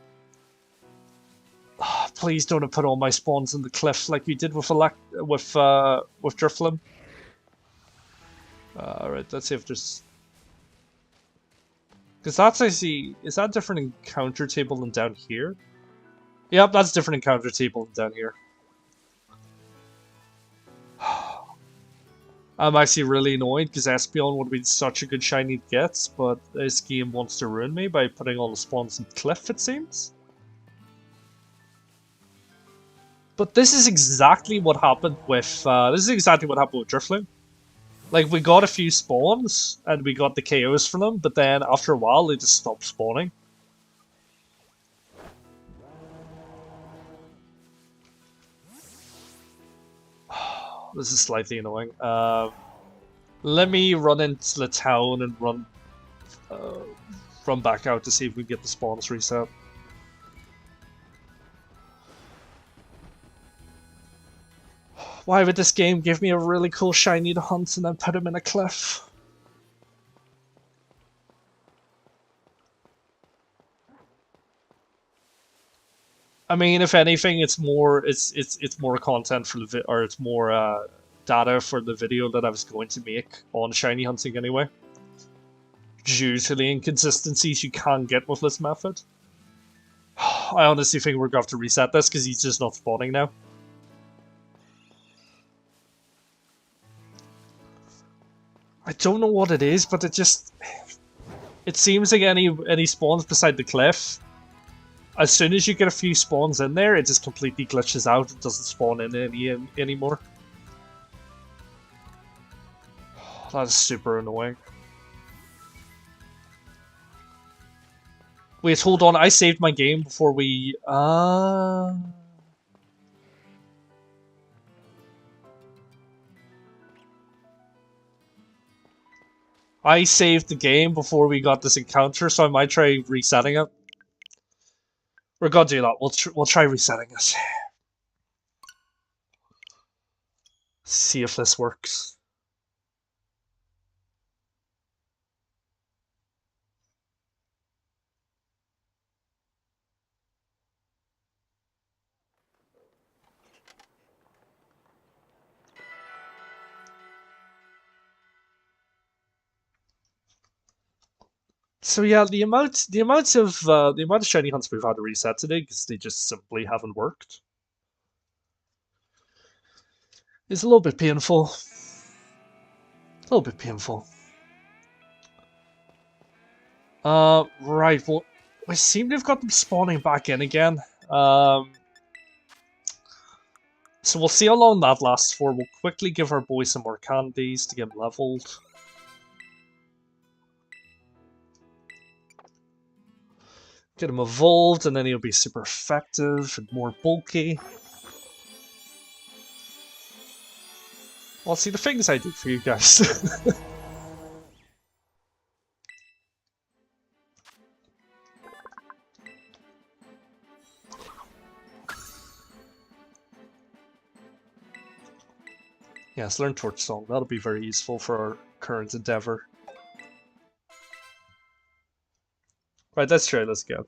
Oh, please don't have put all my spawns in the cliff like we did with Drifloon. Right. Let's see if there's. Because that's, I see, is that different encounter table than down here? Yep, that's different encounter table than down here. I'm actually really annoyed because Espeon would have been such a good shiny to get, but this game wants to ruin me by putting all the spawns in cliff, it seems. But this is exactly what happened with, Drifloon. Like, we got a few spawns, and we got the KOs from them, but then after a while, they just stopped spawning. This is slightly annoying. Let me run into the town and run back out to see if we can get the spawns reset. Why would this game give me a really cool shiny to hunt and then put him in a cliff? I mean, if anything, it's more content for the or it's more data for the video that I was going to make on shiny hunting anyway. Due to the inconsistencies you can get with this method. I honestly think we're going to have to reset this because he's just not spawning now. I don't know what it is, but it seems like any spawns beside the cliff, as soon as you get a few spawns in there, it just completely glitches out. It doesn't spawn in any anymore. That is super annoying. Wait, hold on. I saved my game before we... I saved the game before we got this encounter, so I might try resetting it. We're gonna do that. We'll try resetting it. See if this works. So yeah, the amount of shiny hunts we've had to reset today because they just simply haven't worked is a little bit painful. A little bit painful. Right. Well, we seem to have got them spawning back in again. So we'll see how long that lasts for. We'll quickly give our boy some more candies to get him leveled. Get him evolved, and then he'll be super effective and more bulky. Well, see the things I do for you guys. Yes, learn Torch Song. That'll be very useful for our current endeavor. Right, let's try. Let's go.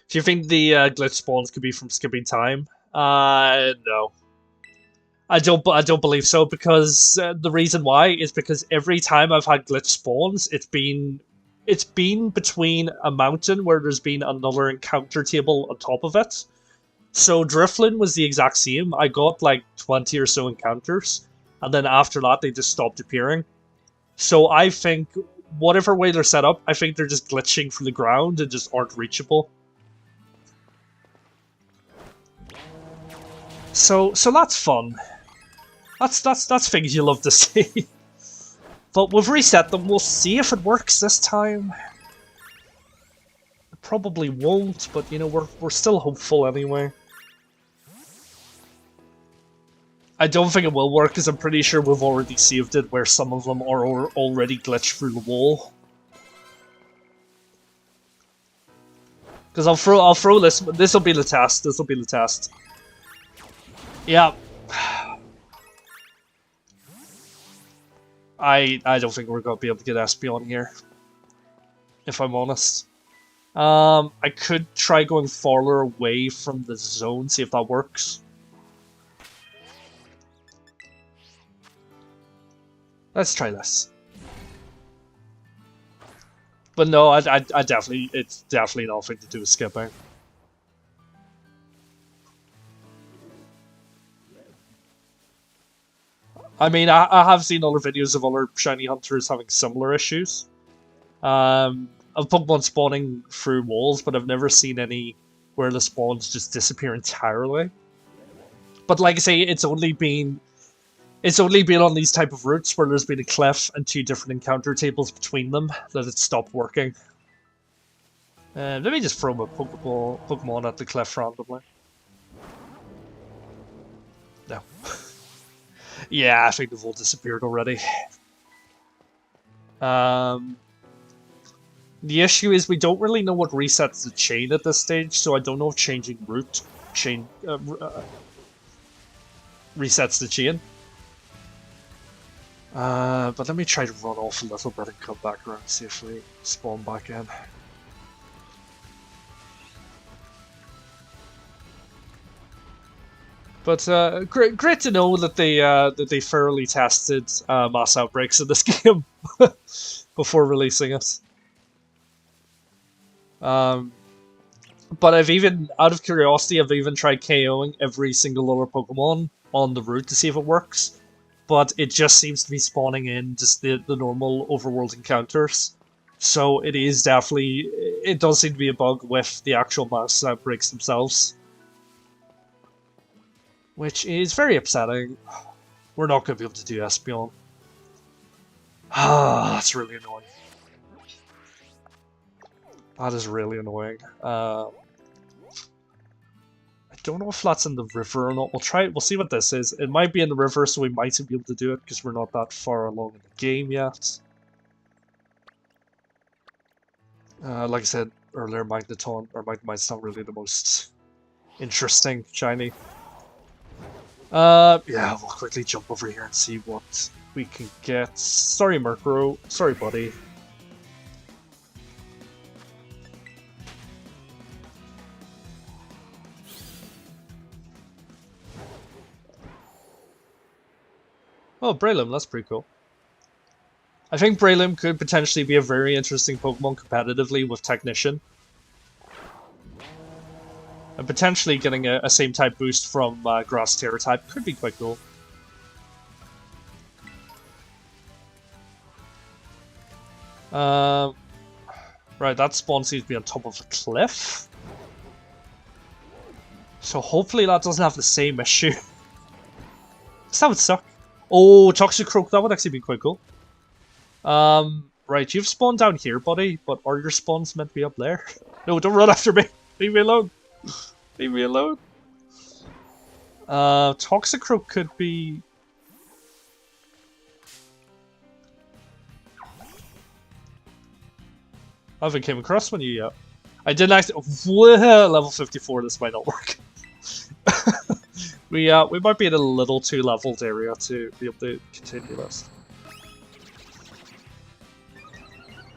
Do you think the glitch spawns could be from skipping time? No. I don't believe so, because the reason why is because every time I've had glitch spawns, it's been between a mountain where there's been another encounter table on top of it. So DRIFLOON was the exact same. I got like 20 or so encounters, and then after that they just stopped appearing. So I think whatever way they're set up, I think they're just glitching from the ground and just aren't reachable. So that's fun. That's things you love to see. But we've reset them. We'll see if it works this time. It probably won't, but you know we're still hopeful anyway. I don't think it will work because I'm pretty sure we've already saved it where some of them are already glitched through the wall. Because I'll throw this. This will be the test. This will be the test. Yeah. I don't think we're going to be able to get Espeon here, if I'm honest. I could try going farther away from the zone, see if that works. Let's try this. But no, I definitely, it's definitely nothing to do with skipping. I mean, I have seen other videos of other shiny hunters having similar issues. Of Pokemon spawning through walls, but I've never seen any where the spawns just disappear entirely. But like I say, it's only been on these type of routes where there's been a cliff and two different encounter tables between them that it stopped working. Let me just throw my Pokemon at the cliff randomly. No. Yeah, I think they've all disappeared already. The issue is we don't really know what resets the chain at this stage, so I don't know if changing route resets the chain. But let me try to run off a little bit and come back around and see if we spawn back in. But great to know that they thoroughly tested Mass Outbreaks in this game before releasing it. But I've even, out of curiosity, I've even tried KOing every single other Pokemon on the route to see if it works. But it just seems to be spawning in just the normal overworld encounters. So it is definitely, it does seem to be a bug with the actual Mass Outbreaks themselves. Which is very upsetting. We're not going to be able to do Espeon. Ah, that's really annoying. That is really annoying. I don't know if that's in the river or not. We'll try it. We'll see what this is. It might be in the river, so we might be able to do it because we're not that far along in the game yet. Like I said earlier, Magneton's not really the most interesting shiny. Yeah, we'll quickly jump over here and see what we can get. Sorry, Murkrow. Sorry, buddy. Oh, Breloom, that's pretty cool. I think Breloom could potentially be a very interesting Pokemon competitively with Technician. And potentially getting a same type boost from Grass Terror type could be quite cool. Right, that spawn seems to be on top of a cliff. So hopefully that doesn't have the same issue. That would suck. Oh, Toxicroak, that would actually be quite cool. Right, you've spawned down here, buddy, but are your spawns meant to be up there? No, don't run after me! Leave me alone! Leave me alone! Toxicroak could be... I haven't came across one yet. I didn't actually... Level 54, this might not work. We might be in a little too leveled area to be able to continue this.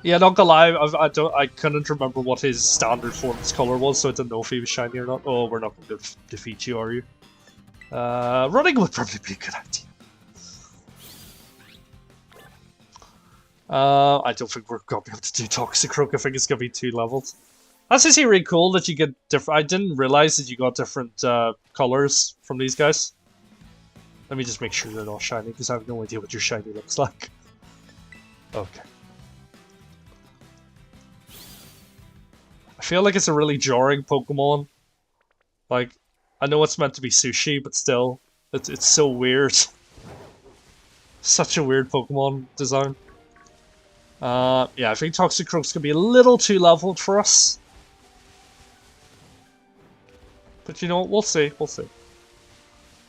Yeah, not gonna lie, I couldn't remember what his standard form's color was, so I didn't know if he was shiny or not. Oh, we're not going to defeat you, are you? Running would probably be a good idea. I don't think we're gonna be able to do Toxicroak. I think it's gonna be too leveled. That's actually really cool that you get different. I didn't realize that you got different colors from these guys. Let me just make sure they're not shiny because I have no idea what your shiny looks like. Okay. I feel like it's a really jarring Pokemon. Like, I know it's meant to be sushi, but still, it's so weird. Such a weird Pokemon design. Yeah, I think Toxicroak's gonna be a little too leveled for us. But you know what, we'll see, we'll see.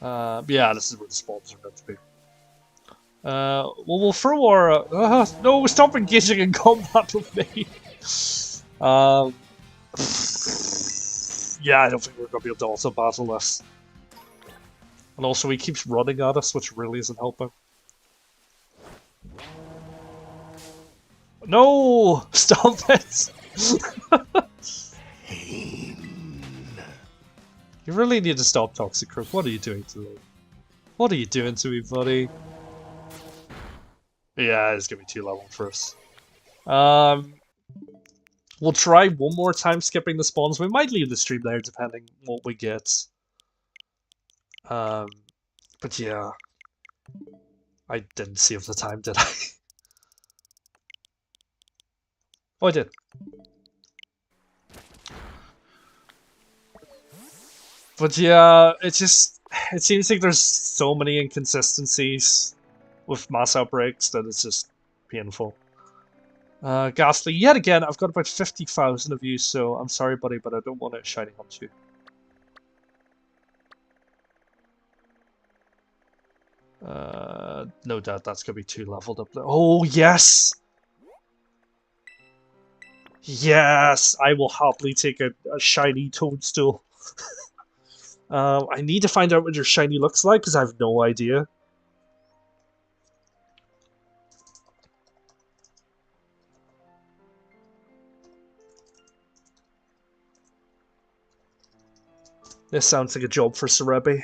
Yeah, this is where the spawns are meant to be. Well, we'll throw our... no, stop engaging in combat with me! Yeah, I don't think we're going to be able to also battle this. And also, he keeps running at us, which really isn't helping. No! Stop it! You really need to stop, Toxicroak. What are you doing to me? What are you doing to me, buddy? Yeah, it's gonna be too level for us. We'll try one more time skipping the spawns. We might leave the stream there, depending what we get. But yeah. I didn't save the time, did I? Oh, I did. But yeah, it seems like there's so many inconsistencies with Mass Outbreaks that it's just painful. Ghastly, yet again, I've got about 50,000 of you, so I'm sorry, buddy, but I don't want to shiny hunt you. No doubt that's going to be too leveled up there. Oh, yes! Yes! I will happily take a shiny Toadstool. I need to find out what your shiny looks like, because I have no idea. This sounds like a job for Cerebi.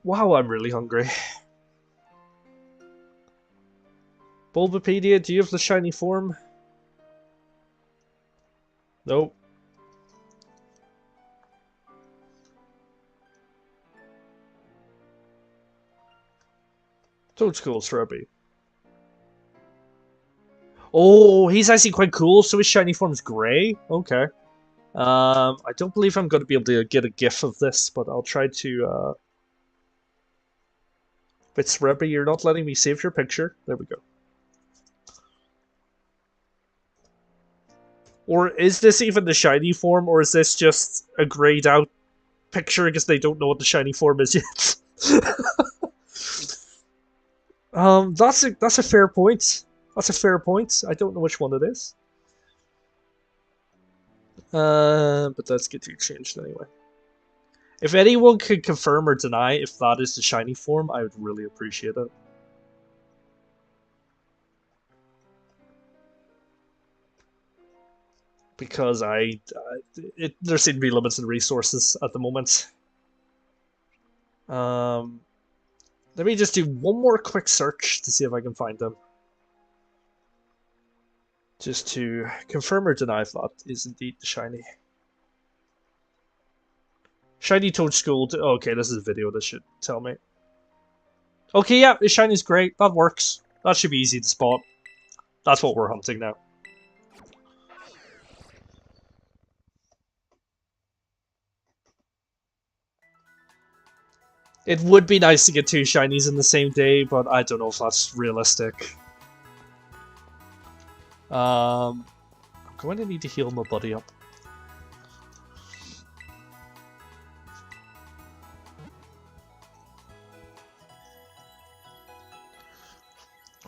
Wow, I'm really hungry. Bulbapedia, do you have the shiny form? Nope. Toadstool, Cerebi. Oh, he's actually quite cool, so his shiny form's grey? Okay. I don't believe I'm going to be able to get a GIF of this, but I'll try to. Bits Rebby, you're not letting me save your picture. There we go. Or is this even the shiny form, or is this just a grayed out picture because they don't know what the shiny form is yet? That's a fair point. That's a fair point. I don't know which one it is. But let's get it changed anyway. If anyone could confirm or deny if that is the shiny form, I would really appreciate it. Because there seem to be limits in resources at the moment. Let me just do one more quick search to see if I can find them. Just to confirm or deny if that is indeed the shiny. Shiny Toadstool. Okay, this is a video. This should tell me. Okay, yeah, the shiny's great. That works. That should be easy to spot. That's what we're hunting now. It would be nice to get 2 shinies in the same day, but I don't know if that's realistic. I'm going to need to heal my buddy up.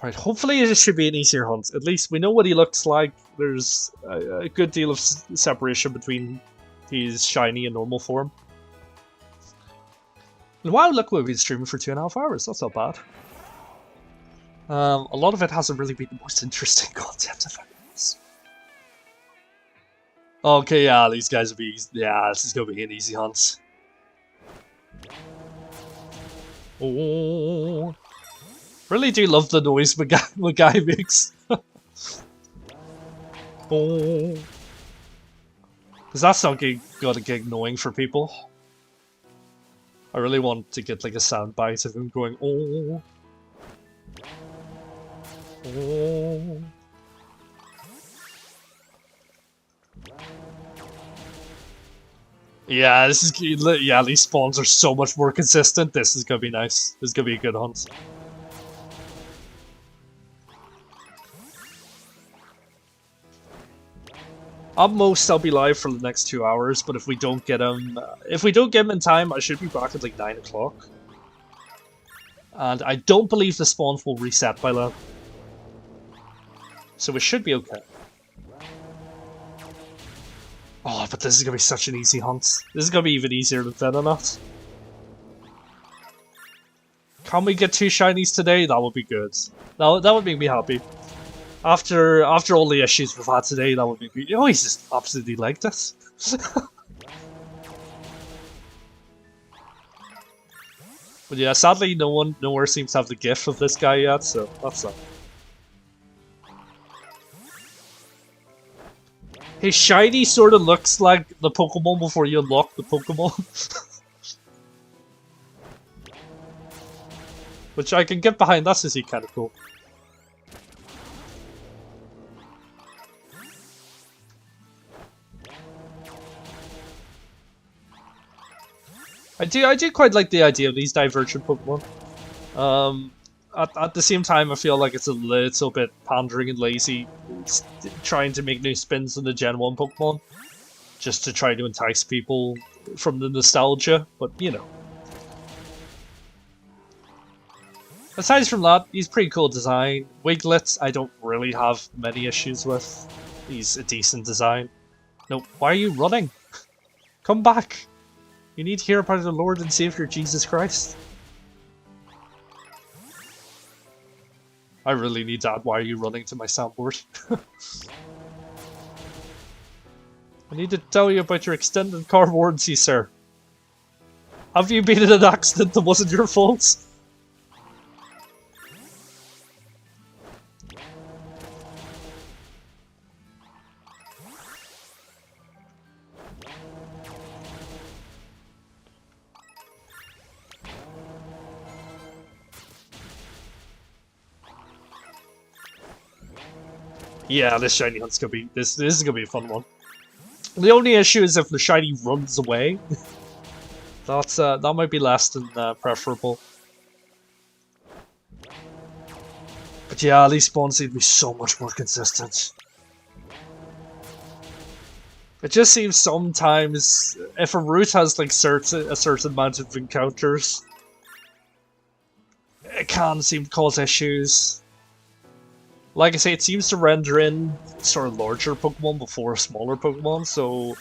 Right, hopefully it should be an easier hunt. At least we know what he looks like. There's a good deal of separation between his shiny and normal form. And wow, look, we've been streaming for 2.5 hours. That's not bad. A lot of it hasn't really been the most interesting content, if I'm honest. Okay, yeah, these guys will be... Yeah, this is going to be an easy hunt. Oh... Really do love the noise my guy makes. Oh. Because that's not gonna get annoying for people. I really want to get like a soundbite of him going, oh. Oh. Yeah, this is... Yeah, these spawns are so much more consistent. This is gonna be nice. This is gonna be a good hunt. At most, I'll be live for the next 2 hours, but if we don't get him, in time, I should be back at like 9 o'clock. And I don't believe the spawns will reset by then, so it should be okay. Oh, but this is gonna be such an easy hunt. This is gonna be even easier than Venonat. Can we get 2 shinies today? That would be good. That would make me happy. After all the issues we've had today, that would be... Oh, he's just absolutely legged us. But yeah, sadly, nowhere seems to have the GIF of this guy yet, so that's that. His shiny sort of looks like the Pokemon before you unlock the Pokemon. Which I can get behind, that's just kind of cool. I do quite like the idea of these divergent Pokemon. At the same time, I feel like it's a little bit pandering and lazy, trying to make new spins on the Gen 1 Pokemon, just to try to entice people from the nostalgia, but you know. Aside from that, he's pretty cool design. Wiglet, I don't really have many issues with. He's a decent design. No, why are you running? Come back! You need to hear about the Lord and Savior Jesus Christ. I really need that. Why are you running to my soundboard? I need to tell you about your extended car warranty, sir. Have you been in an accident that wasn't your fault? Yeah, this shiny hunt's gonna be this is gonna be a fun one. The only issue is if the shiny runs away. That might be less than preferable. But yeah, these spawns need to be so much more consistent. It just seems sometimes if a route has like a certain amount of encounters, it can seem to cause issues. Like I say, it seems to render in sort of larger Pokemon before smaller Pokemon, so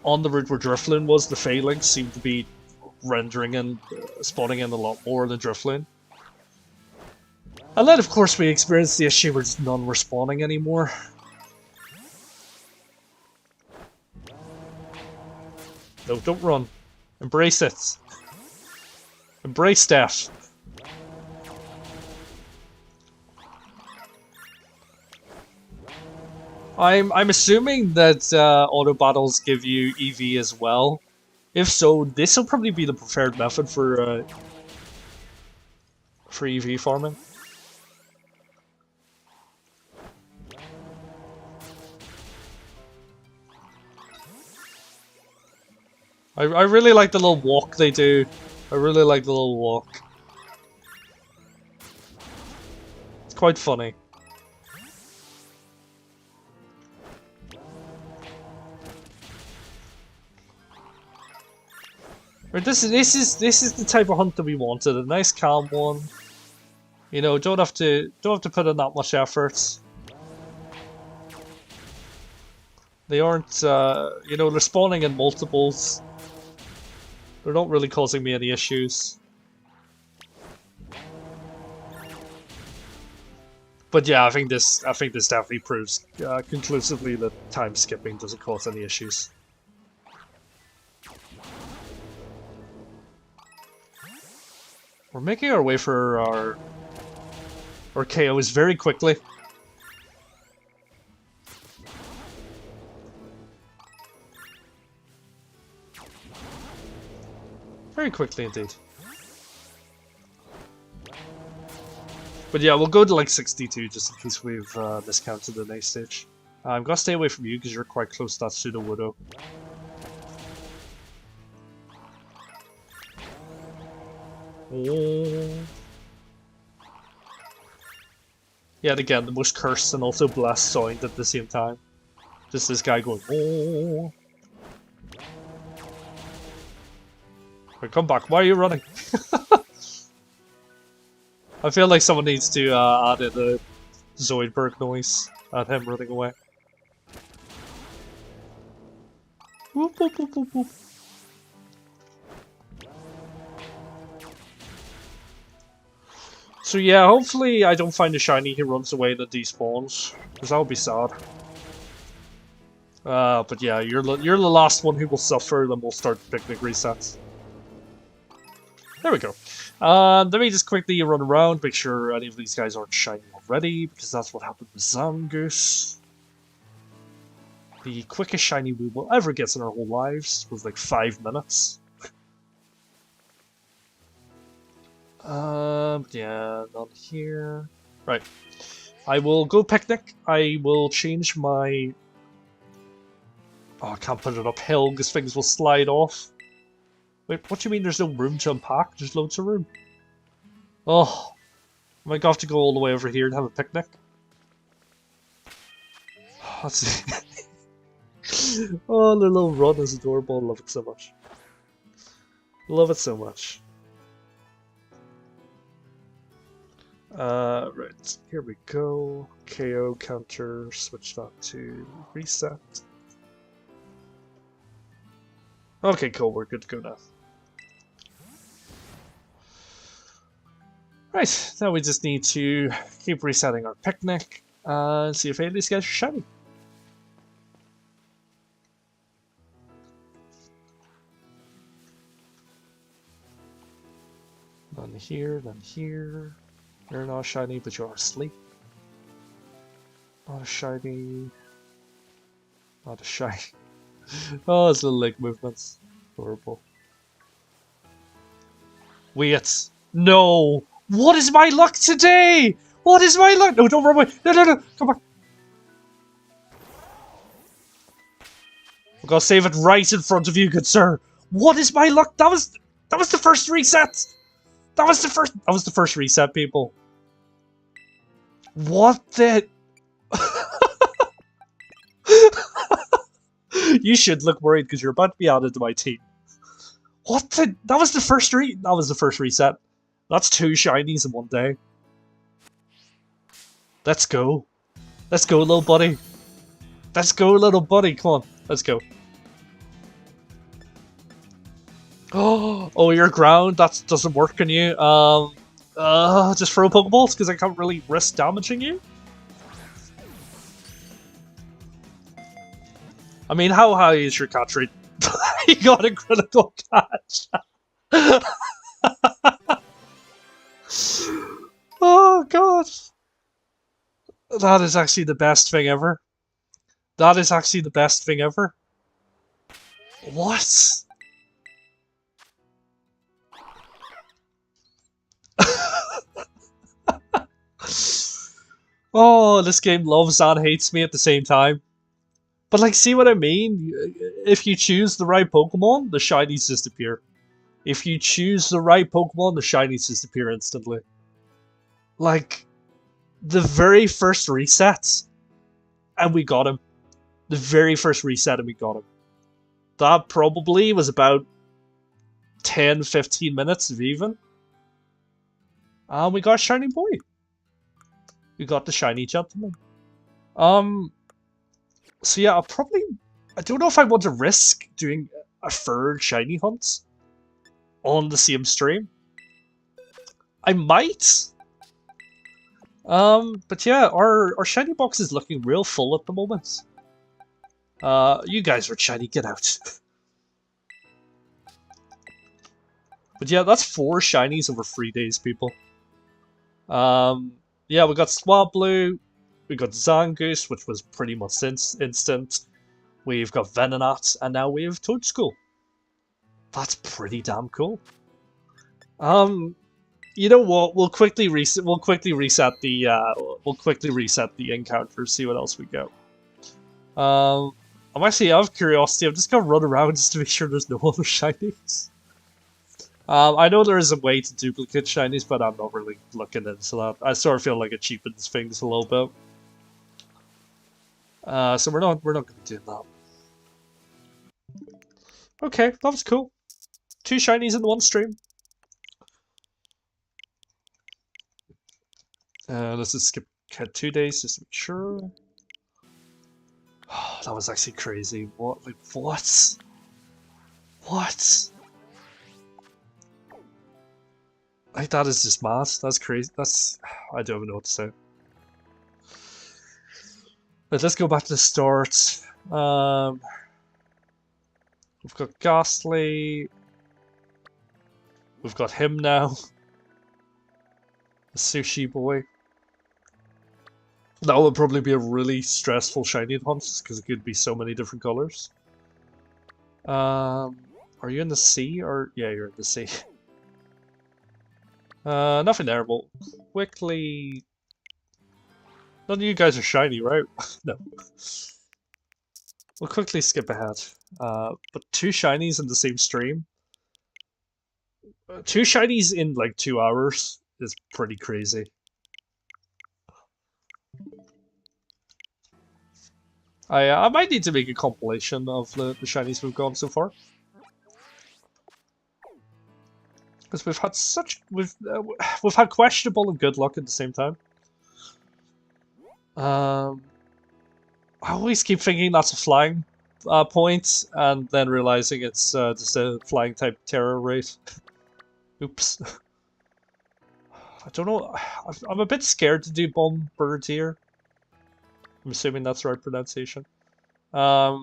on the route where Drifloon was, the Phalanx seemed to be rendering in, spawning in a lot more than Drifloon. And then of course we experienced the issue where just none were spawning anymore. No, don't run. Embrace it. Embrace death. I'm assuming that auto battles give you EV as well. If so, this will probably be the preferred method for EV farming. I really like the little walk they do. I really like the little walk. It's quite funny. This is the type of hunt that we wanted. A nice calm one. You know, don't have to put in that much effort. They aren't you know, they're spawning in multiples. They're not really causing me any issues. But yeah, I think this definitely proves conclusively that time skipping doesn't cause any issues. We're making our way for our KOs very quickly. Very quickly indeed. But yeah, we'll go to like 62 just in case we've miscounted the next stage. I'm gonna stay away from you because you're quite close to that pseudo widow. Oh. Yet again, the most cursed and also blessed sound at the same time. Just this guy going, oh. Right, come back, why are you running? I feel like someone needs to add in the Zoidberg noise at him running away. Whoop, whoop, whoop, whoop, whoop. So yeah, hopefully I don't find a shiny who runs away that despawns, because that would be sad. But yeah, you're the last one who will suffer, then we'll start the picnic resets. There we go. Let me just quickly run around, make sure any of these guys aren't shiny already, because that's what happened with Zangoose. The quickest shiny we will ever get in our whole lives was like 5 minutes. Yeah, not here. Right. I will go picnic. I will change my... Oh, I can't put it uphill because things will slide off. Wait, what do you mean there's no room to unpack? There's loads of room. Oh, am I going to have to go all the way over here and have a picnic? Let's see. Oh, the little run is adorable. I love it so much. Love it so much. Right, here we go. KO counter, switch that to reset. Okay, cool, we're good to go now. Right, now we just need to keep resetting our picnic and see if any of these guys are shiny. None here, none here. You're not shiny, but you're asleep. Not a shiny. Not a shiny. Oh, it's little leg movements. Horrible. Wait. No! What is my luck today? What is my luck? No, don't run away. No, no, no. Come back. We're gonna save it right in front of you, good sir. What is my luck? That was the first reset. That was the first reset, people. What the? You should look worried because you're about to be added to my team. What the? That was the first reset. That's 2 shinies in one day. Let's go. Let's go, little buddy. Let's go, little buddy. Come on. Let's go. Oh, you're ground. That doesn't work on you. Just throw Pokeballs because I can't really risk damaging you. I mean, how high is your catch rate? You got a critical catch. Oh god. That is actually the best thing ever. That is actually the best thing ever. What? Oh, this game loves and hates me at the same time. But like, see what I mean? If you choose the right Pokemon, the shinies disappear. If you choose the right Pokemon, the shinies disappear instantly. Like, the very first reset, and we got him. The very first reset and we got him. That probably was about 10-15 minutes of even. And we got a shiny boy. We got the shiny gentleman. So yeah, I don't know if I want to risk doing a third shiny hunt on the same stream. I might. But yeah, our shiny box is looking real full at the moment. You guys are shiny, get out. But yeah, that's 4 shinies over 3 days, people. Yeah, we got Swablu, we got Zangoose, which was pretty much instant. We've got Venonat, and now we have Toadstool. That's pretty damn cool. You know what? We'll quickly reset the encounters. See what else we go. I'm actually out of curiosity. I'm just gonna run around just to make sure there's no other shinies. I know there is a way to duplicate shinies, but I'm not really looking into that. I sort of feel like it cheapens things a little bit. So we're not gonna do that. Okay, that was cool. 2 shinies in one stream. Let's just skip ahead 2 days just to make sure. Oh, that was actually crazy. What? Like, what? What? Like, that is just mad. That's crazy. I don't even know what to say. But let's go back to the start. We've got Ghastly. We've got him now. The sushi boy. That would probably be a really stressful shiny hunt because it could be so many different colors. Are you in the sea or yeah, you're in the sea. Nothing there. We'll quickly. None of you guys are shiny, right? No. We'll quickly skip ahead. But 2 shinies in the same stream. 2 shinies in like 2 hours is pretty crazy. I might need to make a compilation of the shinies we've gone so far. Because we've had questionable and good luck at the same time. I always keep thinking that's a flying point, and then realizing it's just a flying type terror rate. Oops. I don't know. I'm a bit scared to do bomb birds here. I'm assuming that's the right pronunciation. Yeah,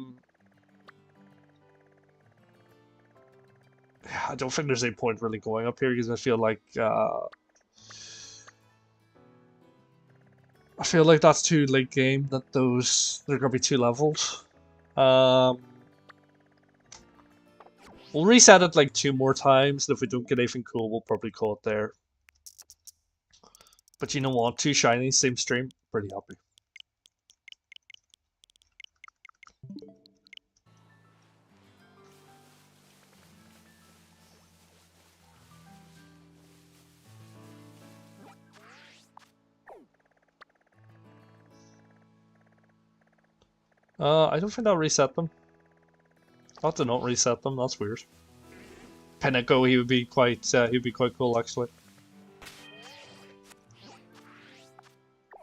I don't think there's any point really going up here because I feel like that's too late game. That they're gonna be too leveled. We'll reset it like 2 more times, and if we don't get anything cool, we'll probably call it there. But you know what? 2 shinies, same stream, pretty happy. I don't think I'll reset them. I'll have to not reset them, that's weird. Pinnacle, he would be quite cool actually.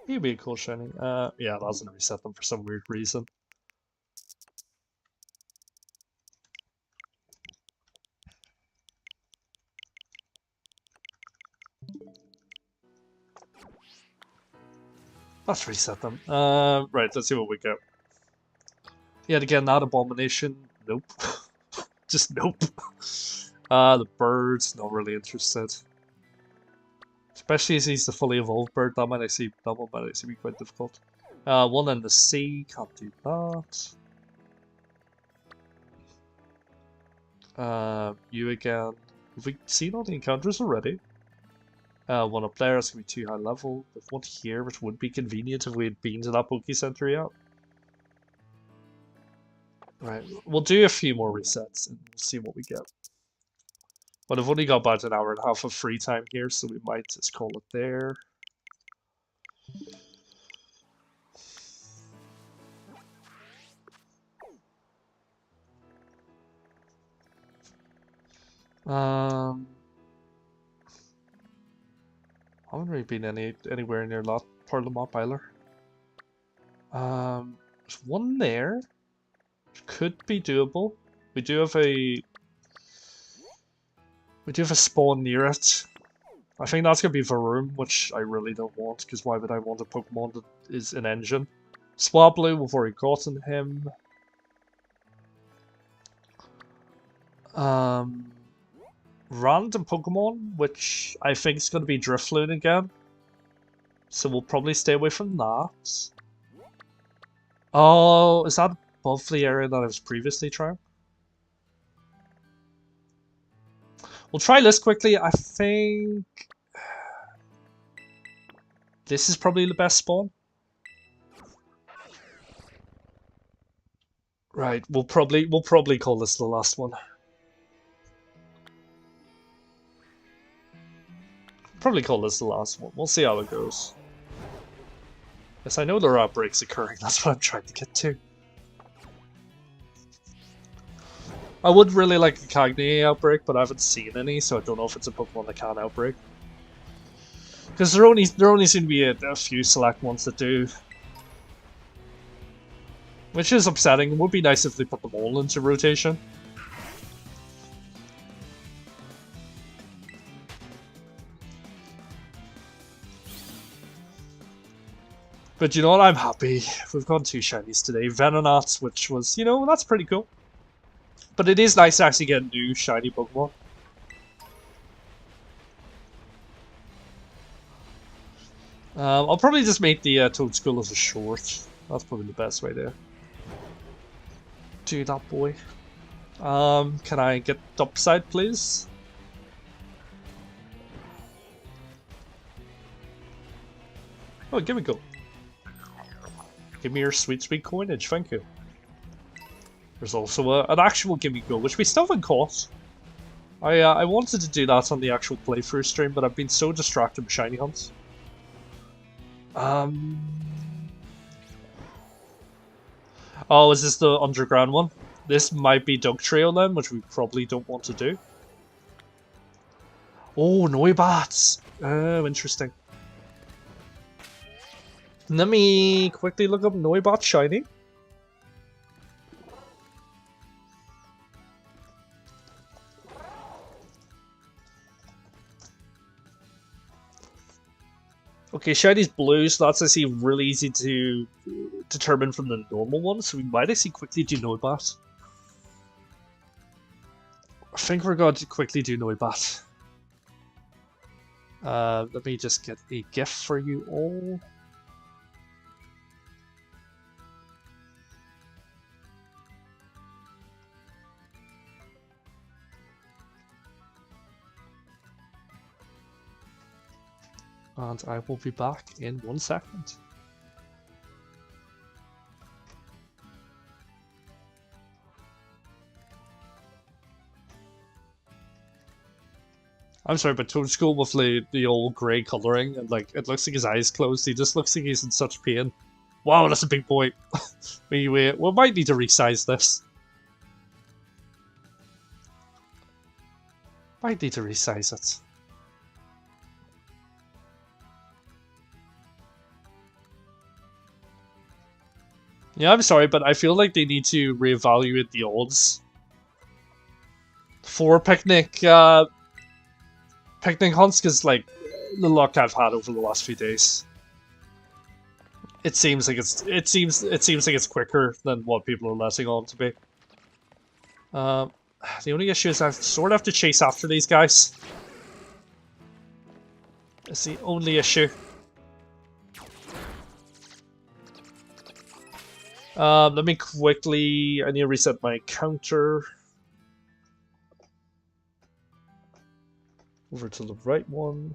He'd be a cool shiny. Yeah, that doesn't reset them for some weird reason. Let's reset them. Right, let's see what we get. Yet again, that abomination. Nope. Just nope. The birds, not really interested. Especially as he's the fully evolved bird, that one might actually be quite difficult. One in the sea, can't do that. You again. Have we seen all the encounters already? One up there, it's gonna be too high level. There's one here, which would be convenient if we had been to that Poke Center yet. Right, we'll do a few more resets and we'll see what we get. But I've only got about an hour and a half of free time here, so we might just call it there. I haven't really been anywhere near that part of the map either. There's one there, which could be doable. We do have a spawn near it. I think that's gonna be Varoom, which I really don't want, because why would I want a Pokemon that is an engine? Swablu, we've already gotten him. Random Pokemon, which I think is going to be DRIFLOON again. So we'll probably stay away from that. Oh, is that above the area that I was previously trying? We'll try this quickly. I think this is probably the best spawn. Right, we'll probably call this the last one. Probably call this the last one. We'll see how it goes. Yes, I know there are outbreaks occurring. That's what I'm trying to get to. I would really like a Cagney outbreak, but I haven't seen any, so I don't know if it's a Pokemon that can outbreak. Because there only seem to be a few select ones that do. Which is upsetting. It would be nice if they put them all into rotation. But you know what, I'm happy. We've got 2 shinies today. Venonat, which was, you know, that's pretty cool. But it is nice to actually get a new shiny Pokemon. I'll probably just make the Toadskull as a short. That's probably the best way to do that, boy. Can I get upside, please? Oh, give me go. Give me your sweet, sweet coinage, thank you. There's also an actual Gimme Go, which we still haven't caught. I wanted to do that on the actual playthrough stream, but I've been so distracted with shiny hunts. Oh, is this the underground one? This might be Dugtrio then, which we probably don't want to do. Oh, Noibats! Oh, interesting. Let me quickly look up Noibat shiny. Okay, shiny's blue, so that's actually really easy to determine from the normal one, so we might actually quickly do Noibat. I think we're going to quickly do Noibat. Let me just get a gift for you all. And I will be back in 1 second. I'm sorry, but Toadskull with the old grey colouring, and like, it looks like his eyes closed, he just looks like he's in such pain. Wow, that's a big boy. we might need to resize this. Might need to resize it. Yeah, I'm sorry, but I feel like they need to reevaluate the odds for picnic hunts, because like the luck I've had over the last few days, it seems like it's quicker than what people are letting on to be. The only issue is I sort of have to chase after these guys. It's the only issue. Let me quickly... I need to reset my counter. Over to the right one.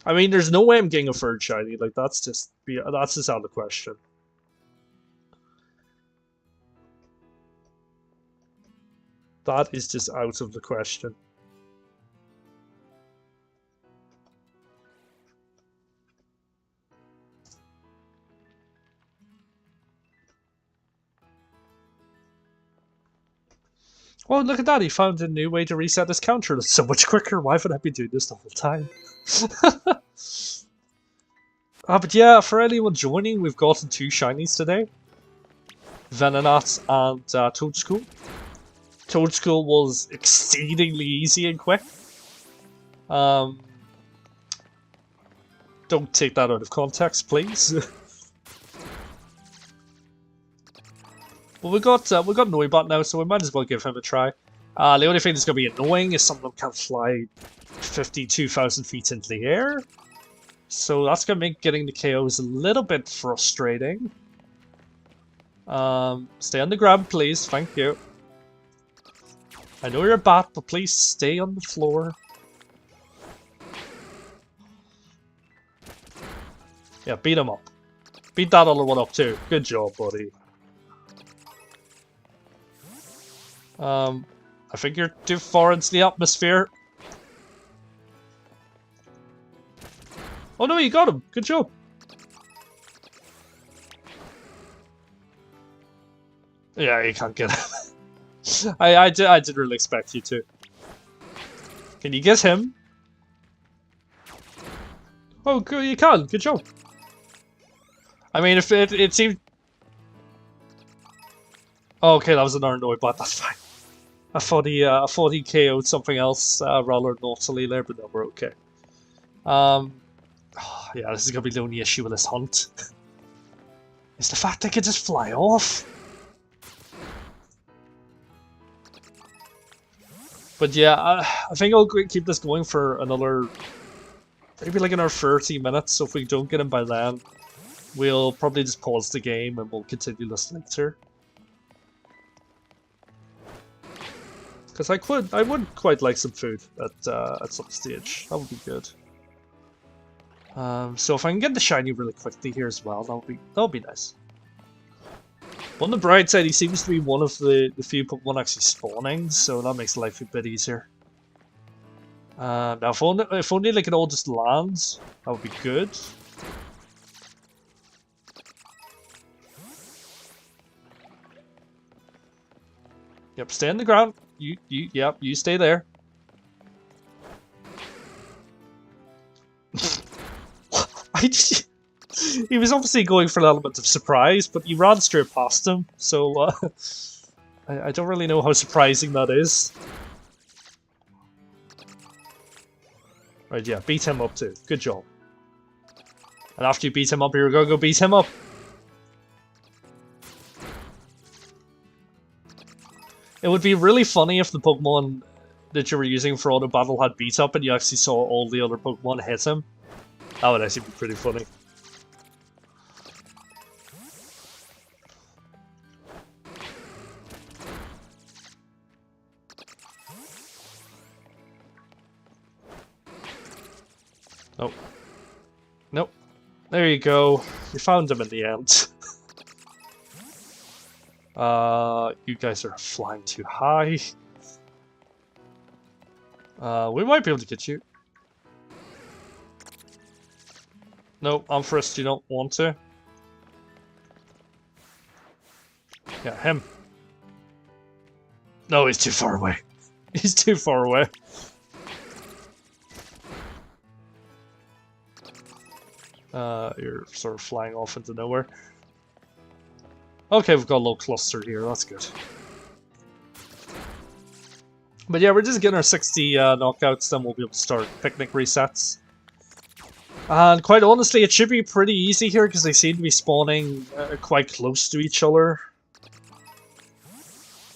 I mean, there's no way I'm getting a third shiny. Like, that's just out of the question. That is just out of the question. Well, look at that, he found a new way to reset his counter. That's so much quicker. Why would I be doing this the whole time? But yeah, for anyone joining, we've gotten 2 shinies today. Venonat and Toadschool. Toadschool was exceedingly easy and quick. Don't take that out of context, please. Well, we got Noibot now, so we might as well give him a try. The only thing that's going to be annoying is some of them can fly 52,000 feet into the air. So that's going to make getting the KOs a little bit frustrating. Stay on the ground, please. Thank you. I know you're a bat, but please stay on the floor. Yeah, beat him up. Beat that other one up too. Good job, buddy. I think you're too far into the atmosphere. Oh no, you got him. Good job. Yeah, you can't get him. I didn't really expect you to. Can you get him? Oh, good, you can. Good job. I mean, if it seemed... Oh, okay, that was an Arnoid, but that's fine. I thought he KO'd something else rather naughtily there, but no, we're okay. Yeah, this is gonna be the only issue with this hunt. Is the fact they could just fly off. But yeah, I think I'll keep this going for another, maybe like another 30 minutes. So if we don't get him by then, we'll probably just pause the game and we'll continue this later. Because I would quite like some food at some stage. That would be good. So if I can get the shiny really quickly here as well, that would be nice. On the bright side, he seems to be one of the few Pokemon actually spawning, so that makes life a bit easier. Now, if only they could all just land, that would be good. Yep, stay on the ground. Yep, you stay there. He was obviously going for an element of surprise, but you ran straight past him, so I don't really know how surprising that is. Right, yeah, beat him up too. Good job. And after you beat him up, you're gonna go beat him up. It would be really funny if the Pokemon that you were using for auto battle had beat up and you actually saw all the other Pokemon hit him. That would actually be pretty funny. Nope. Nope. There you go. You found him in the end. You guys are flying too high. We might be able to get you. No, Ampharos, you don't want to. Yeah, him. No, he's too far away. He's too far away. You're sort of flying off into nowhere. Okay, we've got a little cluster here, that's good. But yeah, we're just getting our 60 knockouts, then we'll be able to start picnic resets. And quite honestly, it should be pretty easy here, because they seem to be spawning quite close to each other.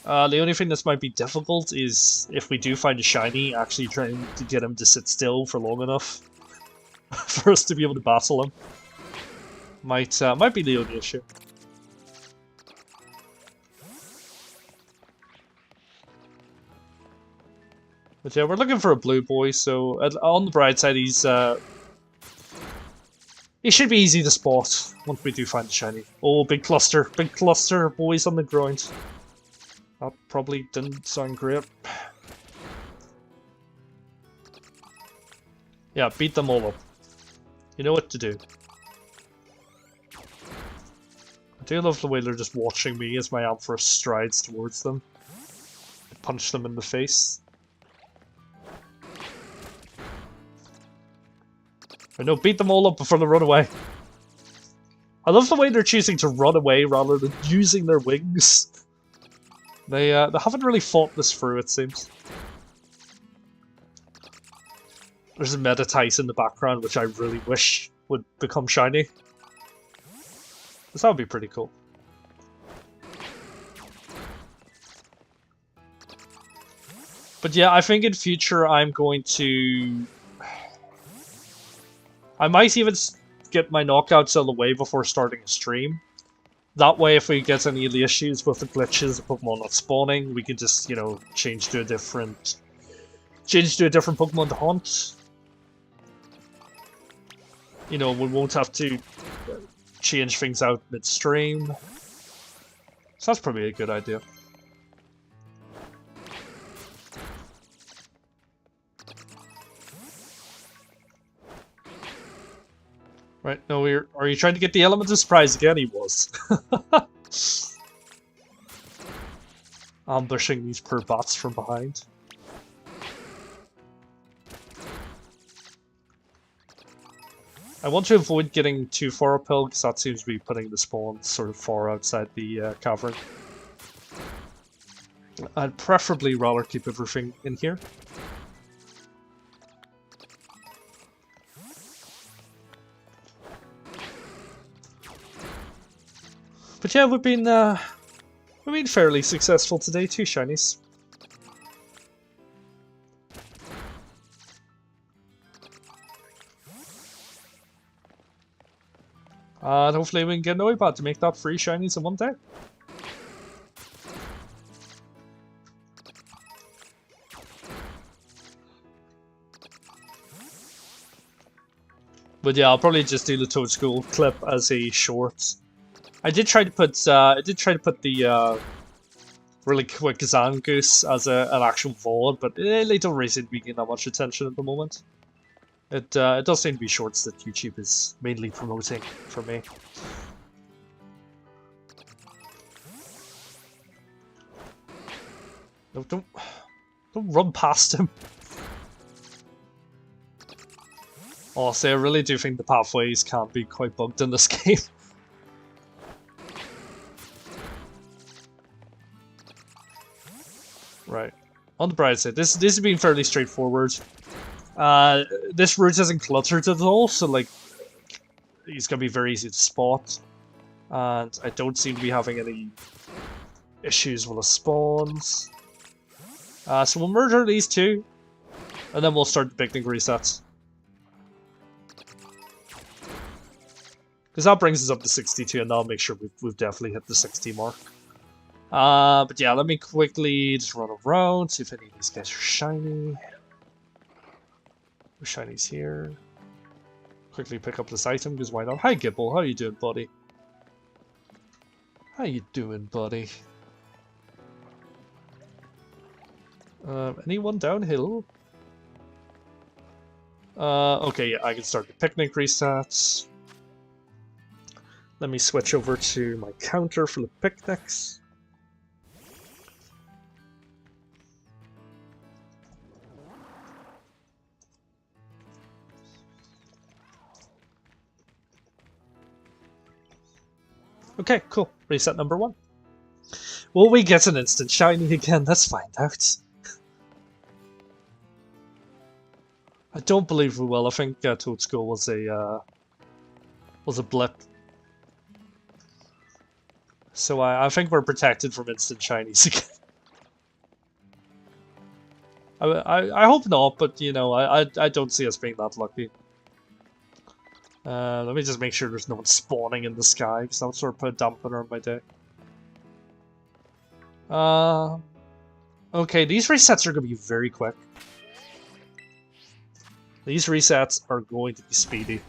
The only thing that might be difficult is, if we do find a shiny, actually trying to get him to sit still for long enough for us to be able to battle him. Might be the only issue. But yeah, we're looking for a blue boy, so on the bright side, he should be easy to spot once we do find the shiny. Oh, big cluster of boys on the ground. That probably didn't sound great. Yeah, beat them all up. You know what to do. I do love the way they're just watching me as my Ampharos strides towards them. I punch them in the face. I know, beat them all up before they run away. I love the way they're choosing to run away rather than using their wings. They haven't really thought this through, it seems. There's a Meditite in the background, which I really wish would become shiny. Because that would be pretty cool. But yeah, I think in future I'm going to... I might even get my knockouts out of the way before starting a stream. That way, if we get any of the issues with the glitches, the Pokemon not spawning, we can just, you know, change to a different Pokemon to hunt. You know, we won't have to change things out midstream. So that's probably a good idea. Right, no, are you trying to get the element of surprise again? He was. Ambushing these poor bots from behind. I want to avoid getting too far uphill, because that seems to be putting the spawns sort of far outside the cavern. I'd preferably rather keep everything in here. But yeah, we've been fairly successful today, 2 shinies. And hopefully we can get Noibot to make that 3 shinies in one day. But yeah, I'll probably just do the Toad School clip as a short. I did try to put the really quick Zangoose as an actual VOD, but they don't really seem to be getting that much attention at the moment. It does seem to be shorts that YouTube is mainly promoting for me. No, don't run past him. Honestly, I really do think the pathways can be quite bugged in this game. Right. On the bright side, this has been fairly straightforward. This route isn't cluttered at all, so like he's gonna be very easy to spot. And I don't seem to be having any issues with the spawns. So we'll murder these 2, and then we'll start the picnic resets. Because that brings us up to 62, and that'll make sure we've definitely hit the 60 mark. But yeah, let me quickly just run around, see if any of these guys are shiny. No shinies here. Quickly pick up this item, because why not? Hi Gibble, how you doing, buddy? How you doing, buddy? Anyone downhill? Okay, yeah, I can start the picnic resets. Let me switch over to my counter for the picnics. Okay, cool. Reset number 1. Will we get an instant shiny again? Let's find out. I don't believe we will. I think Toadstool was a blip. So I think we're protected from instant shinies again. I hope not, but you know, I don't see us being that lucky. Let me just make sure there's no one spawning in the sky, because that would sort of put a dampener on my day. Okay, these resets are going to be very quick. These resets are going to be speedy.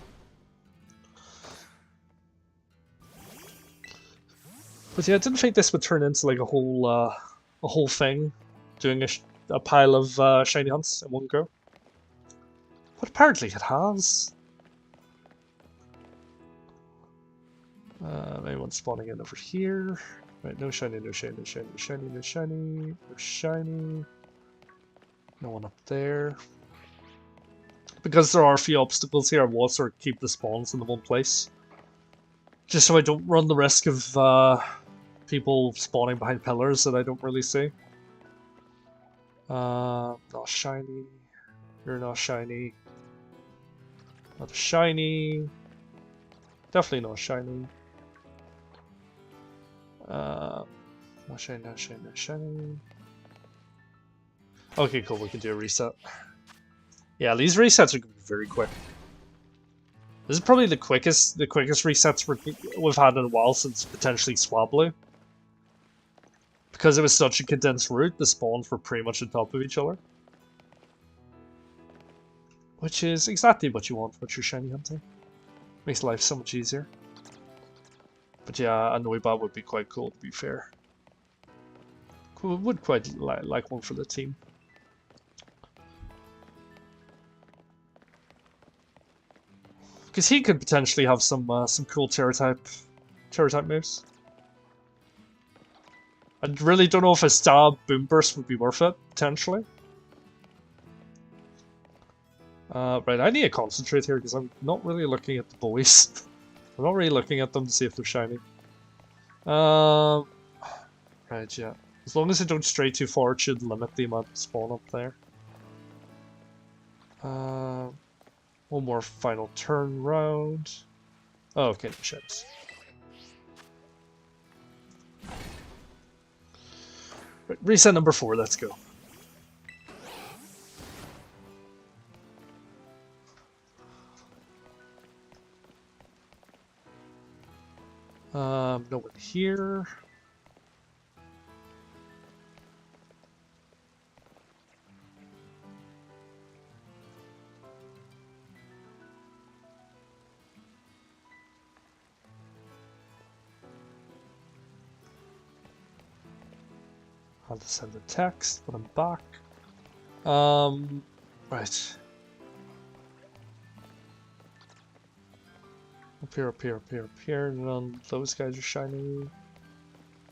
But yeah, I didn't think this would turn into like a whole thing, doing a pile of shiny hunts in one go. But apparently it has. Anyone spawning in over here? Right, no shiny, no shiny, no shiny, no shiny, no shiny, no shiny. No one up there. Because there are a few obstacles here, I will sort of keep the spawns in the one place. Just so I don't run the risk of people spawning behind pillars that I don't really see. Not shiny. You're not shiny. Not a shiny. Definitely not shiny. Not shiny, not shiny, not shiny. Okay, cool, we can do a reset. Yeah, these resets are going to be very quick. This is probably the quickest resets we've had in a while since potentially Swablu. Because it was such a condensed route, the spawns were pretty much on top of each other. Which is exactly what you want with your shiny hunting. Makes life so much easier. But yeah, a Noibat would be quite cool, to be fair. Would quite like one for the team. Because he could potentially have some cool Terra-type moves. I really don't know if a Stab Boom Burst would be worth it, potentially. Right, I need to concentrate here because I'm not really looking at the boys. I'm not really looking at them to see if they're shiny. Right, yeah. As long as I don't stray too far, it should limit the amount of spawn up there. One more final turn round. Oh, okay, no shits. Right, reset number 4, let's go. No one here. I'll just send a text, but I'm back. Right. Up here, up here, up here, up here. None of those guys are shiny.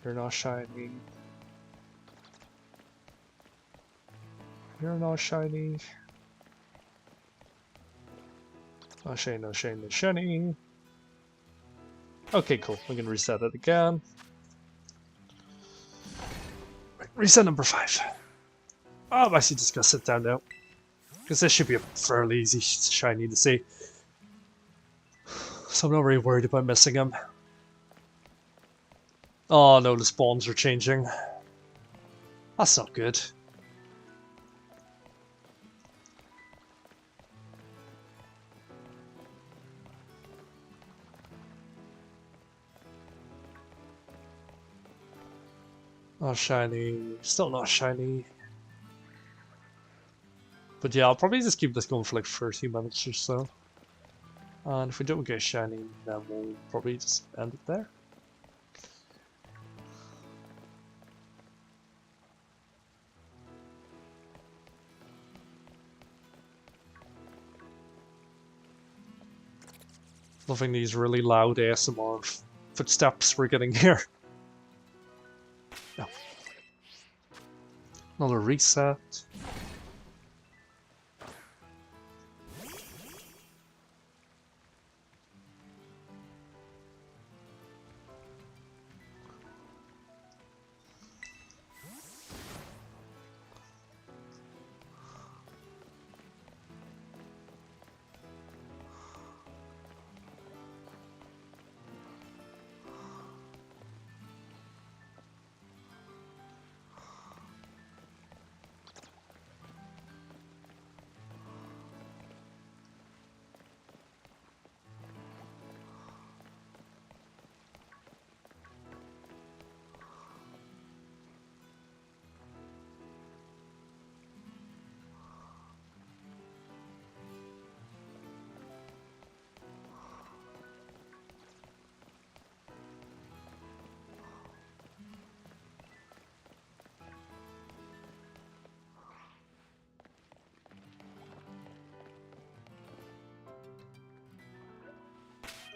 You're not shiny. You're not shiny. No shiny, no shiny, no shiny. Okay, cool. We can reset it again. Right, reset number 5. Oh, I'm actually just gonna sit down now. Because this should be a fairly easy shiny to see. So I'm not really worried about missing him. Oh no, the spawns are changing. That's not good. Not shiny. Still not shiny. But yeah, I'll probably just keep this going for like 30 minutes or so. And if we don't get shiny, then we'll probably just end it there. Loving these really loud ASMR footsteps we're getting here. No. Another reset.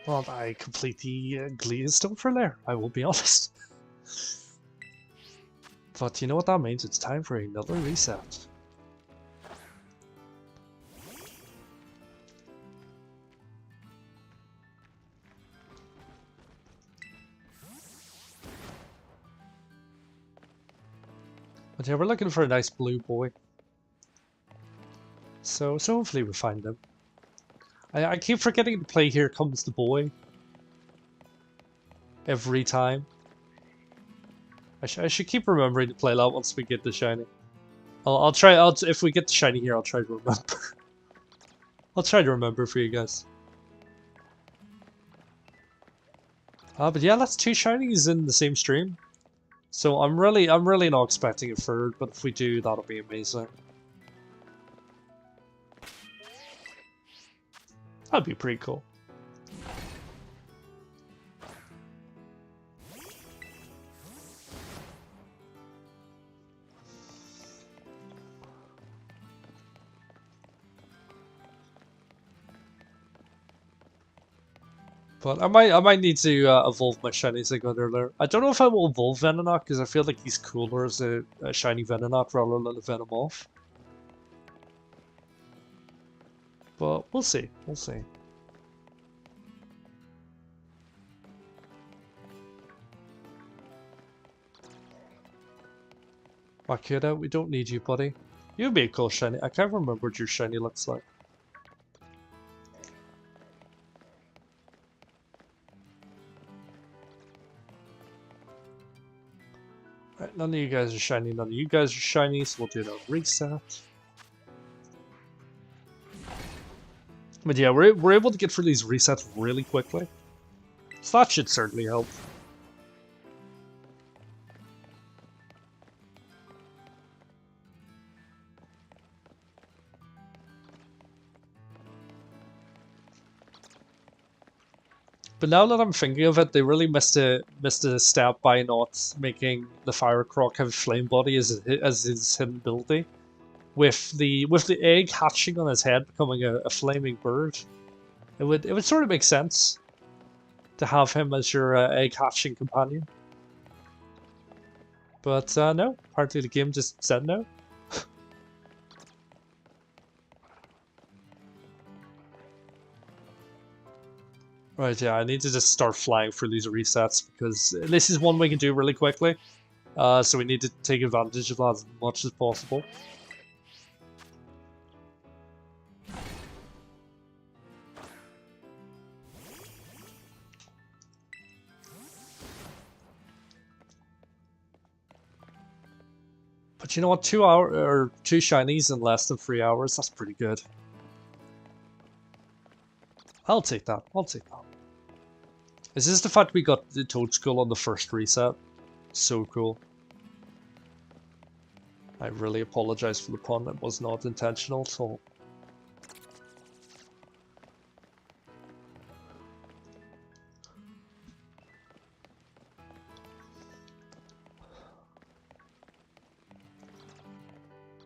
Well, I completely glazed over there, I will be honest. But you know what that means? It's time for another reset. But yeah, we're looking for a nice blue boy. So hopefully we find him. I keep forgetting to play Here Comes the Boy every time. I should keep remembering to play that once we get the shiny. I'll try. If we get the shiny here, I'll try to remember. I'll try to remember for you guys. But yeah, that's 2 shinies in the same stream. So I'm really not expecting a third, but if we do, that'll be amazing. That'd be pretty cool. But I might need to evolve my shinies like I got earlier. I don't know if I will evolve Venonat because I feel like he's cooler as a shiny Venonat rather than a Venomoth. But we'll see. We'll see. Makuda, we don't need you, buddy. You'd be a cool shiny. I can't remember what your shiny looks like. Right, none of you guys are shiny, none of you guys are shiny, so we'll do a reset. But yeah, we're able to get through these resets really quickly. So that should certainly help. But now that I'm thinking of it, they really missed a step by not making the Fire Croc have Flame Body as his hidden ability, with the egg hatching on his head becoming a flaming bird. It would sort of make sense to have him as your egg hatching companion. But no, apparently the game just said no. Right, yeah, I need to just start flying through these resets because this is one we can do really quickly. So we need to take advantage of that as much as possible. But you know what? 2 shinies in less than 3 hours, that's pretty good. I'll take that. I'll take that. Is this the fact we got the Toadskull on the first reset? So cool. I really apologize for the pun, it was not intentional at all.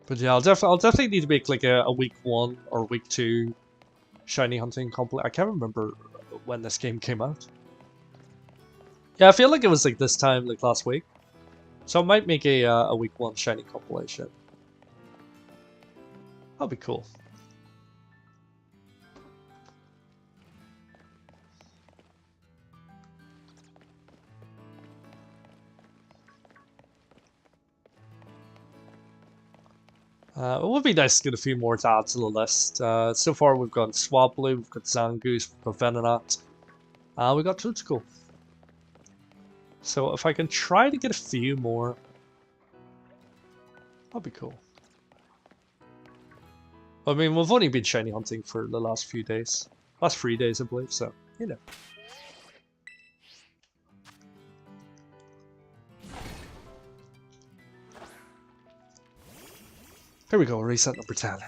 But yeah, I'll definitely need to make like a week 1 or week 2 shiny hunting complete. I can't remember when this game came out. Yeah, I feel like it was like this time, like last week. So I might make a week 1 shiny compilation. That'll be cool. It would be nice to get a few more to add to the list. So far we've got Swablu, we've got Zangoose, we've got Venonat, we've got Tootscool. So if I can try to get a few more, that'd be cool. I mean, we've only been shiny hunting for the last few days. Last 3 days, I believe, so, you know. Here we go, reset number 10.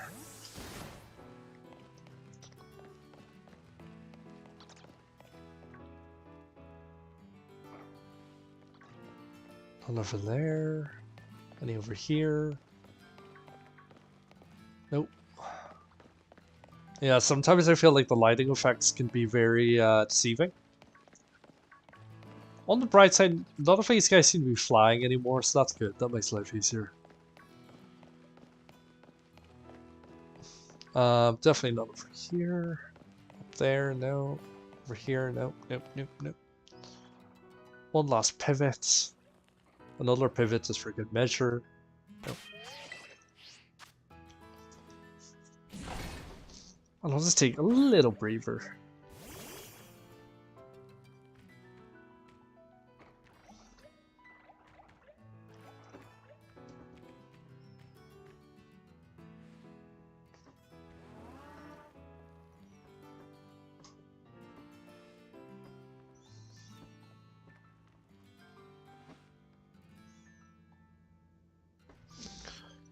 None over there. Any over here? Nope. Yeah, sometimes I feel like the lighting effects can be very deceiving. On the bright side, none of these guys seem to be flying anymore, so that's good. That makes life easier. Definitely not over here. Up there, no. Over here, no. Nope, nope, nope. One last pivot. Another pivot just for good measure. Nope. And I'll just take a little breather.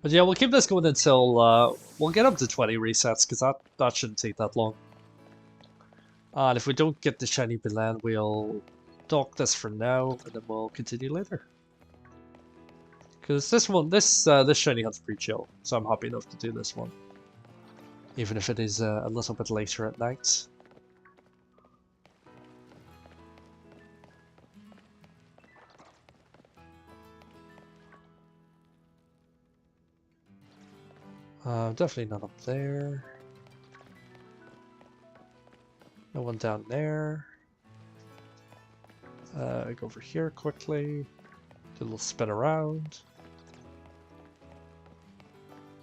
But yeah, we'll keep this going until we'll get up to 20 resets, because that shouldn't take that long. And if we don't get the shiny Belen, we'll dock this for now, and then we'll continue later. Because this shiny hunt's pretty chill, so I'm happy enough to do this one, even if it is a little bit later at night. Definitely not up there. No one down there. Go over here quickly. Do a little spin around.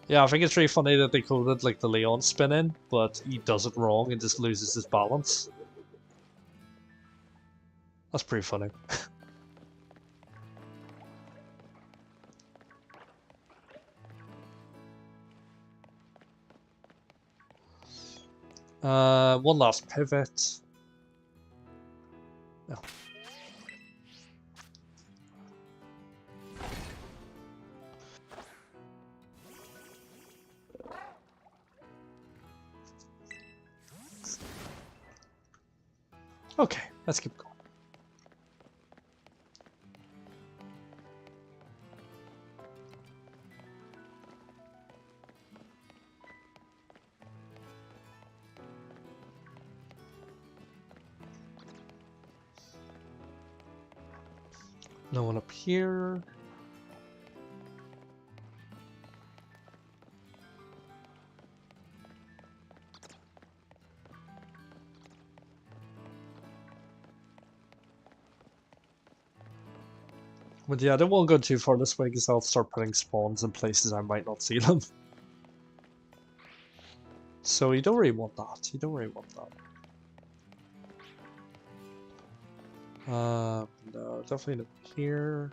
Yeah, I think it's really funny that they coded like the Leon spin in, but he does it wrong and just loses his balance. That's pretty funny. One last pivot. No. Okay, let's keep going. No one up here. But yeah, I don't want to go too far this way because I'll start putting spawns in places I might not see them. So you don't really want that. You don't really want that. No, definitely not here.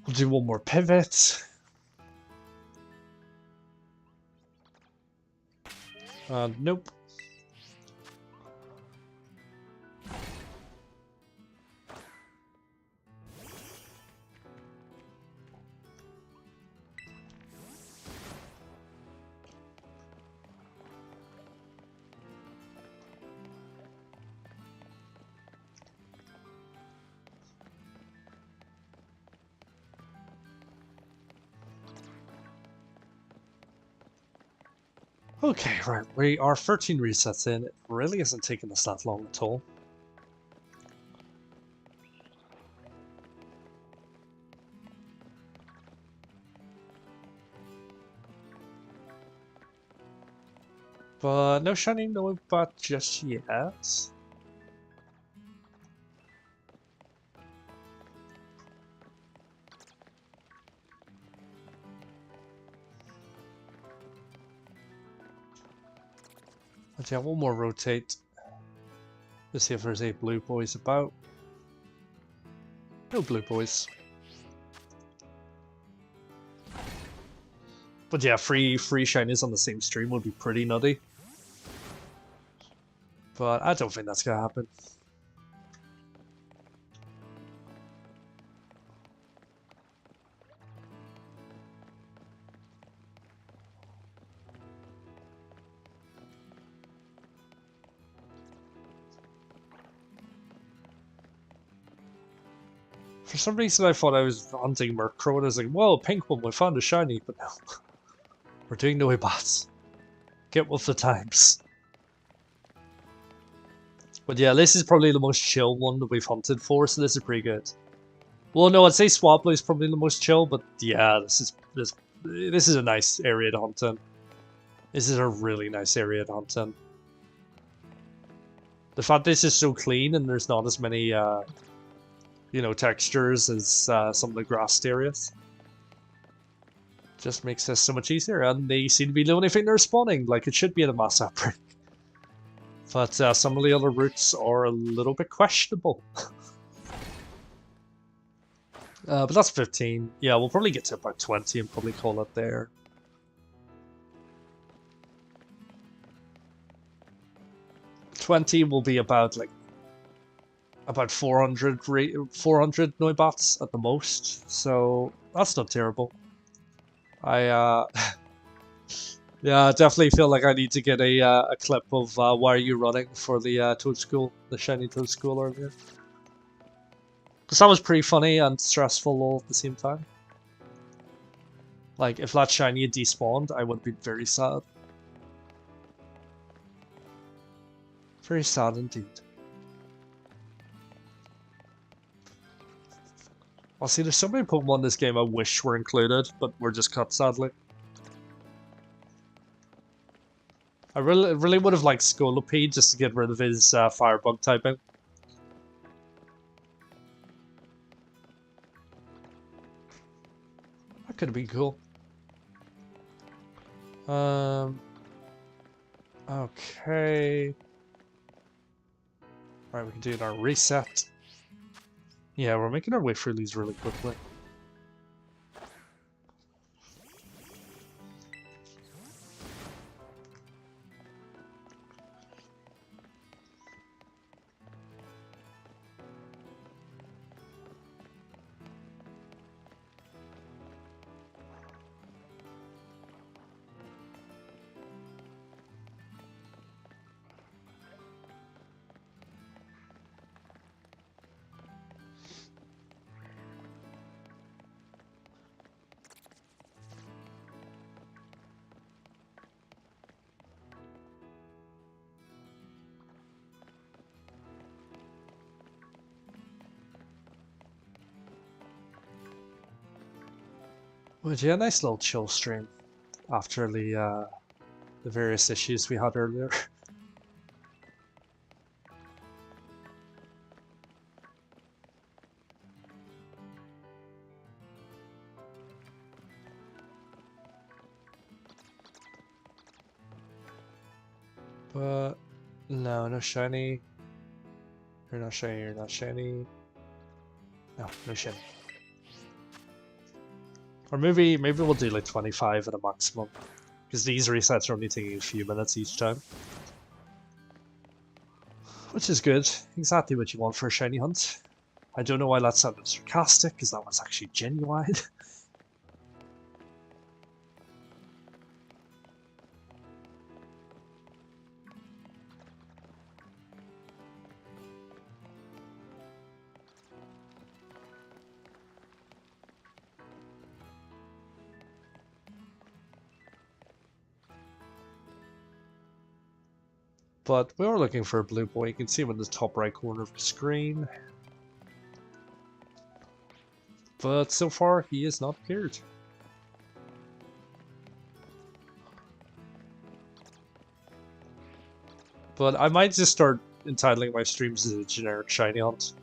We'll do one more pivot. Nope. Okay, right. We are 13 resets in. It really isn't taking us that long at all. But no shiny, no but just yet. But yeah, one more rotate. To see if there's any blue boys about. No blue boys. But yeah, free shinies on the same stream would be pretty nutty. But I don't think that's gonna happen. For some reason I thought I was hunting Murkrow and I was like, whoa, pink one, we found a shiny, but no. We're doing no bots. Get with the times. But yeah, this is probably the most chill one that we've hunted for, so this is pretty good. Well, no, I'd say Swablu is probably the most chill, but yeah, this is a nice area to hunt in. This is a really nice area to hunt in. The fact this is so clean and there's not as many, you know, textures as some of the grassed areas. Just makes this so much easier, and they seem to be the only thing they're spawning, like it should be in a Mass Outbreak. But some of the other routes are a little bit questionable. But that's 15. Yeah, we'll probably get to about 20 and probably call it there. $20 will be about like about 400 Noibots at the most, so that's not terrible. I yeah, definitely feel like I need to get a clip of why are you running for the Toadschool, the shiny Toadschool earlier. Because that was pretty funny and stressful all at the same time. Like, if that shiny had despawned, I would be very sad. Very sad indeed. Well, see, there's so many Pokemon in this game I wish were included, but were just cut, sadly. I really would have liked Scolipede just to get rid of his Firebug typing. That could have been cool. Okay. Alright, we can do our reset. Yeah, we're making our way through these really quickly. But yeah, nice little chill stream after the various issues we had earlier. But no, no shiny. You're not shiny, you're not shiny. No, no shiny. Or maybe we'll do like 25 at a maximum. Because these resets are only taking a few minutes each time. Which is good. Exactly what you want for a shiny hunt. I don't know why that sounded sarcastic, because that was actually genuine. But we are looking for a blue boy. You can see him in the top right corner of the screen. But so far, he has not appeared. But I might just start entitling my streams as a generic shiny hunt.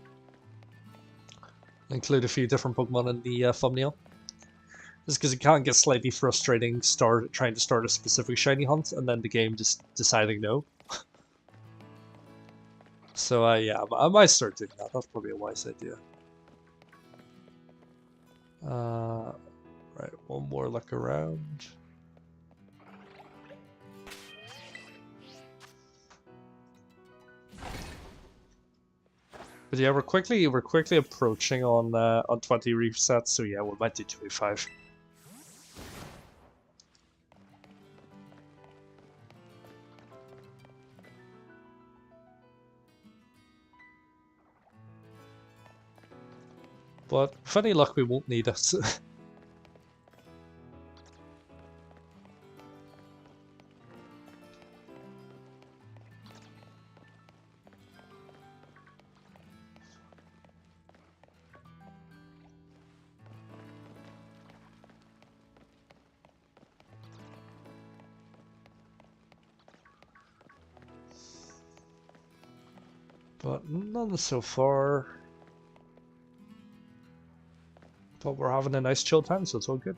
Include a few different Pokemon in the thumbnail. Just because it can get slightly frustrating trying to start a specific shiny hunt and then the game just deciding no. So yeah, I might start doing that. That's probably a wise idea. Right, one more look around. But yeah, we're quickly approaching on 20 resets. So yeah, we might do 25. But with any luck, we won't need it. But none so far. But we're having a nice chill time, so it's all good.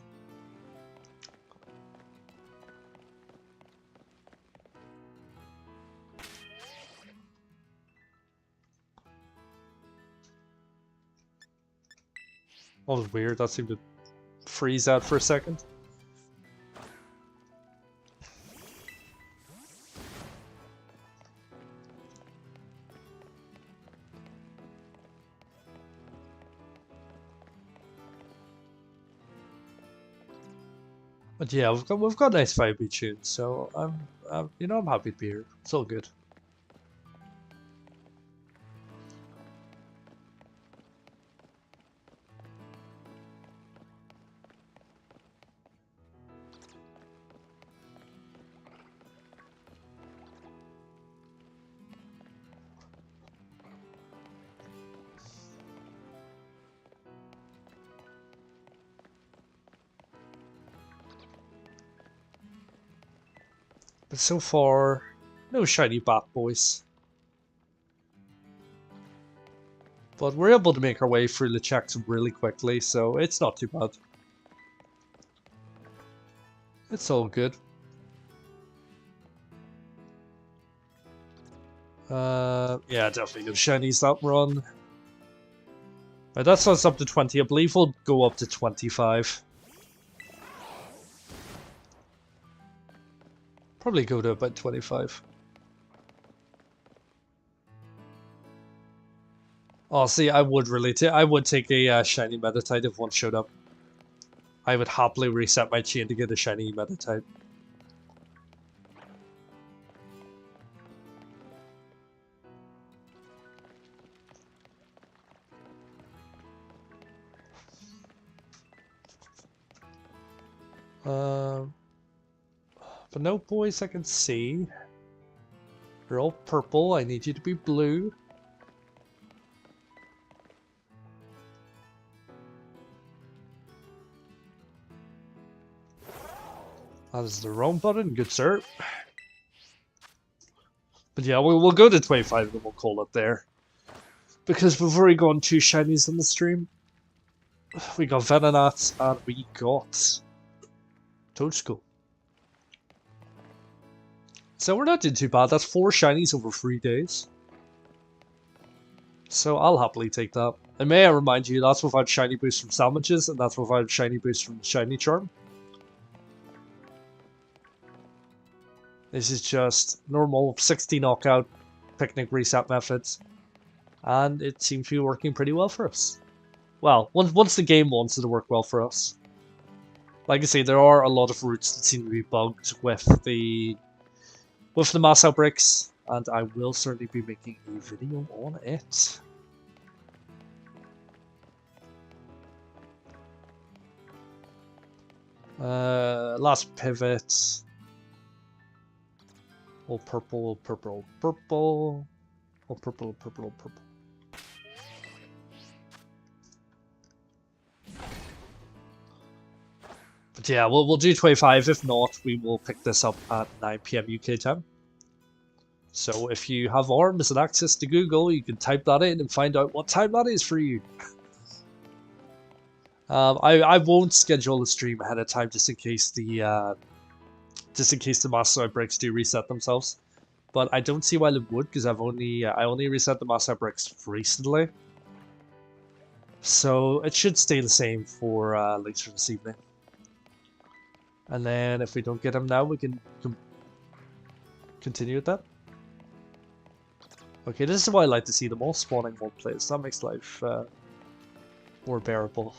That was weird. That seemed to freeze out for a second. But yeah, we've got nice vibey tunes, so I'm happy to be here. It's all good. But so far, no shiny bat boys. But we're able to make our way through the checks really quickly, so it's not too bad. It's all good. Yeah, definitely no shinies that run. Right, that's us up to 20. I believe we'll go up to 25. Probably go to about 25. Oh, see, I would take a shiny Meditite if one showed up. I would happily reset my chain to get a shiny Meditite. But no boys I can see. You're all purple. I need you to be blue. That is the wrong button, good sir. But yeah, we'll go to 25 and we'll call it there. Because we've already gone 2 shinies on the stream. We got Venonat and we got Toadstool. So we're not doing too bad. That's 4 shinies over 3 days. So I'll happily take that. And may I remind you, that's without shiny boost from sandwiches, and that's without shiny boost from shiny charm. This is just normal 60 knockout picnic reset methods. And it seems to be working pretty well for us. Well, once the game wants it to work well for us. Like I say, there are a lot of routes that seem to be bugged with the Mass Outbreaks, and I will certainly be making a video on it. Last pivot. All purple, all purple, all purple. All purple, all purple, all purple. But yeah, we'll do 25. If not, we will pick this up at 9 PM UK time. So if you have arms and access to Google, you can type that in and find out what time that is for you. I won't schedule the stream ahead of time just in case the Mass Outbreaks do reset themselves. But I don't see why they would, because I only reset the Mass Outbreaks recently. So it should stay the same for later this evening. And then if we don't get him now, we can continue with that. Okay, this is why I like to see them all spawning in one place. That makes life more bearable.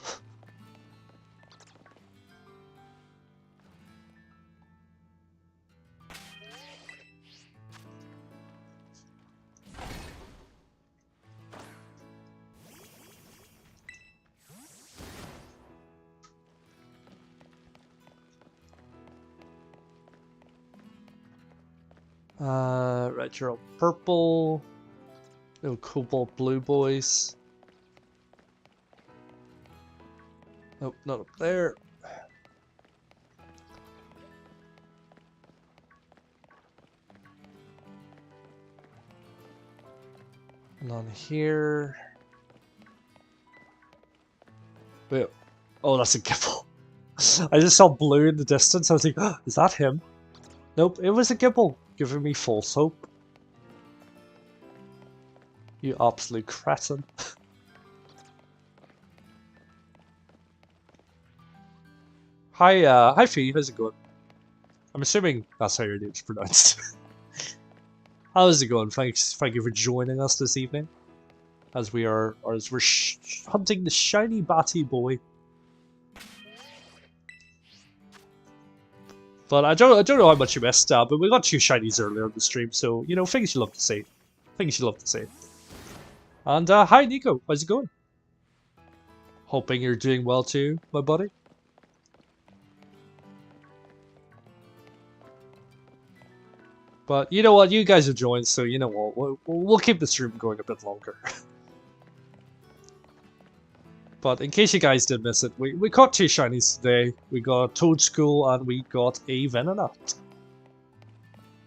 Right, you're all purple. Little cobalt blue boys. Nope, not up there. None here. Wait. Oh, that's a Gibble. I just saw blue in the distance. I was like, oh, is that him? Nope, it was a Gibble, giving me false hope. You absolute cretin. Hi Fee, how's it going? I'm assuming that's how your name's pronounced. How's it going? Thank you for joining us this evening, as we're hunting the shiny batty boy. But I don't know how much you missed, but we got 2 shinies earlier on the stream, so you know, things you love to see. Things you love to see. And hi Nico, how's it going? Hoping you're doing well too, my buddy. But you know what, you guys have joined, so you know what, we'll keep the stream going a bit longer. But in case you guys did miss it, we caught 2 shinies today. We got Toadschool and we got a Venonat.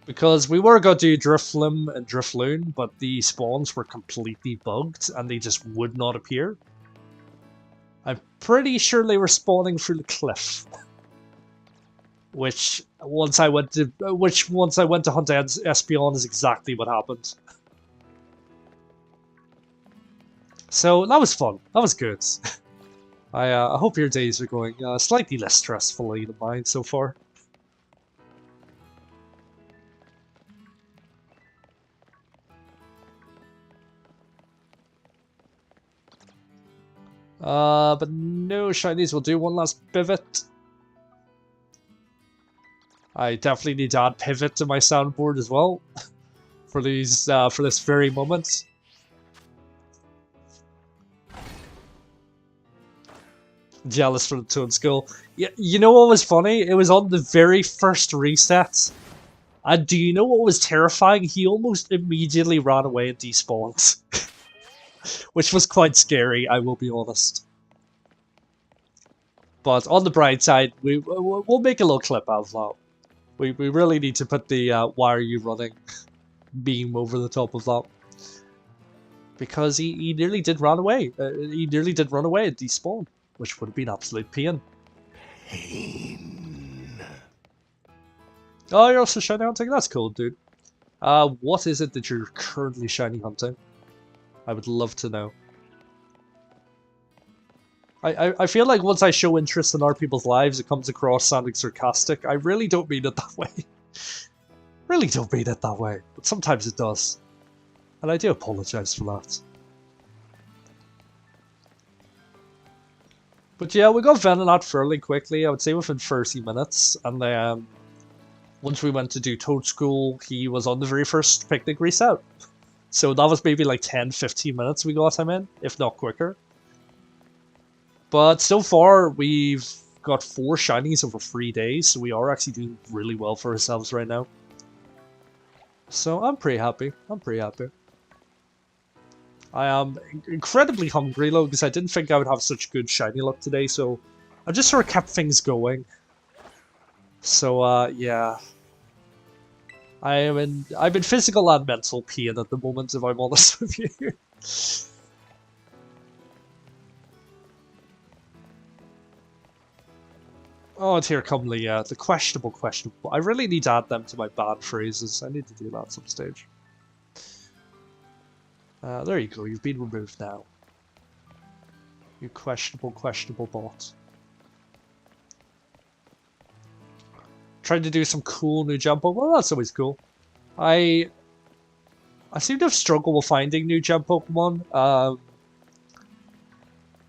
Because we were going to do DRIFLOON and DRIFLOON, but the spawns were completely bugged and they just would not appear. I'm pretty sure they were spawning through the cliff. Which once I went to hunt Espeon is exactly what happened. So that was fun. That was good. I hope your days are going slightly less stressfully than mine so far. But no shinies will do. One last pivot. I definitely need to add pivot to my soundboard as well for these for this very moment. Jealous for the Toadschool. Yeah, you know what was funny? It was on the very first reset. And do you know what was terrifying? He almost immediately ran away and despawned. Which was quite scary, I will be honest. But on the bright side, we'll make a little clip out of that. We really need to put the why are you running beam over the top of that. Because he nearly did run away. He nearly did run away and despawn. Which would have been absolute pain. Oh, you're also shiny hunting? That's cool, dude. What is it that you're currently shiny hunting? I would love to know. I feel like once I show interest in other people's lives, it comes across sounding sarcastic. I really don't mean it that way. Really don't mean it that way. But sometimes it does. And I do apologize for that. But yeah, we got Venonat fairly quickly, I would say within 30 minutes. And then once we went to do Toadschool, he was on the very first picnic reset. So that was maybe like 10-15 minutes we got him in, if not quicker. But so far, we've got 4 shinies over 3 days, so we are actually doing really well for ourselves right now. So I'm pretty happy. I'm pretty happy. I am incredibly hungry though, because I didn't think I would have such good shiny luck today, so I just sort of kept things going. So yeah. I'm in physical and mental pain at the moment, if I'm honest with you. Oh, and here come the questionable. I really need to add them to my banned phrases. I need to do that at some stage. There you go, you've been removed now. You questionable bot. Trying to do some cool new gem Pokemon. Well, that's always cool. I seem to have struggled with finding new gem Pokemon.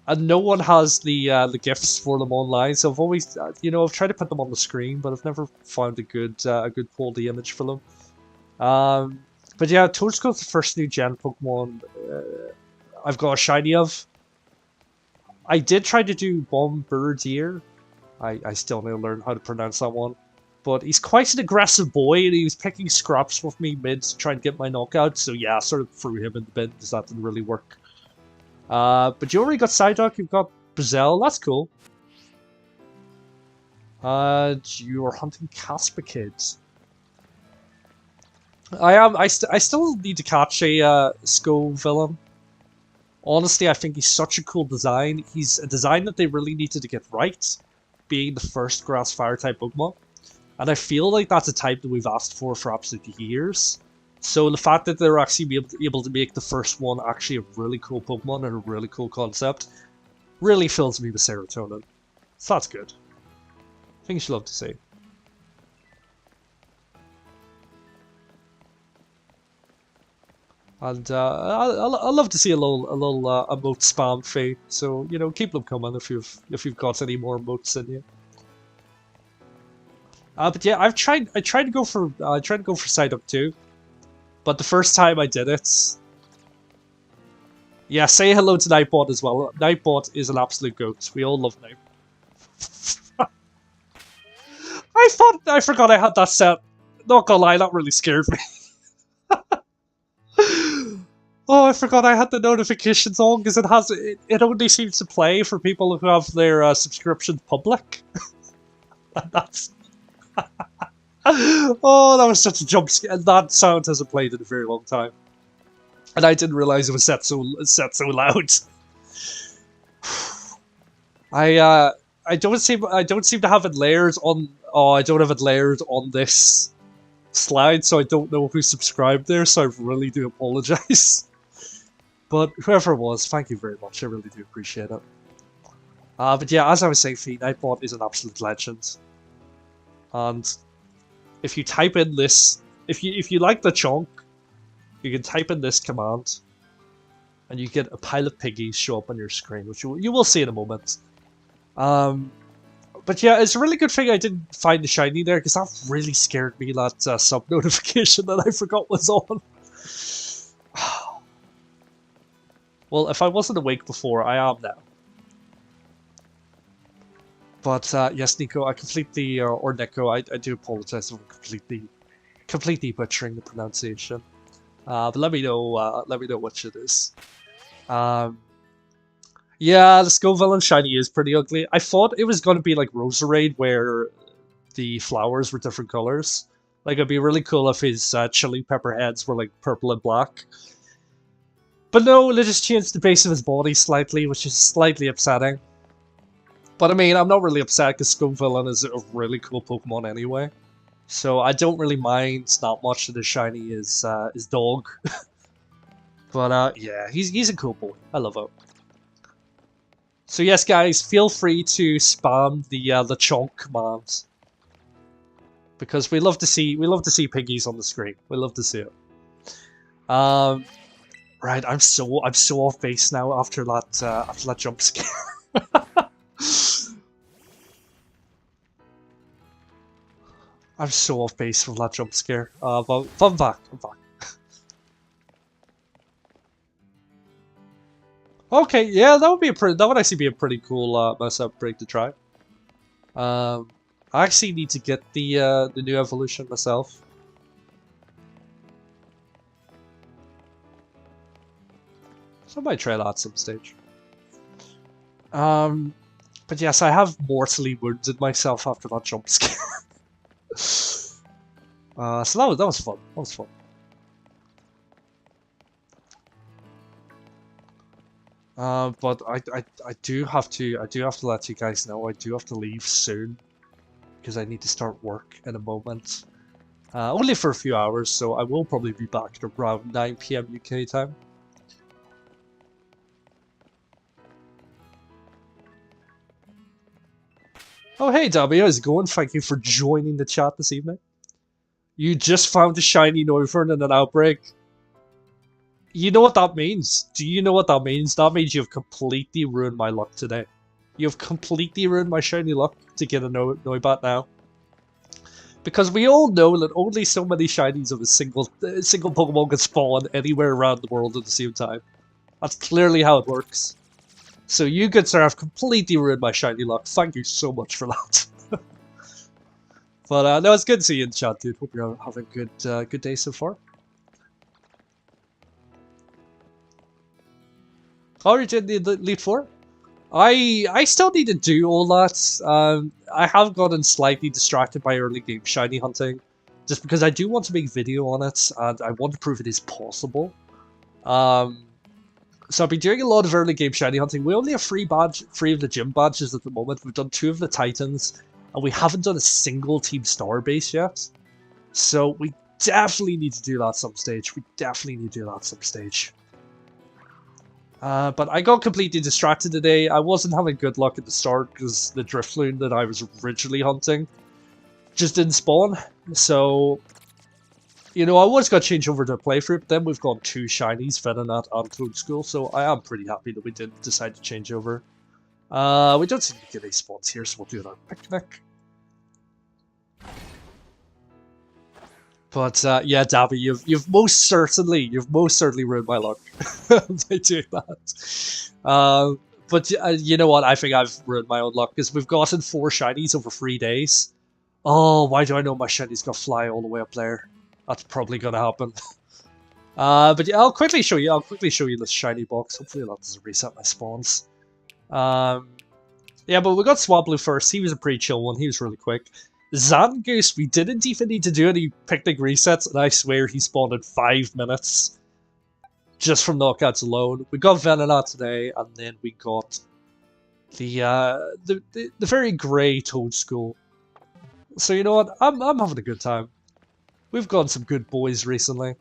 And no one has the gifts for them online, so I've always, I've tried to put them on the screen, but I've never found a good quality image for them. But yeah, Toadsco's the first new gen Pokemon I've got a shiny of. I did try to do Bombardier. I still need to learn how to pronounce that one. But he's quite an aggressive boy, and he was picking scraps with me mid to try and get my knockout, so yeah, I sort of threw him in the bin because that didn't really work. But you already got Psyduck, you've got Brazil, that's cool. You're hunting Casper Kids. I still need to catch a Scovillain. Honestly, I think he's such a cool design. He's a design that they really needed to get right, being the first grass fire type Pokemon. And I feel like that's a type that we've asked for absolutely years. So the fact that they're actually able to make the first one actually a really cool Pokemon and a really cool concept really fills me with serotonin. So that's good. Things you love to see. And I love to see a little emote spam fee. So keep them coming if you've got any more emotes in you. But yeah, I tried to go for Psyduck too. But the first time I did it... Yeah, say hello to Nightbot as well. Nightbot is an absolute goat. We all love Nightbot. I forgot I had that set. Not gonna lie, that really scared me. Oh, I forgot I had the notifications on because it only seems to play for people who have their subscriptions public. That's... Oh, that was such a jump scare. That sound hasn't played in a very long time, and I didn't realize it was set so loud. I don't seem to have it layers on. Oh, I don't have it layered on this slide, so I don't know who subscribed there. So I really do apologize. But whoever it was, thank you very much. I really do appreciate it. But yeah, as I was saying, Nightbot is an absolute legend, and if you type in this, if you like the chunk, you can type in this command, and you get a pile of piggies show up on your screen, which you will see in a moment. But yeah, it's a really good thing I didn't find the shiny there, because that really scared me, that sub notification that I forgot was on. Well, if I wasn't awake before, I am now. But yes, Nico, I completely, or Nico, I do apologize if I'm completely butchering the pronunciation. But let me know which it is. Yeah, the Scovillain shiny is pretty ugly. I thought it was going to be like Roserade, where the flowers were different colors. Like, it'd be really cool if his chili pepper heads were like purple and black. But no, they just changed the base of his body slightly, which is slightly upsetting. But I mean, I'm not really upset because Scovillain is a really cool Pokemon anyway. So I don't really mind that much that his shiny is dog. But yeah, he's a cool boy. I love him. So yes, guys, feel free to spam the chonk commands, because we love to see piggies on the screen. We love to see it. Right, I'm so off base now after that jump scare. I'm so off base from that jump scare. But I'm back. Okay, yeah, that would actually be a pretty cool Mass Outbreak to try. I actually need to get the new evolution myself. So I might try that at some stage. But yes, I have mortally wounded myself after that jump scare. So that was fun. That was fun. But I do have to let you guys know I do have to leave soon because I need to start work in a moment. Only for a few hours, so I will probably be back at around 9 PM UK time. Oh hey Dabby, how's it going? Thank you for joining the chat this evening. You just found a shiny Noivern in an outbreak. You know what that means? Do you know what that means? That means you've completely ruined my luck today. You've completely ruined my shiny luck to get a Noibat now. Because we all know that only so many shinies of a single Pokemon can spawn anywhere around the world at the same time. That's clearly how it works. So you, good sir, have completely ruined my shiny luck. Thank you so much for that. But no, it's good to see you in the chat, dude. Hope you're having a good day so far. How are you doing the Elite Four? I still need to do all that. I have gotten slightly distracted by early game shiny hunting, just because I do want to make video on it, and I want to prove it is possible. So I've been doing a lot of early game shiny hunting. We only have 3 of the gym badges at the moment. We've done 2 of the Titans, and we haven't done a single Team Star base yet. So we definitely need to do that some stage. But I got completely distracted today. I wasn't having good luck at the start because the Drifloon that I was originally hunting just didn't spawn. So, you know, I was going to change over to a playthrough, but then we've got 2 shinies, Venonat and Toadschool, so I am pretty happy that we did decide to change over. We don't seem to get any spawns here, so we'll do that picnic. But yeah, Dabby, you've most certainly ruined my luck by doing that. But you know what? I think I've ruined my own luck because we've gotten 4 shinies over 3 days. Oh, why do I know my shinies got fly all the way up there? That's probably gonna happen. But yeah, I'll quickly show you this shiny box. Hopefully that doesn't reset my spawns. Yeah, but we got Swablu first. He was a pretty chill one. He was really quick. Zangoose, we didn't even need to do any picnic resets, and I swear he spawned in 5 minutes. Just from knockouts alone. We got Venonat today, and then we got the very grey Toadschool. So you know what? I'm having a good time. We've gotten some good boys recently.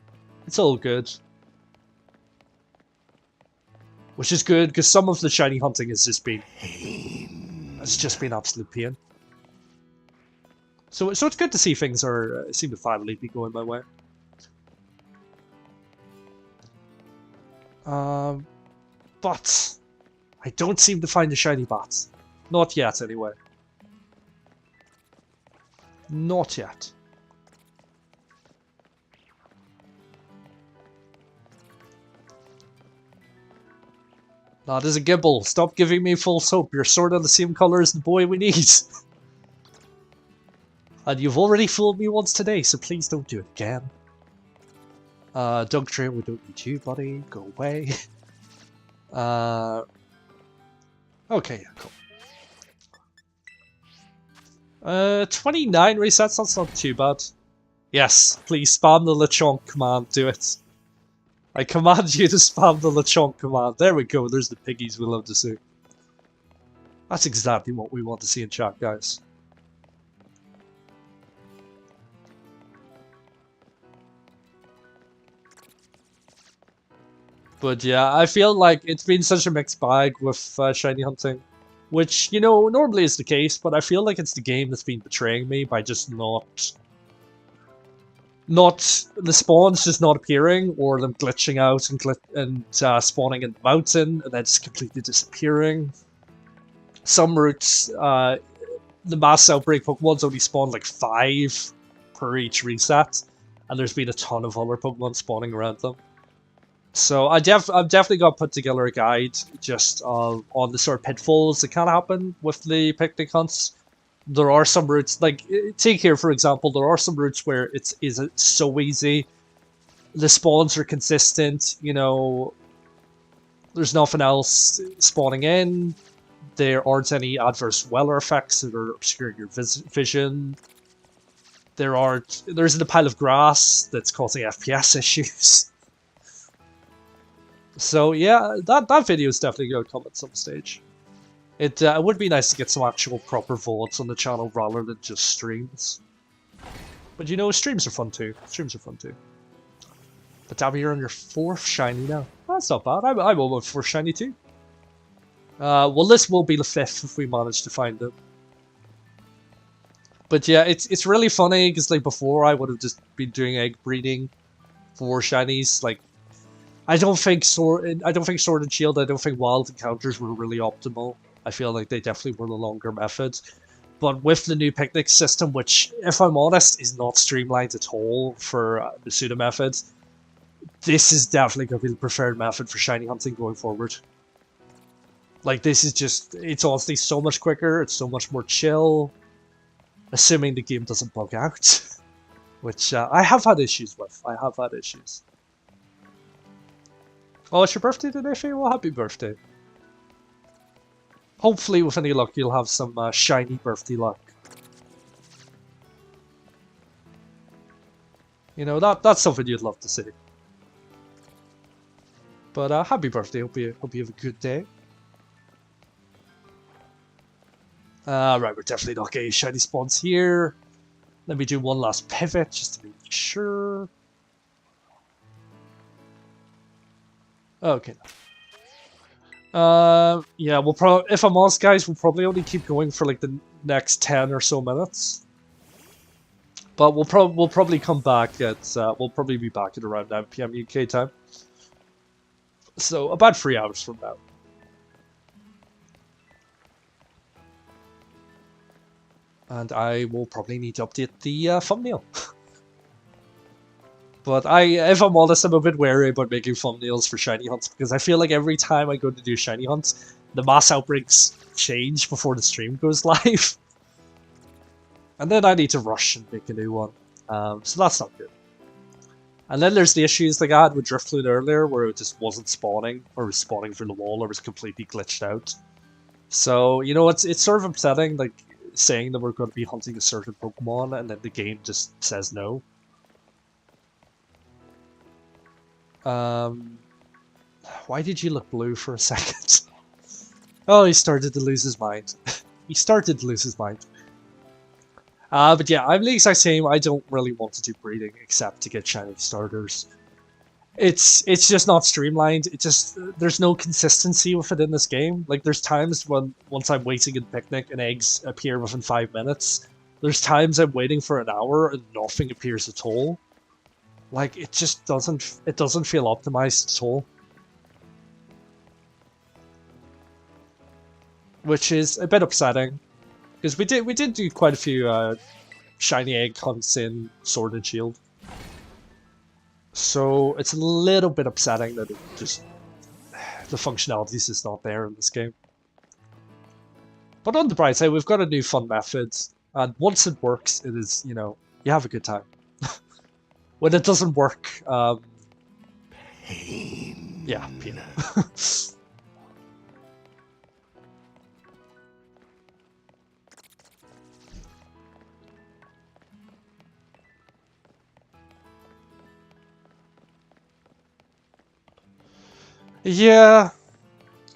It's all good. Which is good, because some of the shiny hunting has just been absolute pain. So it's good to see things seem to finally be going my way. But I don't seem to find the shiny bat. Not yet, anyway. Not yet. That is a Gibble. Stop giving me false hope. You're sort of the same color as the boy we need. And you've already fooled me once today, so please don't do it again. Dugtray, we don't need you, buddy. Go away. Okay, yeah, cool. 29 resets, that's not too bad. Yes, please spam the Lechonk command, do it. I command you to spam the Lechonk command. There we go, there's the piggies we love to see. That's exactly what we want to see in chat, guys. But yeah, I feel like it's been such a mixed bag with shiny hunting. Which, you know, normally is the case, but I feel like it's the game that's been betraying me by just not the spawns just not appearing, or them glitching out and spawning in the mountain, and then just completely disappearing. Some routes, the Mass Outbreak Pokemon's only spawn like 5 per each reset, and there's been a ton of other Pokemon spawning around them. So I've definitely got to put together a guide just on the sort of pitfalls that can happen with the picnic hunts. There are some routes, like take here for example, there are some routes where it's so easy. The spawns are consistent, you know. There's nothing else spawning in. There aren't any adverse weather effects that are obscuring your vision. There isn't a pile of grass that's causing FPS issues. So yeah, that video is definitely going to come at some stage. It would be nice to get some actual proper VODs on the channel rather than just streams. But you know, streams are fun too. Streams are fun too. But Dabby, you're on your 4th shiny now. That's not bad. I'm on my 4th shiny too. Well, this will be the 5th if we manage to find it. But yeah, it's really funny because like before I would have just been doing egg breeding for shinies. Like I don't think Sword and Shield, I don't think Wild Encounters were really optimal. I feel like they definitely were the longer method. But with the new picnic system, which, if I'm honest, is not streamlined at all for the pseudo methods, this is definitely going to be the preferred method for shiny hunting going forward. Like, this is just, it's honestly so much quicker, it's so much more chill, assuming the game doesn't bug out. Which I have had issues with. I have had issues. Oh, it's your birthday today, Faye? Well, happy birthday. Hopefully, with any luck, you'll have some shiny birthday luck. You know, that's something you'd love to see. But happy birthday, hope you have a good day. Right, we're definitely not getting shiny spawns here. Let me do one last pivot, just to make sure. Okay. Yeah, we'll probably, if I'm honest, guys, we'll probably only keep going for like the next 10 or so minutes. But we'll probably come back at we'll probably be back at around 9 PM UK time. So about 3 hours from now. And I will probably need to update the thumbnail. But if I'm honest, I'm a bit wary about making thumbnails for shiny hunts because I feel like every time I go to do shiny hunts, the mass outbreaks change before the stream goes live. And then I need to rush and make a new one. So that's not good. And then there's the issues like I had with DRIFLOON earlier where it just wasn't spawning, or was spawning through the wall, or was completely glitched out. So, you know, it's sort of upsetting, like, saying that we're going to be hunting a certain Pokemon and then the game just says no. Why did you look blue for a second? Oh, he started to lose his mind. He started to lose his mind. But yeah, I'm the exact same. I don't really want to do breeding except to get shiny starters. It's just not streamlined. It just, there's no consistency with it in this game. Like, there's times when, once I'm waiting in Picnic and eggs appear within 5 minutes. There's times I'm waiting for an hour and nothing appears at all. Like, it just doesn't feel optimized at all. Which is a bit upsetting. Because we did do quite a few shiny egg hunts in Sword and Shield. So it's a little bit upsetting that it just, the functionality is just not there in this game. But on the bright side, we've got a new fun method, and once it works, it is, you know, you have a good time. When it doesn't work, Pain. yeah, pain. Yeah,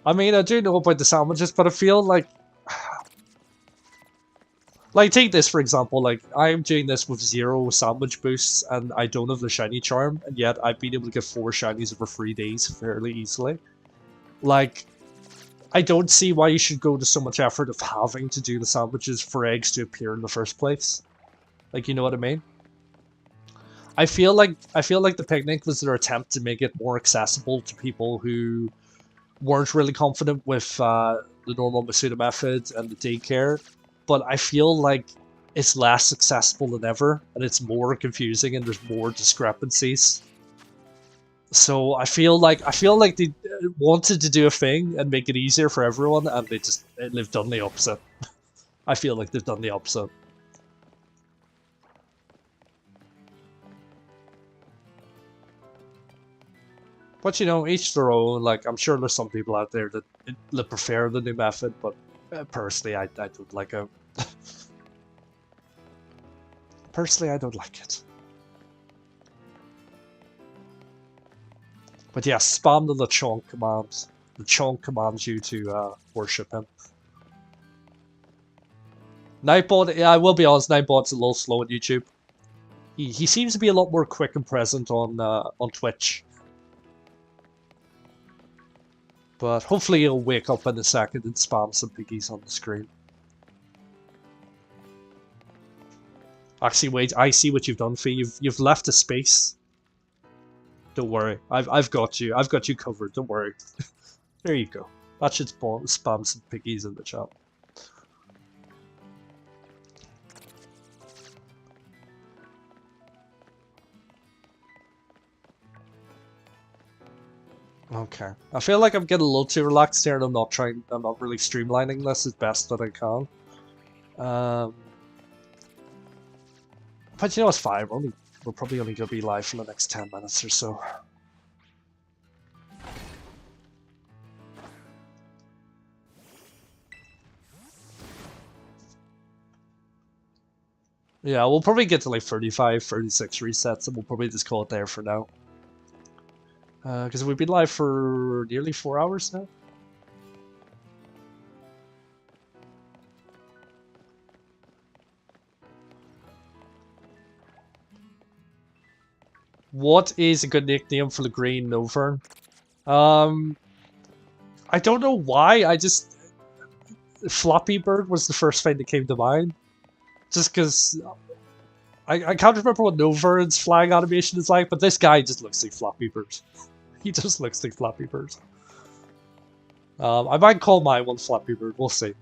I mean, I do know about the sandwiches, but I feel like take this for example, like, I'm doing this with 0 sandwich boosts, and I don't have the shiny charm, and yet I've been able to get 4 shinies over 3 days fairly easily. Like, I don't see why you should go to so much effort of having to do the sandwiches for eggs to appear in the first place. Like, you know what I mean? I feel like the Picnic was their attempt to make it more accessible to people who weren't really confident with the normal Masuda method and the daycare, but I feel like it's less accessible than ever, and it's more confusing, and there's more discrepancies. So I feel like they wanted to do a thing and make it easier for everyone, and they've done the opposite. I feel like they've done the opposite. But you know, each their own. Like, I'm sure there's some people out there that prefer the new method, but personally, I don't like it. Personally, I don't like it. But yeah, spam the Lechonk commands. Lechonk commands you to worship him. Nightbot, yeah, I will be honest, Nightbot's a little slow on YouTube. He seems to be a lot more quick and present on Twitch. But hopefully he'll wake up in a second and spam some piggies on the screen. Actually, wait, I see what you've done, Fee. You've left a space. Don't worry, I've got you. I've got you covered. Don't worry. There you go. That should spam some piggies in the chat. Okay. I feel like I'm getting a little too relaxed here, and I'm not really streamlining this as best that I can. But you know, it's fine. We're probably only going to be live for the next 10 minutes or so. Yeah, we'll probably get to like 35, 36 resets, and we'll probably just call it there for now. Because we've been live for nearly 4 hours now. What is a good nickname for the green Novern? I don't know why, Floppy Bird was the first thing that came to mind. Just because... I can't remember what Novern's flying animation is like, but this guy just looks like Floppy Bird. He just looks like Floppy Bird. I might call my one Floppy Bird, we'll see.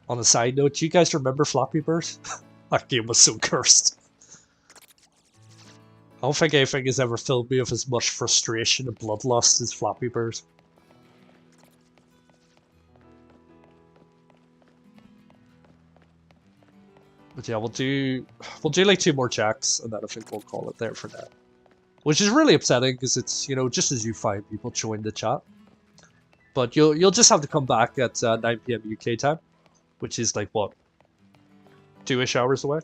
On a side note, do you guys remember Floppy Bird? That game was so cursed. I don't think anything has ever filled me with as much frustration and bloodlust as Floppy Bird. But yeah, we'll do like 2 more checks, and then I think we'll call it there for now. Which is really upsetting because it's, you know, just as you find people join the chat. But you'll just have to come back at 9 PM UK time, which is like what, 2-ish hours away.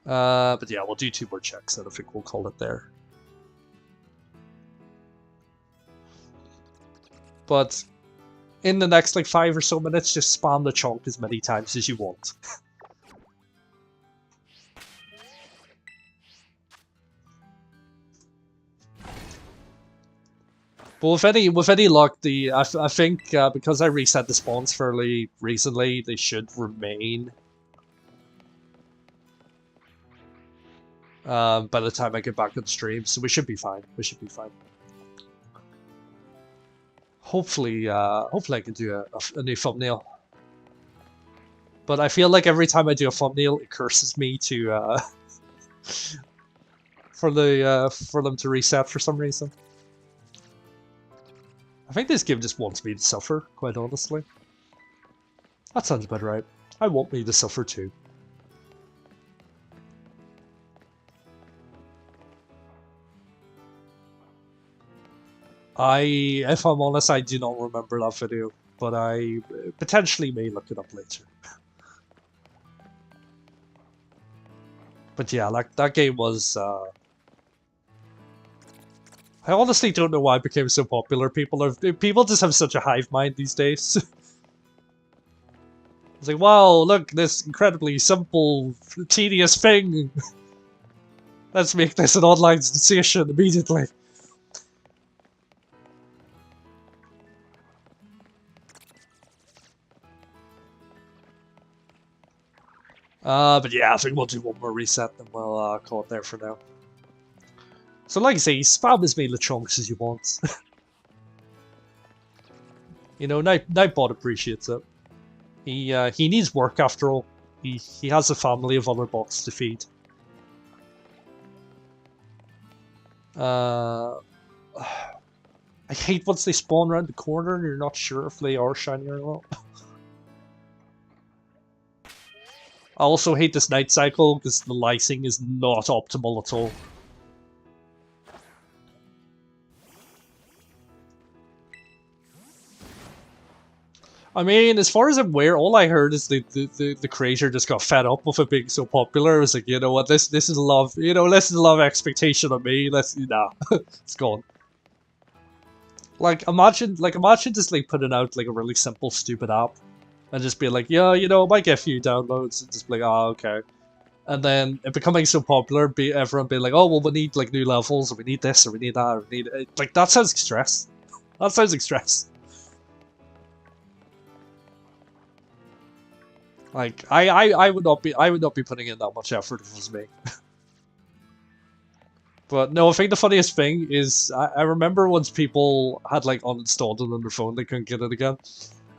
But yeah, we'll do 2 more checks, and I think we'll call it there. But in the next like 5 or so minutes, just spam the chonk as many times as you want. But with any luck, I think because I reset the spawns fairly recently, they should remain. By the time I get back on stream, so we should be fine. We should be fine. Hopefully I can do a new thumbnail. But I feel like every time I do a thumbnail, it curses me to for them to reset for some reason. I think this game just wants me to suffer, quite honestly. That sounds about right. I want me to suffer too. If I'm honest, I do not remember that video, but I potentially may look it up later. But yeah, like that game was. I honestly don't know why it became so popular. People just have such a hive mind these days. It's like, wow, look, this incredibly simple, tedious thing. Let's make this an online sensation immediately. But yeah, I think we'll do 1 more reset and we'll call it there for now. So like I say, spam as many chunks as you want. You know, Nightbot appreciates it. He needs work after all. He has a family of other bots to feed. I hate once they spawn around the corner and you're not sure if they are shiny or not. I also hate this night cycle because the lighting is not optimal at all. I mean, as far as I'm aware, all I heard is the creator just got fed up with it being so popular. It was like, you know what, this is love, you know, this is love expectation of me. Nah, it's gone. Like imagine just like putting out like a really simple stupid app, and just being like, yeah, you know, it might get a few downloads, and just be like, oh, okay. And then it becoming so popular, everyone being like, oh, well, we need like new levels, or we need this, or we need that, or we need like that sounds like stress. That sounds like stress. Like I would not be putting in that much effort if it was me. But no, I think the funniest thing is I remember once people had like uninstalled it on their phone, they couldn't get it again.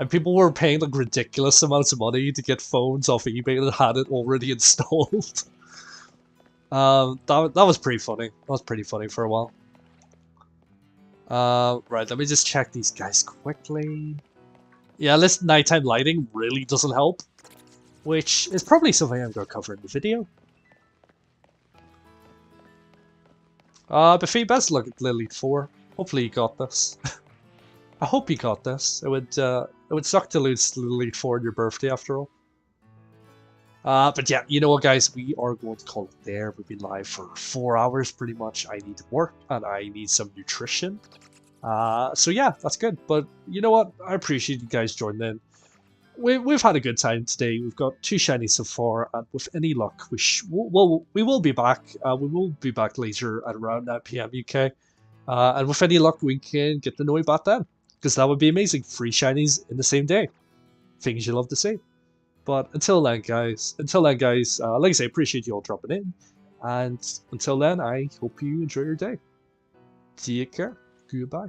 And people were paying like ridiculous amounts of money to get phones off eBay that had it already installed. That was pretty funny. That was pretty funny for a while. Right, let me just check these guys quickly. Yeah, this nighttime lighting really doesn't help, which is probably something I'm going to cover in the video. Buffy, best look at Elite 4. Hopefully you got this. I hope you got this. It would suck to lose Elite 4 on your birthday after all. But yeah, you know what guys, we are going to call it there. We've been live for 4 hours pretty much. I need to work and I need some nutrition. So yeah, that's good. But you know what, I appreciate you guys joining in. We've had a good time today. We've got 2 shinies so far, and with any luck, we will be back. We will be back later at around 9 PM UK, and with any luck, we can get the Noibat then, because that would be amazing. 3 shinies in the same day. Things you love to see. But until then, guys, like I say, appreciate you all dropping in, and until then, I hope you enjoy your day. Take care. Goodbye.